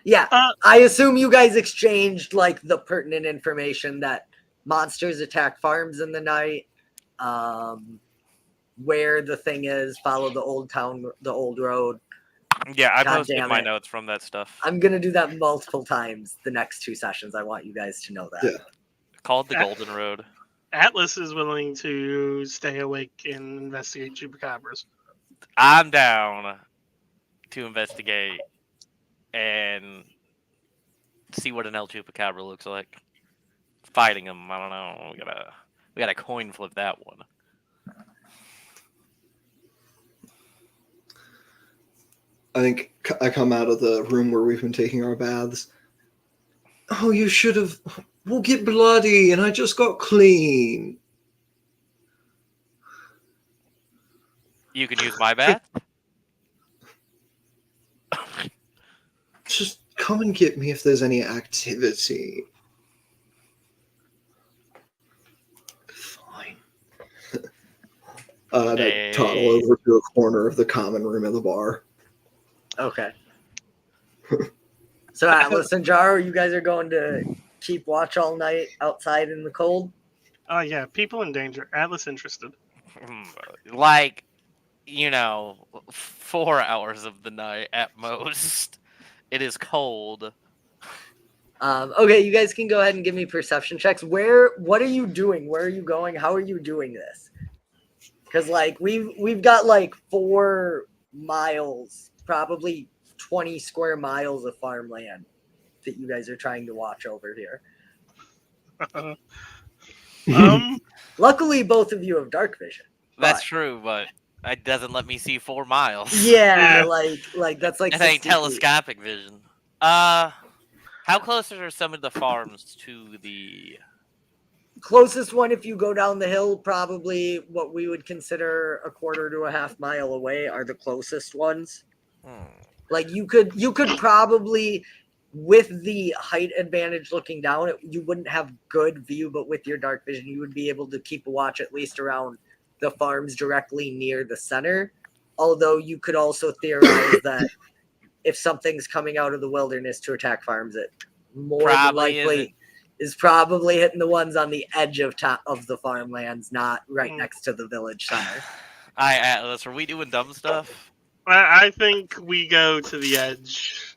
Yeah, I assume you guys exchanged like the pertinent information that monsters attack farms in the night, where the thing is, follow the old road. Yeah, I God posted damn my it. notes from that stuff. I'm gonna do that multiple times the next 2 sessions. I want you guys to know that. Yeah. Called the Golden Road. Atlas is willing to stay awake and investigate chupacabras. I'm down to investigate and see what an El Chupacabra looks like. Fighting them, I don't know. We gotta coin flip that one. I think I come out of the room where we've been taking our baths. Oh, you should have. We'll get bloody, and I just got clean. You can use my bath. Just come and get me if there's any activity. Fine. And I toddle Hey. over to a corner of the common room of the bar. Okay. So Atlas and Jaro, you guys are going to keep watch all night outside in the cold? Oh yeah, people in danger. Atlas interested. Like, 4 hours of the night at most. It is cold. Okay, you guys can go ahead and give me perception checks. What are you doing? Where are you going? How are you doing this? Because like we've got like 4 miles, probably 20 square miles of farmland that you guys are trying to watch over here. Luckily, both of you have dark vision. That's But- true, but it doesn't let me see 4 miles. Yeah, Yeah. like that's like That ain't 60 feet. telescopic vision. How close are some of the farms to the? Closest one, if you go down the hill, probably what we would consider a quarter to a half mile away, are the closest ones. Like you could probably, with the height advantage looking down, you wouldn't have good view, but with your dark vision, you would be able to keep a watch at least around the farms directly near the center. Although you could also theorize that if something's coming out of the wilderness to attack farms, it more than Probably likely is probably hitting the ones on the edge of the farmlands, not right next to the village center. Alright, Atlas, are we doing dumb stuff? I think we go to the edge.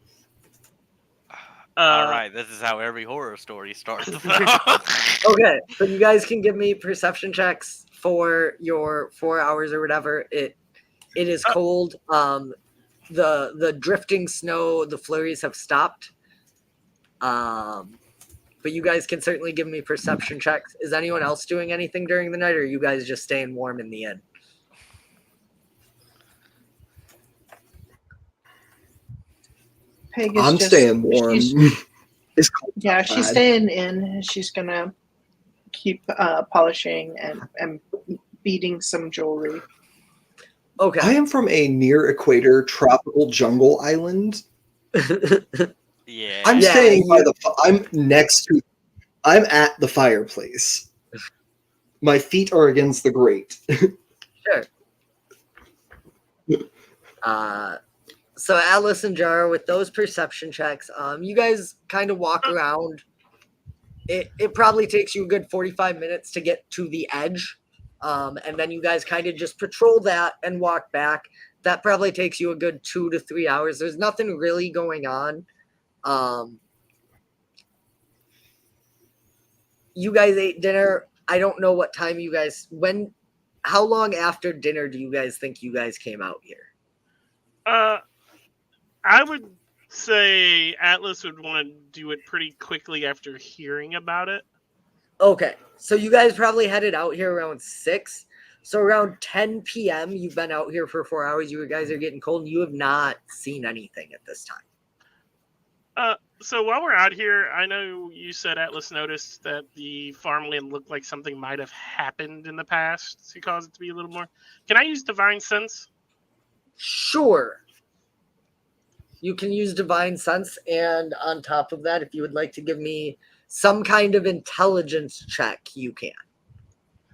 Alright, this is how every horror story starts. Okay, so you guys can give me perception checks for your 4 hours or whatever. It is cold. The drifting snow, the flurries have stopped. But you guys can certainly give me perception checks. Is anyone else doing anything during the night, or are you guys just staying warm in the inn? Peg is I'm just, staying warm. she's- It's cold. Yeah, she's outside. staying in. She's gonna keep polishing and beading some jewelry. Okay. I am from a near equator tropical jungle island. Yeah. I'm Yeah, staying by you- I'm at the fireplace. My feet are against the grate. Sure. So Atlas and Jaro, with those perception checks, you guys kind of walk around. It probably takes you a good 45 minutes to get to the edge. And then you guys kind of just patrol that and walk back. That probably takes you a good 2 to 3 hours. There's nothing really going on. You guys ate dinner. I don't know what time you guys, how long after dinner do you guys think you guys came out here? I would say Atlas would want to do it pretty quickly after hearing about it. Okay, so you guys probably headed out here around 6. So around 10 p.m., you've been out here for 4 hours. You guys are getting cold, and you have not seen anything at this time. So while we're out here, I know you said Atlas noticed that the farmland looked like something might have happened in the past to cause it to be a little more. Can I use Divine Sense? Sure. You can use Divine Sense, and on top of that, if you would like to give me some kind of intelligence check, you can.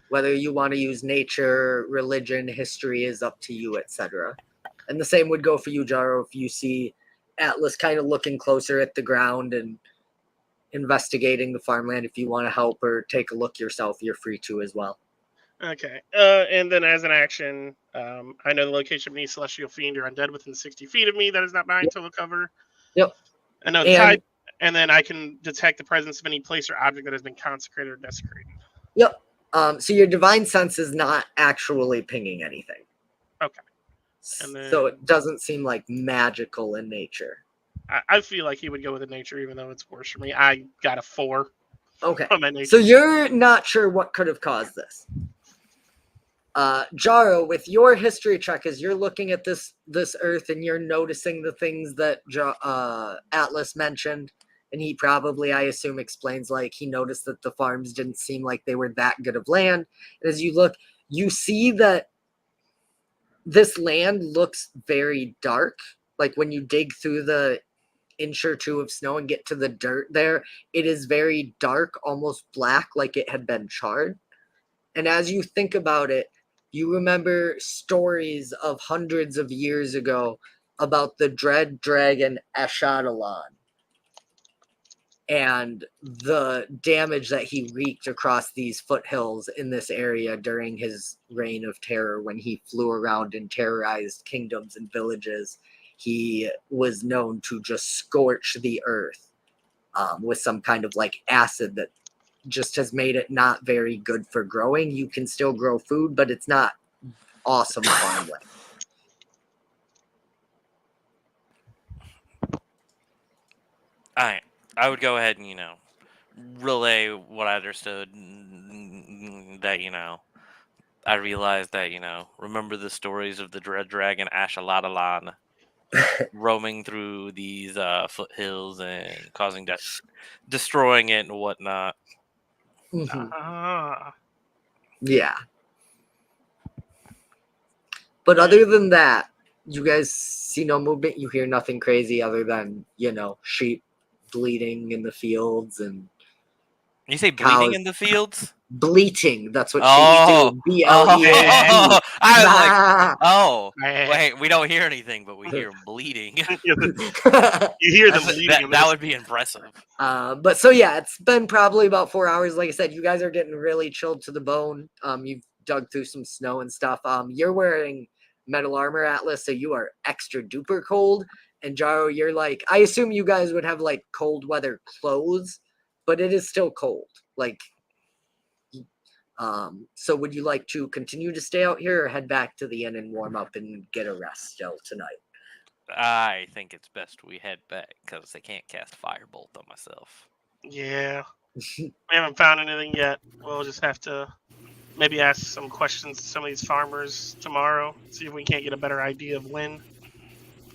Whether you want to use nature, religion, history is up to you, etc. And the same would go for you, Jaro, if you see Atlas kind of looking closer at the ground and investigating the farmland. If you want to help or take a look yourself, you're free to as well. Okay. And then as an action, I know the location of any celestial fiend or undead within 60 feet of me that is not mine to look over. Yep. I know the And- type, and then I can detect the presence of any place or object that has been consecrated or desecrated. Yep. So your divine sense is not actually pinging anything. Okay. And then- So it doesn't seem like magical in nature. I feel like he would go with the nature, even though it's worse for me. I got a 4 Okay. on my nature. So you're not sure what could have caused this. Jaro, with your history check, as you're looking at this earth and you're noticing the things that Atlas mentioned, and he probably, I assume, explains, like, he noticed that the farms didn't seem like they were that good of land. And as you look, you see that this land looks very dark. Like when you dig through the inch or two of snow and get to the dirt there, it is very dark, almost black, like it had been charred. And as you think about it, you remember stories of hundreds of years ago about the dread dragon Ashadalon and the damage that he wreaked across these foothills in this area during his reign of terror when he flew around and terrorized kingdoms and villages. He was known to just scorch the earth with some kind of like acid that just has made it not very good for growing. You can still grow food, but it's not awesome farmland. Alright, I would go ahead and, relay what I understood. That, I realized that, remember the stories of the Dread Dragon Ashadalon roaming through these foothills and causing death, destroying it and whatnot. Mhm. Ah. Yeah. But other than that, you guys see no movement. You hear nothing crazy other than, sheep bleeding in the fields and You say bleeding Cows. in the fields? bleating. That's what Oh. sheep do. B-L-E-A-T. I was like, Ah. oh, Man. wait, we don't hear anything, but we hear bleeding. You hear them bleeding. that would be impressive. But so yeah, it's been probably about 4 hours. Like I said, you guys are getting really chilled to the bone. You've dug through some snow and stuff. You're wearing metal armor, Atlas, so you are extra duper cold. And Jaro, you're like, I assume you guys would have like cold weather clothes, but it is still cold. Like, so would you like to continue to stay out here or head back to the inn and warm up and get a rest still tonight? I think it's best we head back because I can't cast Firebolt on myself. Yeah. We haven't found anything yet. We'll just have to maybe ask some questions to some of these farmers tomorrow. See if we can't get a better idea of when.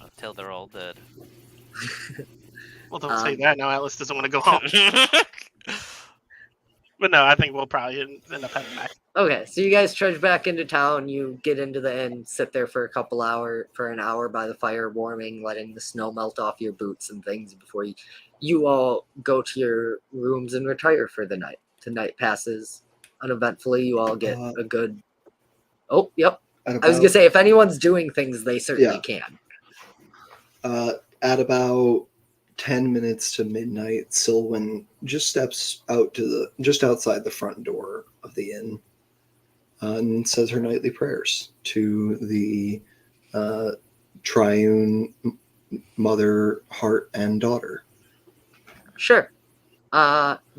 Until they're all dead. Well, don't say Um, that. Now Atlas doesn't want to go home. But no, I think we'll probably end up heading back. Okay, so you guys trudge back into town. You get into the inn, sit there for an hour by the fire, warming, letting the snow melt off your boots and things before you all go to your rooms and retire for the night. The night passes uneventfully. You all get a good. Oh, yep. At I was gonna about, say if anyone's doing things, they certainly can. at about 10 minutes to midnight, Sylvan just steps out to just outside the front door of the inn and says her nightly prayers to the triune mother, heart, and daughter. Sure.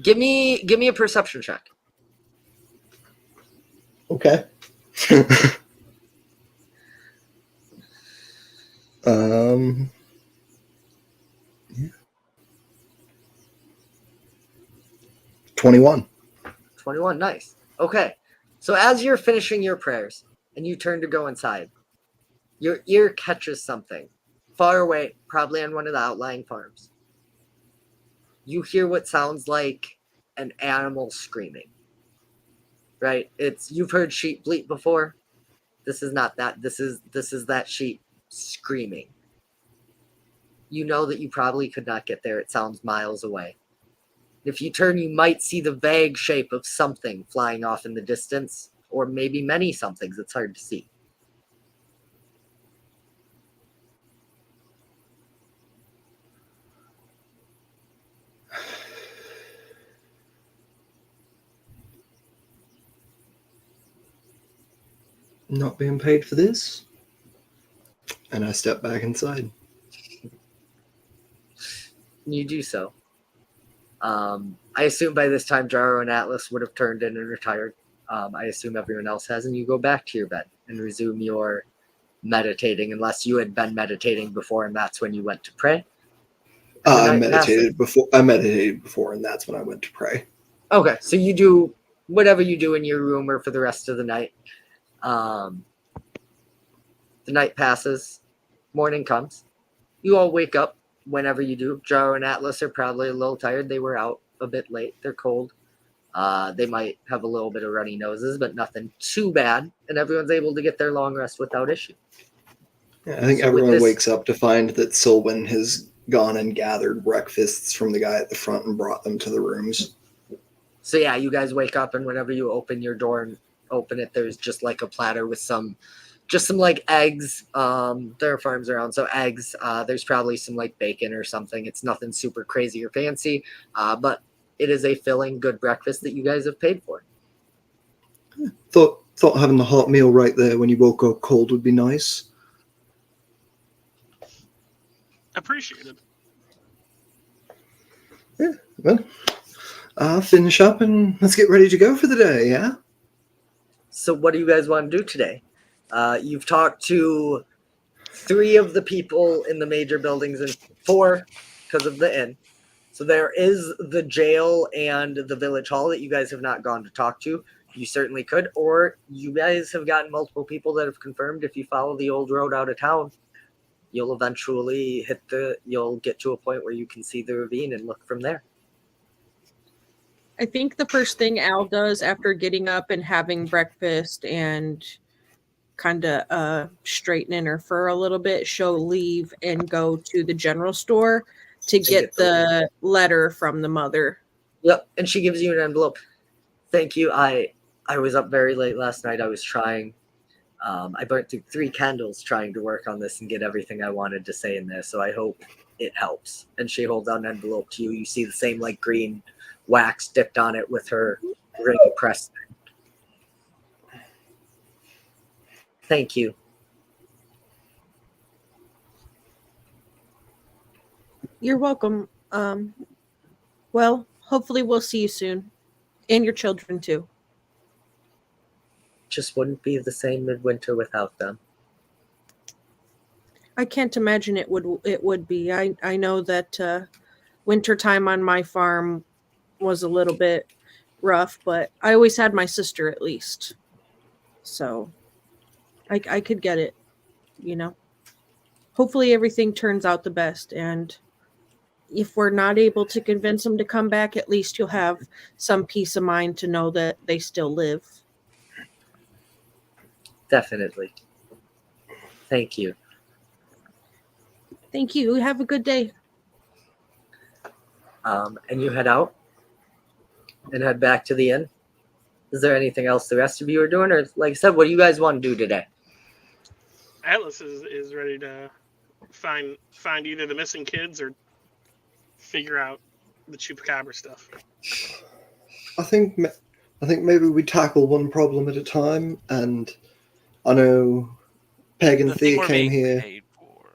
Give me a perception check. Okay. Yeah. 21. 21, nice. Okay. So as you're finishing your prayers and you turn to go inside, your ear catches something far away, probably on one of the outlying farms. You hear what sounds like an animal screaming. Right? You've heard sheep bleat before. This is not that. This is that sheep screaming. You know that you probably could not get there. It sounds miles away. If you turn, you might see the vague shape of something flying off in the distance, or maybe many somethings. It's hard to see. Not being paid for this? And I step back inside. You do so. I assume by this time Jaro and Atlas would have turned in and retired. I assume everyone else has, and you go back to your bed and resume your meditating, unless you had been meditating before and that's when you went to pray. I meditated before, and that's when I went to pray. Okay, so you do whatever you do in your room or for the rest of the night. The night passes, morning comes. You all wake up whenever you do. Jaro and Atlas are probably a little tired. They were out a bit late. They're cold. They might have a little bit of runny noses, but nothing too bad. And everyone's able to get their long rest without issue. Yeah, I think everyone wakes up to find that Sylvan has gone and gathered breakfasts from the guy at the front and brought them to the rooms. So yeah, you guys wake up, and whenever you open your door and open it, there's just like a platter with some like eggs. There are farms around, so eggs. There's probably some like bacon or something. It's nothing super crazy or fancy, but it is a filling, good breakfast that you guys have paid for. Thought having the hot meal right there when you woke up cold would be nice. Appreciated. Yeah, well, finish up and let's get ready to go for the day, yeah? So what do you guys want to do today? You've talked to 3 of the people in the major buildings and 4 because of the inn. So there is the jail and the village hall that you guys have not gone to talk to. You certainly could, or you guys have gotten multiple people that have confirmed if you follow the old road out of town, you'll eventually you'll get to a point where you can see the ravine and look from there. I think the first thing Al does after getting up and having breakfast and kind of straightening her fur a little bit, she'll leave and go to the general store to get the letter from the mother. Yep, and she gives you an envelope. Thank you. I was up very late last night. I was trying. I burnt through 3 candles trying to work on this and get everything I wanted to say in there, so I hope it helps. And she holds out an envelope to you. You see the same like green wax dipped on it with her ring pressed. Thank you. You're welcome. Well, hopefully we'll see you soon. And your children too. Just wouldn't be the same midwinter without them. I can't imagine it would be. I know that winter time on my farm was a little bit rough, but I always had my sister at least. So I could get it, you know. Hopefully everything turns out the best, and if we're not able to convince them to come back, at least you'll have some peace of mind to know that they still live. Definitely. Thank you. Thank you. Have a good day. And you head out and head back to the inn. Is there anything else the rest of you are doing? Or, like I said, what do you guys want to do today? Atlas is ready to find either the missing kids or figure out the chupacabra stuff. I think maybe we tackle one problem at a time. And I know Peg and The thing Thea we're came being here. paid for.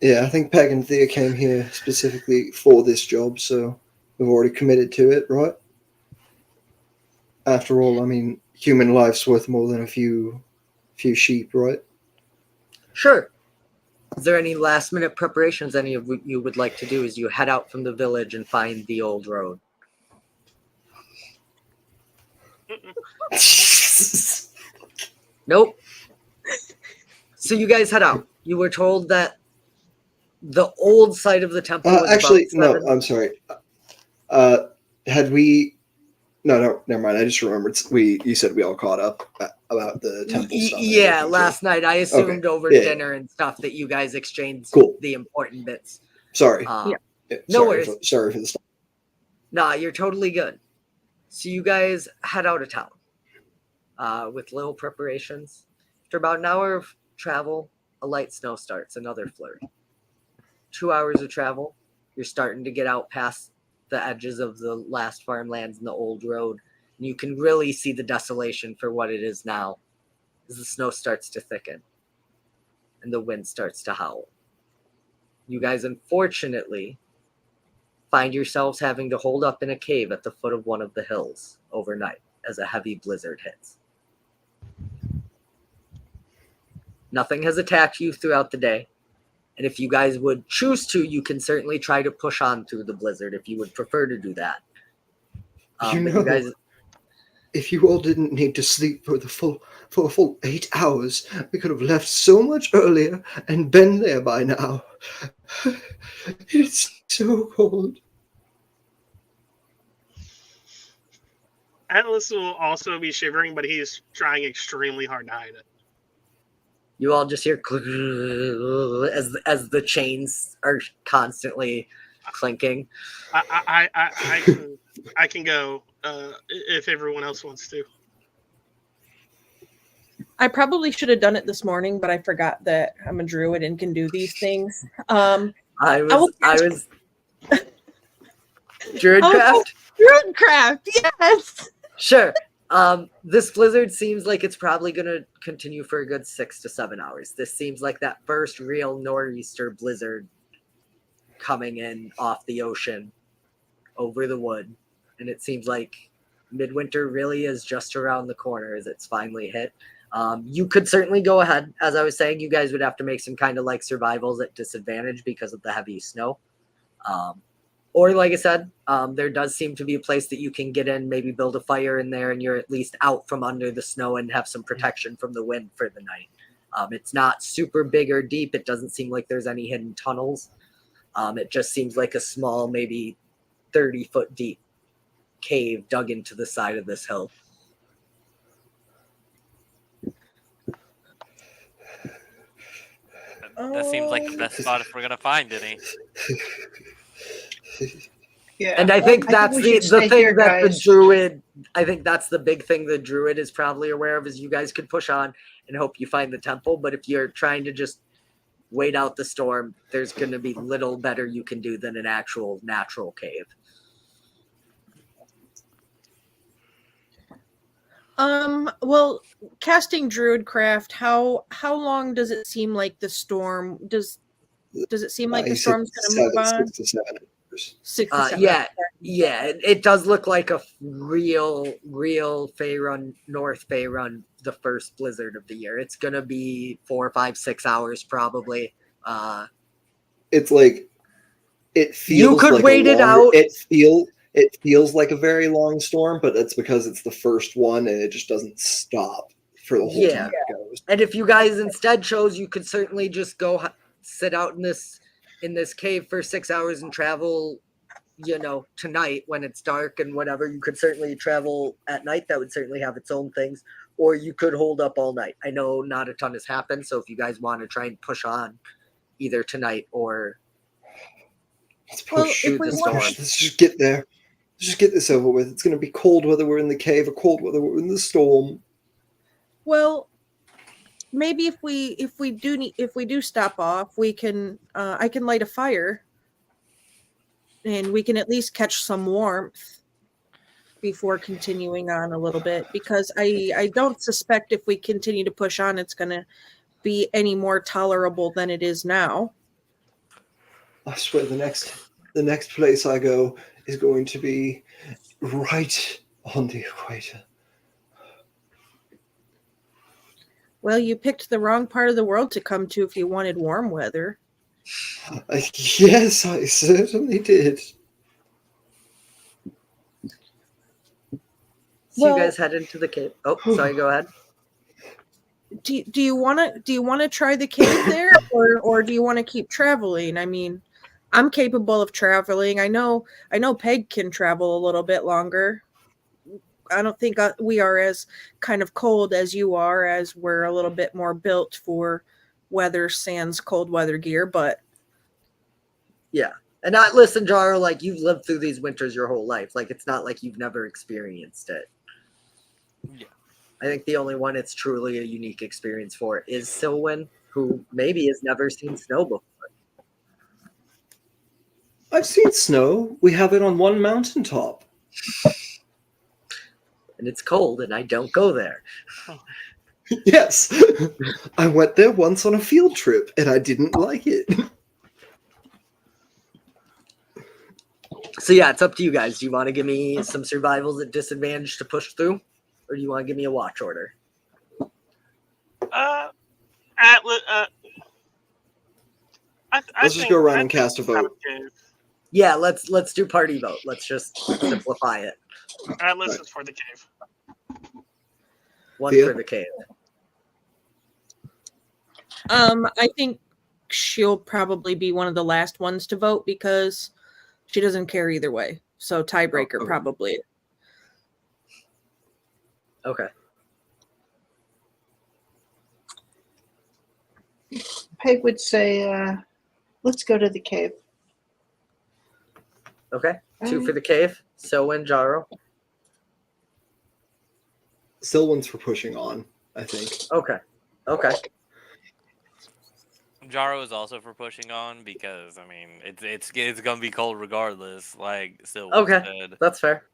Yeah, I think Peg and Thea came here specifically for this job, so we've already committed to it, right? After all, I mean, human life's worth more than a few sheep, right? Sure. Is there any last minute preparations any of you would like to do as you head out from the village and find the old road? Nope. So you guys head out. You were told that the old site of the temple was Actually, about no, I'm sorry. Had we? No, never mind. I just remembered. You said we all caught up about the temple stuff. and Yeah, everything, so- last night I assumed over Yeah. dinner and stuff that you guys exchanged Cool. the important bits. Sorry. Yeah. Yeah, No sorry worries. Sorry for the stuff. Nah, you're totally good. So you guys head out of town with little preparations. After about an hour of travel, a light snow starts, another flurry. 2 hours of travel, you're starting to get out past the edges of the last farmlands and the old road. And you can really see the desolation for what it is now as the snow starts to thicken and the wind starts to howl. You guys, unfortunately, find yourselves having to hold up in a cave at the foot of one of the hills overnight as a heavy blizzard hits. Nothing has attacked you throughout the day. And if you guys would choose to, you can certainly try to push on through the blizzard if you would prefer to do that. You But know, you guys, if you all didn't need to sleep for a full 8 hours, we could have left so much earlier and been there by now. It's so cold. Atlas will also be shivering, but he's trying extremely hard to hide it. you all just hear as the chains are constantly clinking. I can go if everyone else wants to. I probably should have done it this morning, but I forgot that I'm a druid and can do these things. I will- was Druidcraft? Druidcraft, yes. Sure. This blizzard seems like it's probably going to continue for a good 6 to 7 hours. This seems like that first real nor'easter blizzard coming in off the ocean over the wood. And it seems like midwinter really is just around the corner as it's finally hit. You could certainly go ahead. As I was saying, you guys would have to make some kind of like survivals at disadvantage because of the heavy snow. Or like I said, there does seem to be a place that you can get in, maybe build a fire in there, and you're at least out from under the snow and have some protection from the wind for the night. It's not super big or deep. It doesn't seem like there's any hidden tunnels. It just seems like a small, maybe 30-foot deep cave dug into the side of this hill. That seems like the best spot if we're gonna find any. Yeah. And I think that's we the should stay thing here, that the guys. druid, I think that's the big thing the druid is probably aware of is you guys could push on and hope you find the temple. But if you're trying to just wait out the storm, there's going to be little better you can do than an actual natural cave. Well, casting Druidcraft, how long does it seem like the storm does it seem like He the said storm's gonna move on? 6 to 7 hours. 6 to 7. Yeah, it does look like a real Faerun, North Faerun, the first blizzard of the year. It's gonna be 4, 5, 6 hours probably. It's like it feels. You could like wait it out. It feels like a very long storm, but that's because it's the first one and it just doesn't stop for the whole Yeah. time it goes. And if you guys instead chose, you could certainly just go sit out in this in this cave for 6 hours and travel, tonight when it's dark and whatever. You could certainly travel at night. That would certainly have its own things. Or you could hold up all night. I know not a ton has happened, so if you guys want to try and push on either tonight or Let's Well, push. if we Let's want- push. Let's just get there. Let's just get this over with. It's going to be cold whether we're in the cave or cold whether we're in the storm. Well, maybe if we do stop off, we can I can light a fire, and we can at least catch some warmth before continuing on a little bit, because I don't suspect if we continue to push on, it's going to be any more tolerable than it is now. I swear the next place I go is going to be right on the equator. Well, you picked the wrong part of the world to come to if you wanted warm weather. Yes, I certainly did. so Well- you guys head into the cave. Oh, sorry, go ahead. Do you want to try the cave there, or do you want to keep traveling? I mean, I'm capable of traveling. I know Peg can travel a little bit longer. I don't think we are as kind of cold as you are, as we're a little bit more built for weather sans cold weather gear, but And not listen, Jaro, like you've lived through these winters your whole life. Like it's not like you've never experienced it. Yeah. I think the only one it's truly a unique experience for is Silwyn, who maybe has never seen snow before. I've seen snow. We have it on one mountaintop. And it's cold, and I don't go there. Yes. I went there once on a field trip and I didn't like it. So yeah, it's up to you guys. Do you want to give me some survivals at disadvantage to push through? Or do you want to give me a watch order? Atlas. Let's just go around and cast a vote. Yeah, let's do party vote. Let's just simplify it. Atlas is for the cave. One Thea? for the cave. I think she'll probably be one of the last ones to vote because she doesn't care either way. So tiebreaker okay. probably. Okay. Peg would say, let's go to the cave. Okay. Two for the cave. So and Jaro. Silwyn's for pushing on, I think. Okay. Okay. Jaro is also for pushing on because I mean it's gonna be cold regardless. Like still Okay. said. That's fair.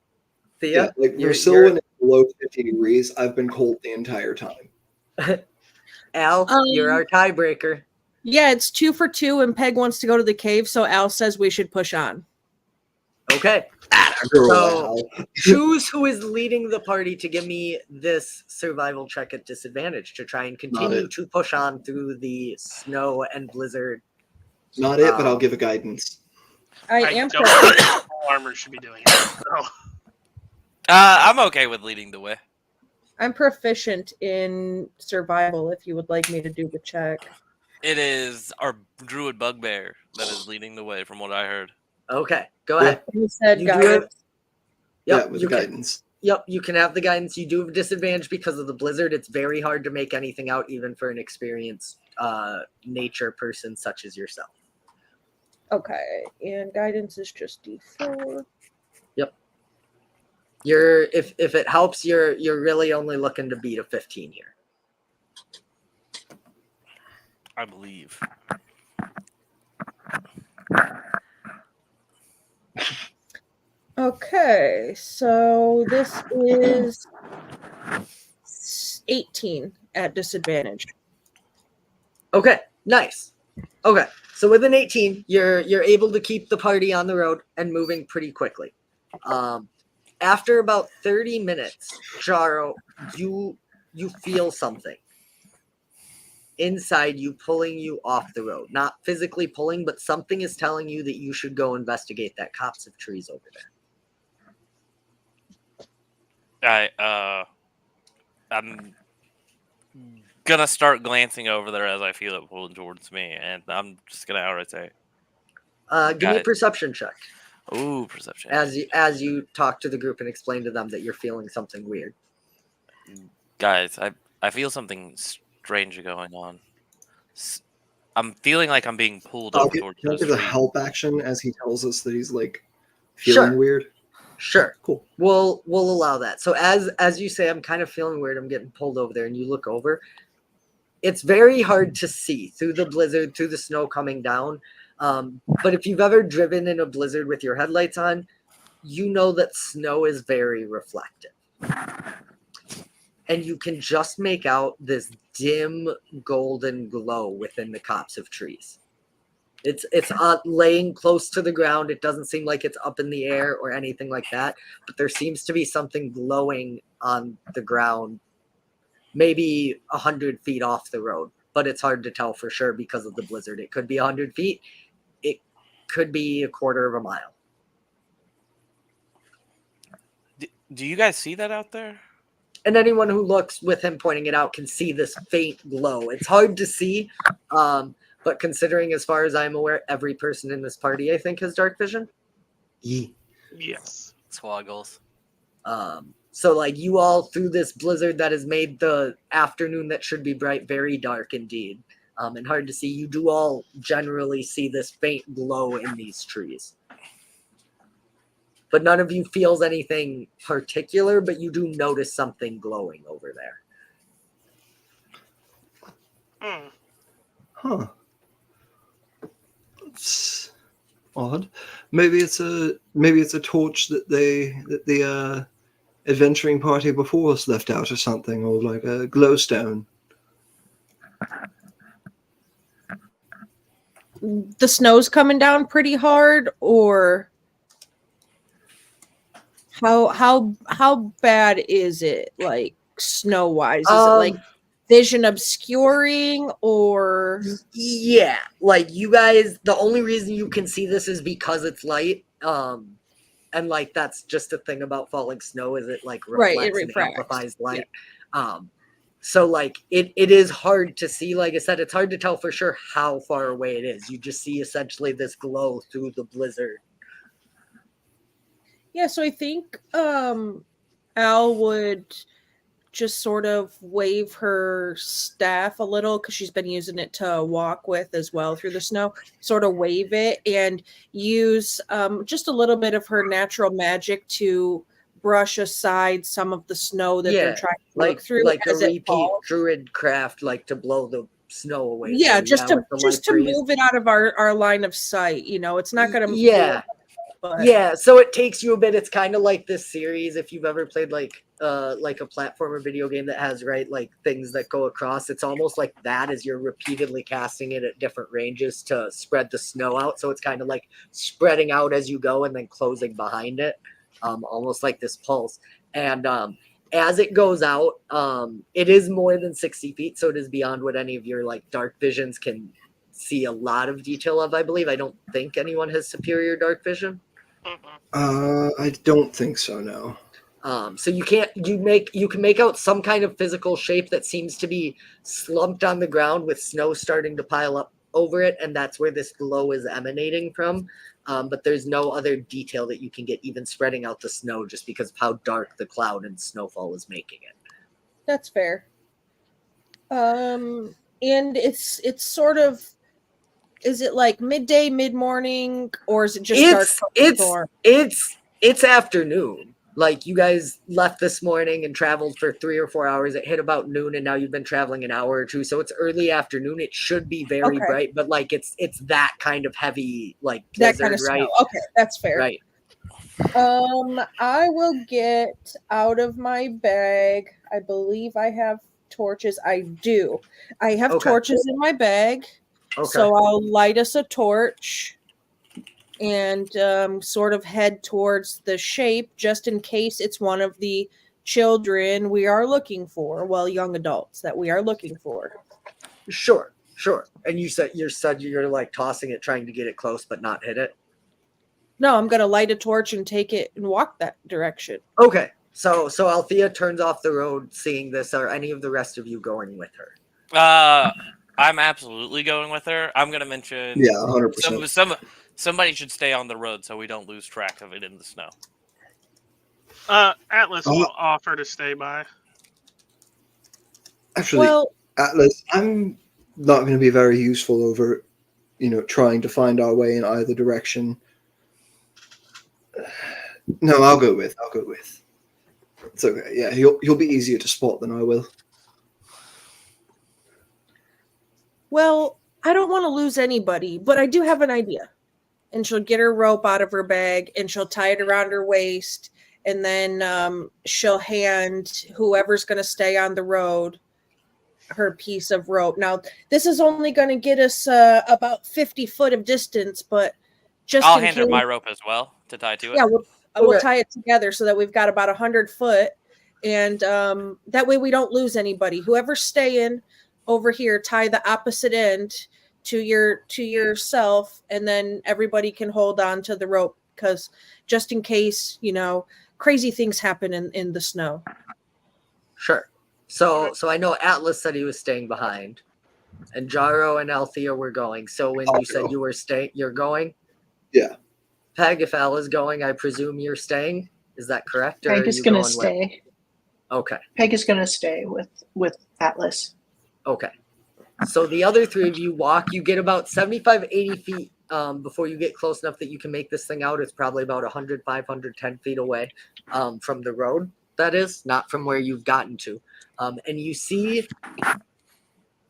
Thea, Like where you're- Silwyn is below 50 degrees, I've been cold the entire time. Al, you're our tiebreaker. Yeah, it's 2 for 2, and Peg wants to go to the cave, so Al says we should push on. Okay. Girl, So- Al. Choose who is leading the party to give me this survival check at disadvantage to try and continue it. to push on through the snow and blizzard. Not it, but I'll give a guidance. I I am. don't think full armor should be doing it. So, I'm okay with leading the way. I'm proficient in survival. If you would like me to do the check. It is our druid bugbear that is leading the way, from what I heard. Okay. Go Yeah. ahead. You said You do guidance. have- Yep. Yeah, with you can, guidance. yep. You can have the guidance. You do have disadvantage because of the blizzard. It's very hard to make anything out, even for an experienced nature person such as yourself. Okay, and guidance is just D4. You're if it helps, you're really only looking to beat a 15 here. I believe. Okay, so this is 18 at disadvantage. Okay, nice. Okay, so with an 18, you're able to keep the party on the road and moving pretty quickly. After about 30 minutes, Jaro, you feel something inside you pulling you off the road. Not physically pulling, but something is telling you that you should go investigate that copse of trees over there. I'm gonna start glancing over there as I feel it pulling towards me, and I'm just gonna outright say, Give me a it. perception check Ooh, perception. as you talk to the group and explain to them that you're feeling something weird. Guys, I feel something strange going on. I'm feeling like I'm being pulled over towards Can I the give a street. help action as he tells us that he's like feeling Sure. weird? Sure. Cool. We'll allow that. So as you say, I'm kind of feeling weird. I'm getting pulled over there, and you look over. It's very hard to see through the blizzard, through the snow coming down. But if you've ever driven in a blizzard with your headlights on, you know that snow is very reflective. And you can just make out this dim golden glow within the copse of trees. It's laying close to the ground. It doesn't seem like it's up in the air or anything like that, but there seems to be something glowing on the ground, maybe 100 feet off the road, but it's hard to tell for sure because of the blizzard. It could be 100 feet. It could be a quarter of a mile. Do you guys see that out there? And anyone who looks with him pointing it out can see this faint glow. It's hard to see, but considering, as far as I'm aware, every person in this party, I think, has dark vision. Yeah. Yes. Swoggles. So, like, you all, through this blizzard that has made the afternoon that should be bright very dark indeed, and hard to see, you do all generally see this faint glow in these trees. But none of you feels anything particular, but you do notice something glowing over there. Hmm. Huh. It's odd. Maybe it's a torch that the adventuring party before us left out or something, or like a glowstone. The snow's coming down pretty hard, or how bad is it, like snow wise? Is it like vision obscuring, or Yeah, like you guys, the only reason you can see this is because it's light. And like that's just a thing about falling snow, is it like reflects, Right, it and refracts. amplifies light. So like it is hard to see. Like I said, it's hard to tell for sure how far away it is. You just see essentially this glow through the blizzard. yeah? So I think Al would just sort of wave her staff a little, because she's been using it to walk with as well through the snow, sort of wave it and use just a little bit of her natural magic to brush aside some of the snow that they're Yeah, trying to look Like through like a as it repeat falls. druid craft, like to blow the snow away. Yeah, So, just with the light to breeze. move it out of our line of sight. You know, it's not going to Yeah. but Yeah, so it takes you a bit. It's kind of like this series. If you've ever played like a platformer video game that has like things that go across, it's almost like that as you're repeatedly casting it at different ranges to spread the snow out. So it's kind of like spreading out as you go and then closing behind it, almost like this pulse. And as it goes out, it is more than 60 feet, so it is beyond what any of your like dark visions can see a lot of detail of. I believe. I don't think anyone has superior dark vision. I don't think so. No. So you can make out some kind of physical shape that seems to be slumped on the ground with snow starting to pile up over it, and that's where this glow is emanating from. But there's no other detail that you can get, even spreading out the snow, just because of how dark the cloud and snowfall is making it. that's fair. And it's sort of, is it like midday, mid-morning, or is it just dark? It's afternoon. Like you guys left this morning and traveled for 3 or 4 hours. It hit about noon, and now you've been traveling an hour or two. So it's early afternoon. It should be very Okay. bright, but like it's that kind of heavy, like That blizzard, kind of right? snow. Okay, that's fair. Right. I will get out of my bag. I believe I have torches. I do. I have Okay. torches in my bag. Okay. So I'll light us a torch and sort of head towards the shape, just in case it's one of the children we are looking for. Well, young adults that we are looking for. Sure. And you said you're like tossing it, trying to get it close, but not hit it. No, I'm gonna light a torch and take it and walk that direction. Okay. So Althea turns off the road, seeing this. Are any of the rest of you going with her? I'm absolutely going with her. I'm gonna mention 100%. Somebody should stay on the road so we don't lose track of it in the snow. Atlas will offer to stay by. Actually, Well, Atlas, I'm not going to be very useful over, trying to find our way in either direction. No, I'll go with. It's okay. Yeah, he'll be easier to spot than I will. well, I don't want to lose anybody, but I do have an idea. And she'll get her rope out of her bag and she'll tie it around her waist. And then she'll hand whoever's going to stay on the road her piece of rope. Now, this is only going to get us about 50 foot of distance, but just I'll in hand her case- my rope as well to tie to it. Yeah, we'll Okay. tie it together so that we've got about 100 foot. And that way we don't lose anybody. Whoever's staying over here, tie the opposite end to yourself, and then everybody can hold on to the rope, because just in case, crazy things happen in the snow. Sure. So I know Atlas said he was staying behind, and Jaro and Althea were going. So when I'll you said go. you were staying, you're going? Yeah. Peg, if Al is going, I presume you're staying. Is that correct? Or Peg are is you gonna going with- stay. Okay. Peg is gonna stay with Atlas. Okay. So the other three of you walk, you get about 75, 80 feet before you get close enough that you can make this thing out. It's probably about 100, 510 feet away from the road, that is, not from where you've gotten to. And you see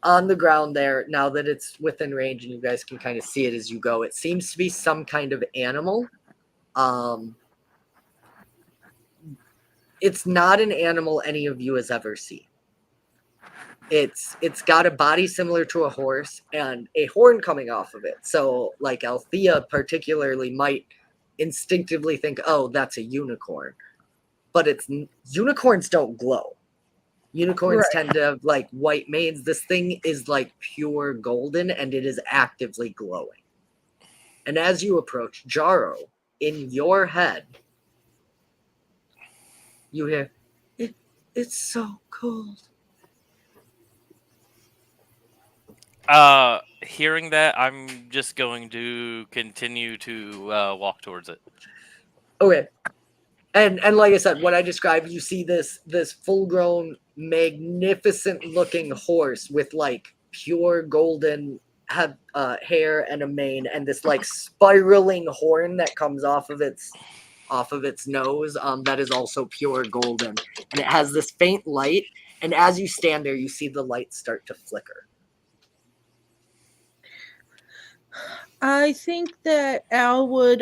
on the ground there, now that it's within range and you guys can kind of see it as you go, it seems to be some kind of animal. It's not an animal any of you has ever seen. It's got a body similar to a horse and a horn coming off of it. So like Althea particularly might instinctively think, oh, that's a unicorn. But unicorns don't glow. Unicorns Right. tend to have like white manes. This thing is like pure golden and it is actively glowing. And as you approach Jaro, in your head, you hear, it's so cold. Hearing that, I'm just going to continue to walk towards it. Okay. And like I said, what I described, you see this full grown, magnificent looking horse with like pure golden hair and a mane, and this like spiraling horn that comes off of its nose that is also pure golden, and it has this faint light. And as you stand there, you see the light start to flicker. I think that Al would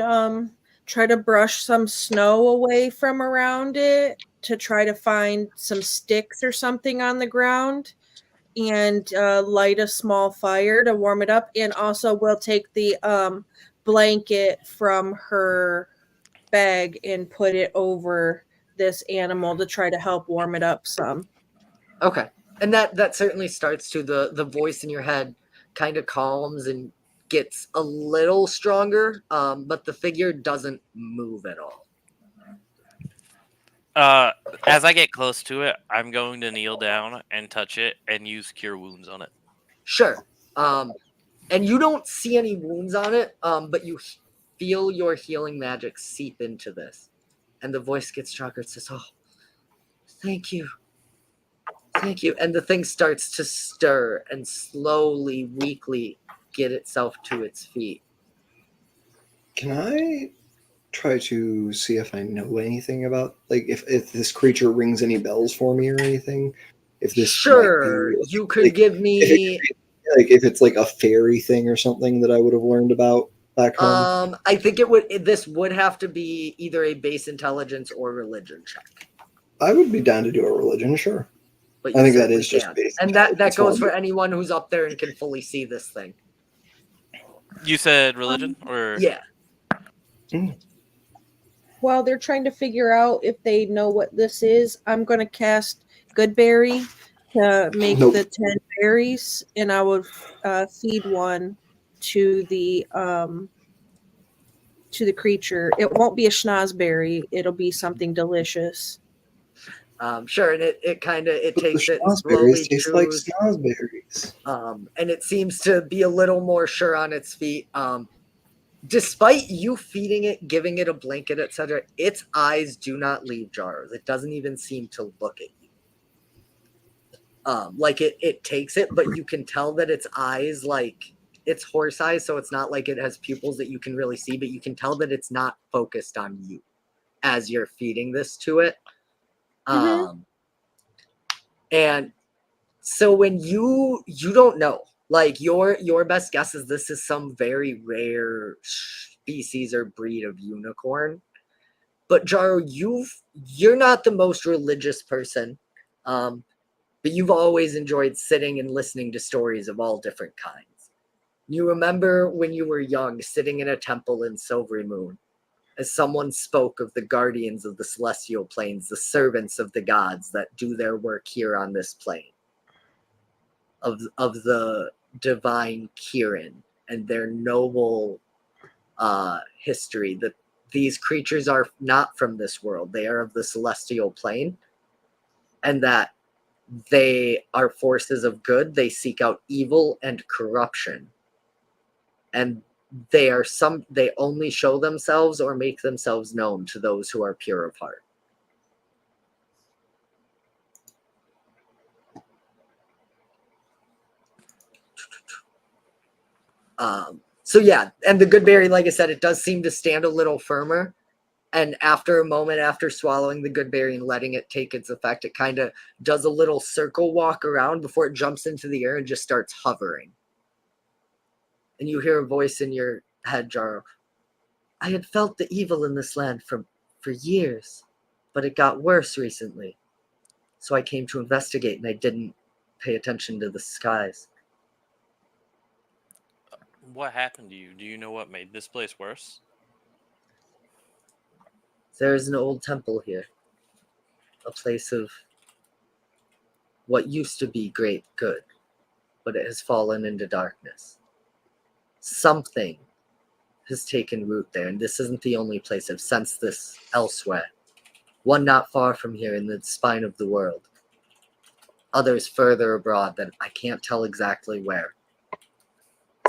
try to brush some snow away from around it to try to find some sticks or something on the ground and light a small fire to warm it up. And also we'll take the blanket from her bag and put it over this animal to try to help warm it up some. Okay. And that certainly starts to the voice in your head kind of calms and gets a little stronger, but the figure doesn't move at all. As I get close to it, I'm going to kneel down and touch it and use Cure Wounds on it. Sure. And you don't see any wounds on it, but you feel your healing magic seep into this. And the voice gets stronger. It says, oh, thank you. Thank you. And the thing starts to stir and slowly, weakly get itself to its feet. Can I try to see if I know anything about, like, if this creature rings any bells for me or anything? If this Sure. might be, You could like, give me... if it's like a fairy thing or something that I would have learned about back home. I think this would have to be either a base intelligence or religion check. I would be down to do a religion, sure. But I you think that certainly is just can. base And that intelligence, goes well, for anyone who's up there and can fully see this thing. You said religion, or Yeah. While they're trying to figure out if they know what this is, I'm going to cast Goodberry to make Nope. the 10 berries, and I would feed one to the creature. It won't be a schnozberry. It'll be something delicious. Sure, and it kind of but takes the it and slowly schnozberries taste like chews, schnozberries. and it seems to be a little more sure on its feet. despite you feeding it, giving it a blanket, etc., its eyes do not leave Jaro's. It doesn't even seem to look at you. Like it takes it, but you can tell that its eyes, like it's horse eyes, so it's not like it has pupils that you can really see, but you can tell that it's not focused on you as you're feeding this to it. And so when you don't know, like your best guess is this is some very rare species or breed of unicorn. But Jaro, you're not the most religious person, but you've always enjoyed sitting and listening to stories of all different kinds. You remember when you were young, sitting in a temple in Silvery Moon, as someone spoke of the guardians of the celestial planes, the servants of the gods that do their work here on this plane, of the divine Kirin and their noble history, that these creatures are not from this world. They are of the celestial plane, and that they are forces of good. They seek out evil and corruption. And they only show themselves or make themselves known to those who are pure of heart. So yeah, and the good berry, like I said, it does seem to stand a little firmer. And after a moment, after swallowing the good berry and letting it take its effect, it kind of does a little circle walk around before it jumps into the air and just starts hovering. And you hear a voice in your head, Jaro. I had felt the evil in this land for years, but it got worse recently. So I came to investigate, and I didn't pay attention to the skies. What happened to you? Do you know what made this place worse? There is an old temple here, a place of what used to be great good, but it has fallen into darkness. Something has taken root there, and this isn't the only place. I've sensed this elsewhere. One not far from here in the spine of the world. Others further abroad that I can't tell exactly where.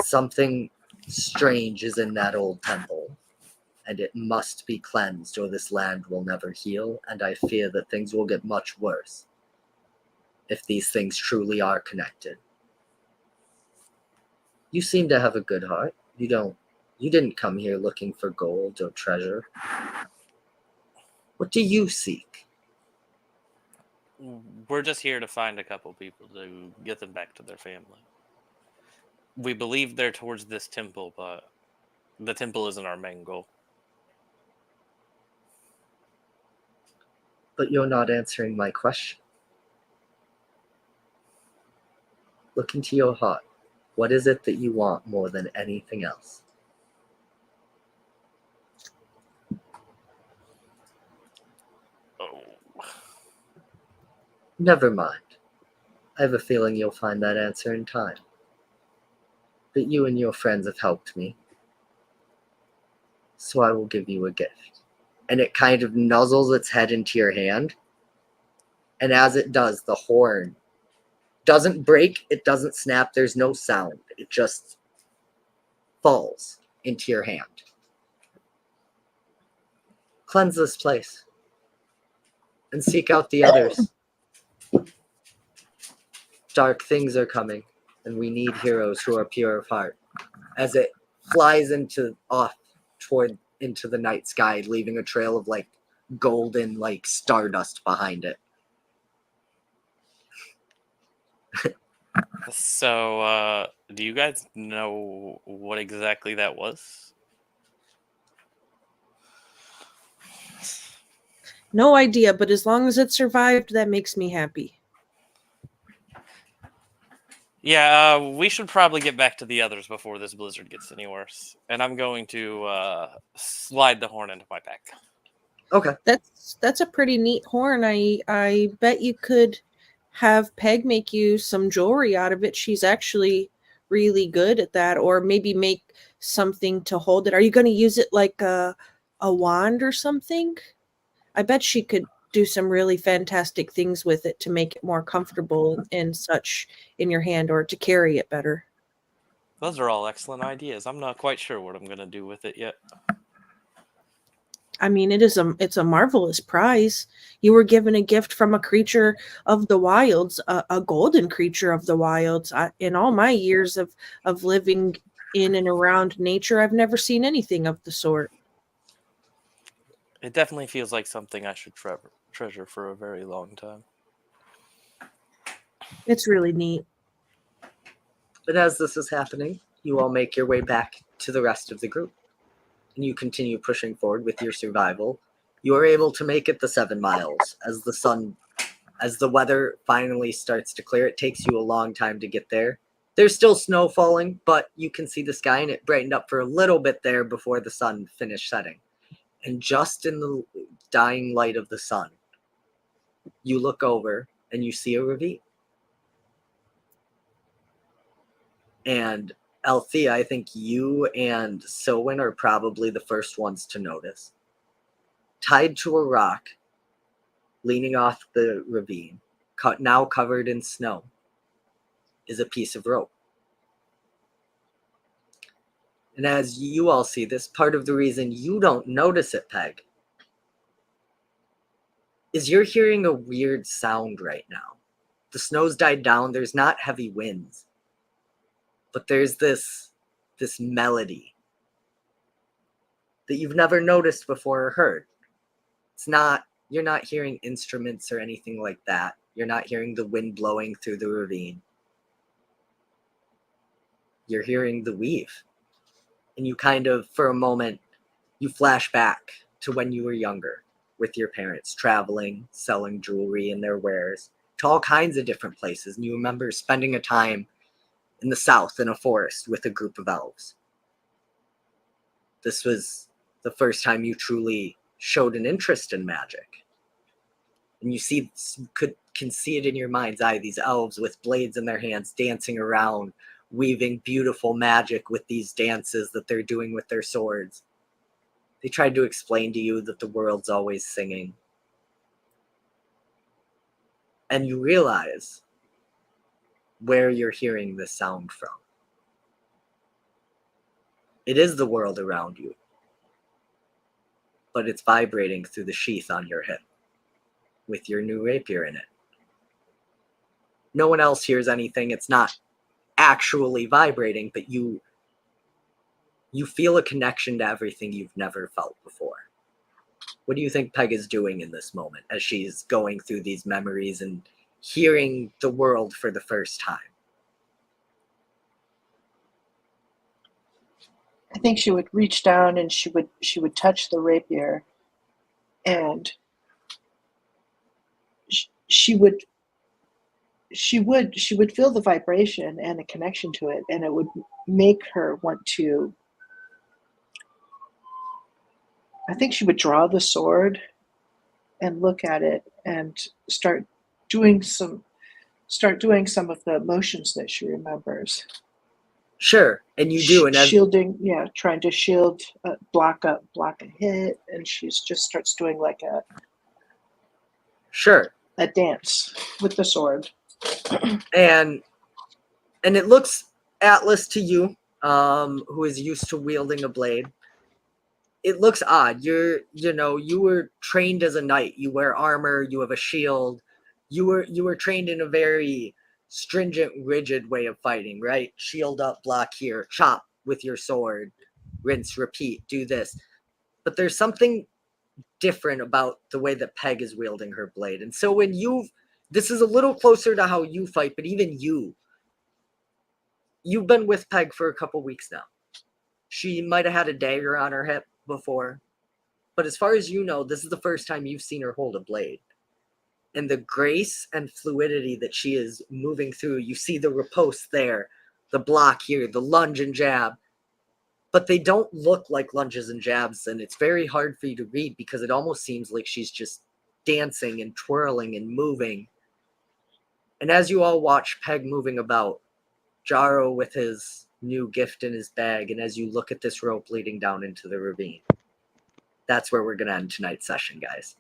Something strange is in that old temple, and it must be cleansed or this land will never heal, and I fear that things will get much worse if these things truly are connected. You seem to have a good heart. You didn't come here looking for gold or treasure. What do you seek? We're just here to find a couple people to get them back to their family. We believe they're towards this temple, but the temple isn't our main goal. But you're not answering my question. Look into your heart. What is it that you want more than anything else? Oh. Never mind. I have a feeling you'll find that answer in time. But you and your friends have helped me. So I will give you a gift. And it kind of nuzzles its head into your hand. And as it does, the horn doesn't break, it doesn't snap, there's no sound. It just falls into your hand. Cleanse this place. And seek out the others. Dark things are coming, and we need heroes who are pure of heart. As it flies off into the night sky, leaving a trail of like golden like stardust behind it. So, do you guys know what exactly that was? No idea, but as long as it survived, that makes me happy. Yeah, we should probably get back to the others before this blizzard gets any worse. And I'm going to slide the horn into my pack. Okay. That's a pretty neat horn. I bet you could have Peg make you some jewelry out of it. She's actually really good at that. Or maybe make something to hold it. Are you going to use it like a wand or something? I bet she could do some really fantastic things with it to make it more comfortable and such in your hand, or to carry it better. Those are all excellent ideas. I'm not quite sure what I'm going to do with it yet. I mean, it's a marvelous prize. You were given a gift from a creature of the wilds, a golden creature of the wilds. In all my years of living in and around nature, I've never seen anything of the sort. It definitely feels like something I should treasure for a very long time. It's really neat. But as this is happening, you all make your way back to the rest of the group. And you continue pushing forward with your survival. You are able to make it the 7 miles as the weather finally starts to clear. It takes you a long time to get there. There's still snow falling, but you can see the sky, and it brightened up for a little bit there before the sun finished setting. And just in the dying light of the sun, you look over and you see a ravine. And Althea, I think you and Silwyn are probably the first ones to notice. Tied to a rock, leaning off the ravine, now covered in snow, is a piece of rope. And as you all see this, part of the reason you don't notice it, Peg, is you're hearing a weird sound right now. The snow's died down, there's not heavy winds. But there's this melody that you've never noticed before or heard. You're not hearing instruments or anything like that. You're not hearing the wind blowing through the ravine. You're hearing the weave. And you kind of, for a moment, you flash back to when you were younger with your parents, traveling, selling jewelry and their wares to all kinds of different places. And you remember spending a time in the south in a forest with a group of elves. This was the first time you truly showed an interest in magic. And you can see it in your mind's eye, these elves with blades in their hands dancing around, weaving beautiful magic with these dances that they're doing with their swords. They tried to explain to you that the world's always singing. And you realize where you're hearing this sound from. It is the world around you, but it's vibrating through the sheath on your hip with your new rapier in it. No one else hears anything. It's not actually vibrating, but you feel a connection to everything you've never felt before. What do you think Peg is doing in this moment as she's going through these memories and hearing the world for the first time? I think she would reach down and she would touch the rapier, and she would feel the vibration and a connection to it, and it would make her want to. I think she would draw the sword and look at it and start doing some of the motions that she remembers. Sure, and you do, and shielding, trying to shield, block a hit, and she just starts doing like a dance with the sword. And it looks, Atlas, to you, who is used to wielding a blade, it looks odd. You were trained as a knight. You wear armor. You have a shield. You were trained in a very stringent, rigid way of fighting, right? Shield up, block here, chop with your sword, rinse, repeat, do this. But there's something different about the way that Peg is wielding her blade. And so this is a little closer to how you fight, but even you've been with Peg for a couple weeks now. She might have had a dagger on her hip before, but as far as you know, this is the first time you've seen her hold a blade. And the grace and fluidity that she is moving through, you see the riposte there, the block here, the lunge and jab, but they don't look like lunges and jabs, and it's very hard for you to read because it almost seems like she's just dancing and twirling and moving. And as you all watch Peg moving about, Jaro with his new gift in his bag, and as you look at this rope leading down into the ravine, that's where we're going to end tonight's session, guys.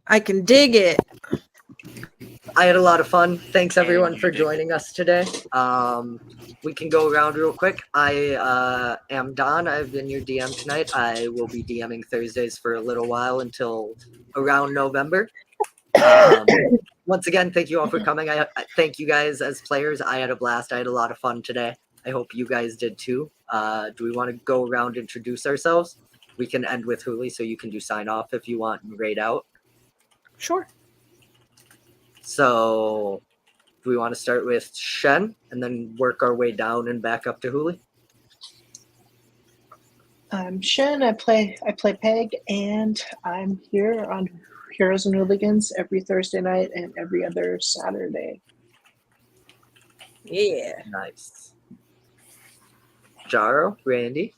I can dig it. I had a lot of fun. Thanks everyone you for did. joining us today. We can go around real quick. I am Don. I've been your DM tonight. I will be DMing Thursdays for a little while until around November. Once again, thank you all for coming. I thank you guys as players. I had a blast. I had a lot of fun today. I hope you guys did too. Do we want to go around, introduce ourselves? We can end with Huli, so you can do sign off if you want and raid out. Sure. So, do we want to start with Shen and then work our way down and back up to Huli? I'm Shen. I play Peg, and I'm here on Heroes and Hooligans every Thursday night and every other Saturday. Yeah. Nice. Jaro, Randy.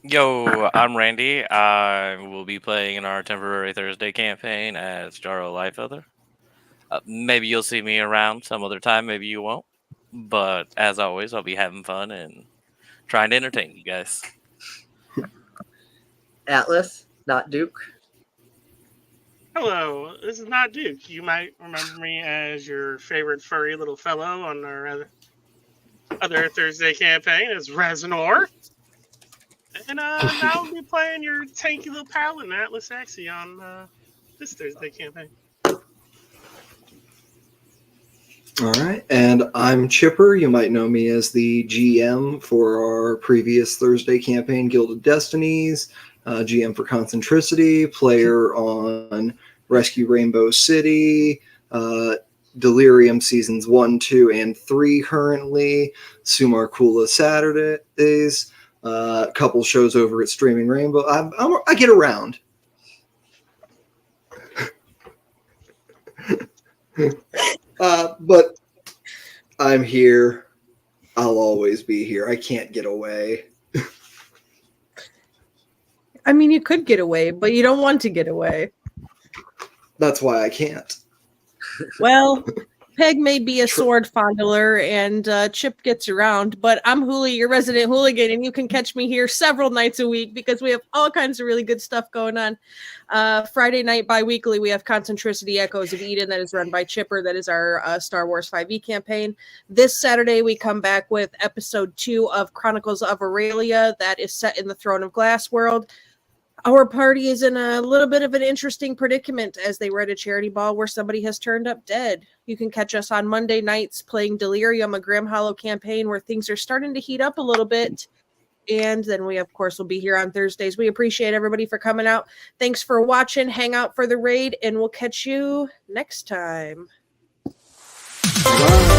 Yo, I'm Randy. I will be playing in our temporary Thursday campaign as Jaro Lightfeather. Maybe you'll see me around some other time, maybe you won't. But as always, I'll be having fun and trying to entertain you guys. Atlas, not Duke. Hello, this is not Duke. You might remember me as your favorite furry little fellow on our other Thursday campaign as Razanor. And now I'll be playing your tanky little paladin, Atlas Axie, on this Thursday campaign. All right, and I'm Chipper. You might know me as the GM for our previous Thursday campaign, Guild of Destinies, GM for Concentricity, player on Rescue Rainbow City, Delirium Seasons 1, 2, and 3 currently, Sumar Kula Saturdays, a couple shows over at Streaming Rainbow. I get around. But I'm here. I'll always be here. I can't get away. I mean, you could get away, but you don't want to get away. That's why I can't. Well, Peg may be a sword fondler and Chip gets around, but I'm Huli, your resident hooligan, and you can catch me here several nights a week because we have all kinds of really good stuff going on. Friday night bi-weekly, we have Concentricity Echoes of Eden that is run by Chipper. That is our Star Wars 5e campaign. This Saturday, we come back with episode 2 of Chronicles of Aurelia that is set in the Throne of Glass world. Our party is in a little bit of an interesting predicament as they were at a charity ball where somebody has turned up dead. You can catch us on Monday nights playing Delirium, a Grim Hollow campaign where things are starting to heat up a little bit. And then we, of course, will be here on Thursdays. We appreciate everybody for coming out. Thanks for watching. Hang out for the raid, and we'll catch you next time. Bye.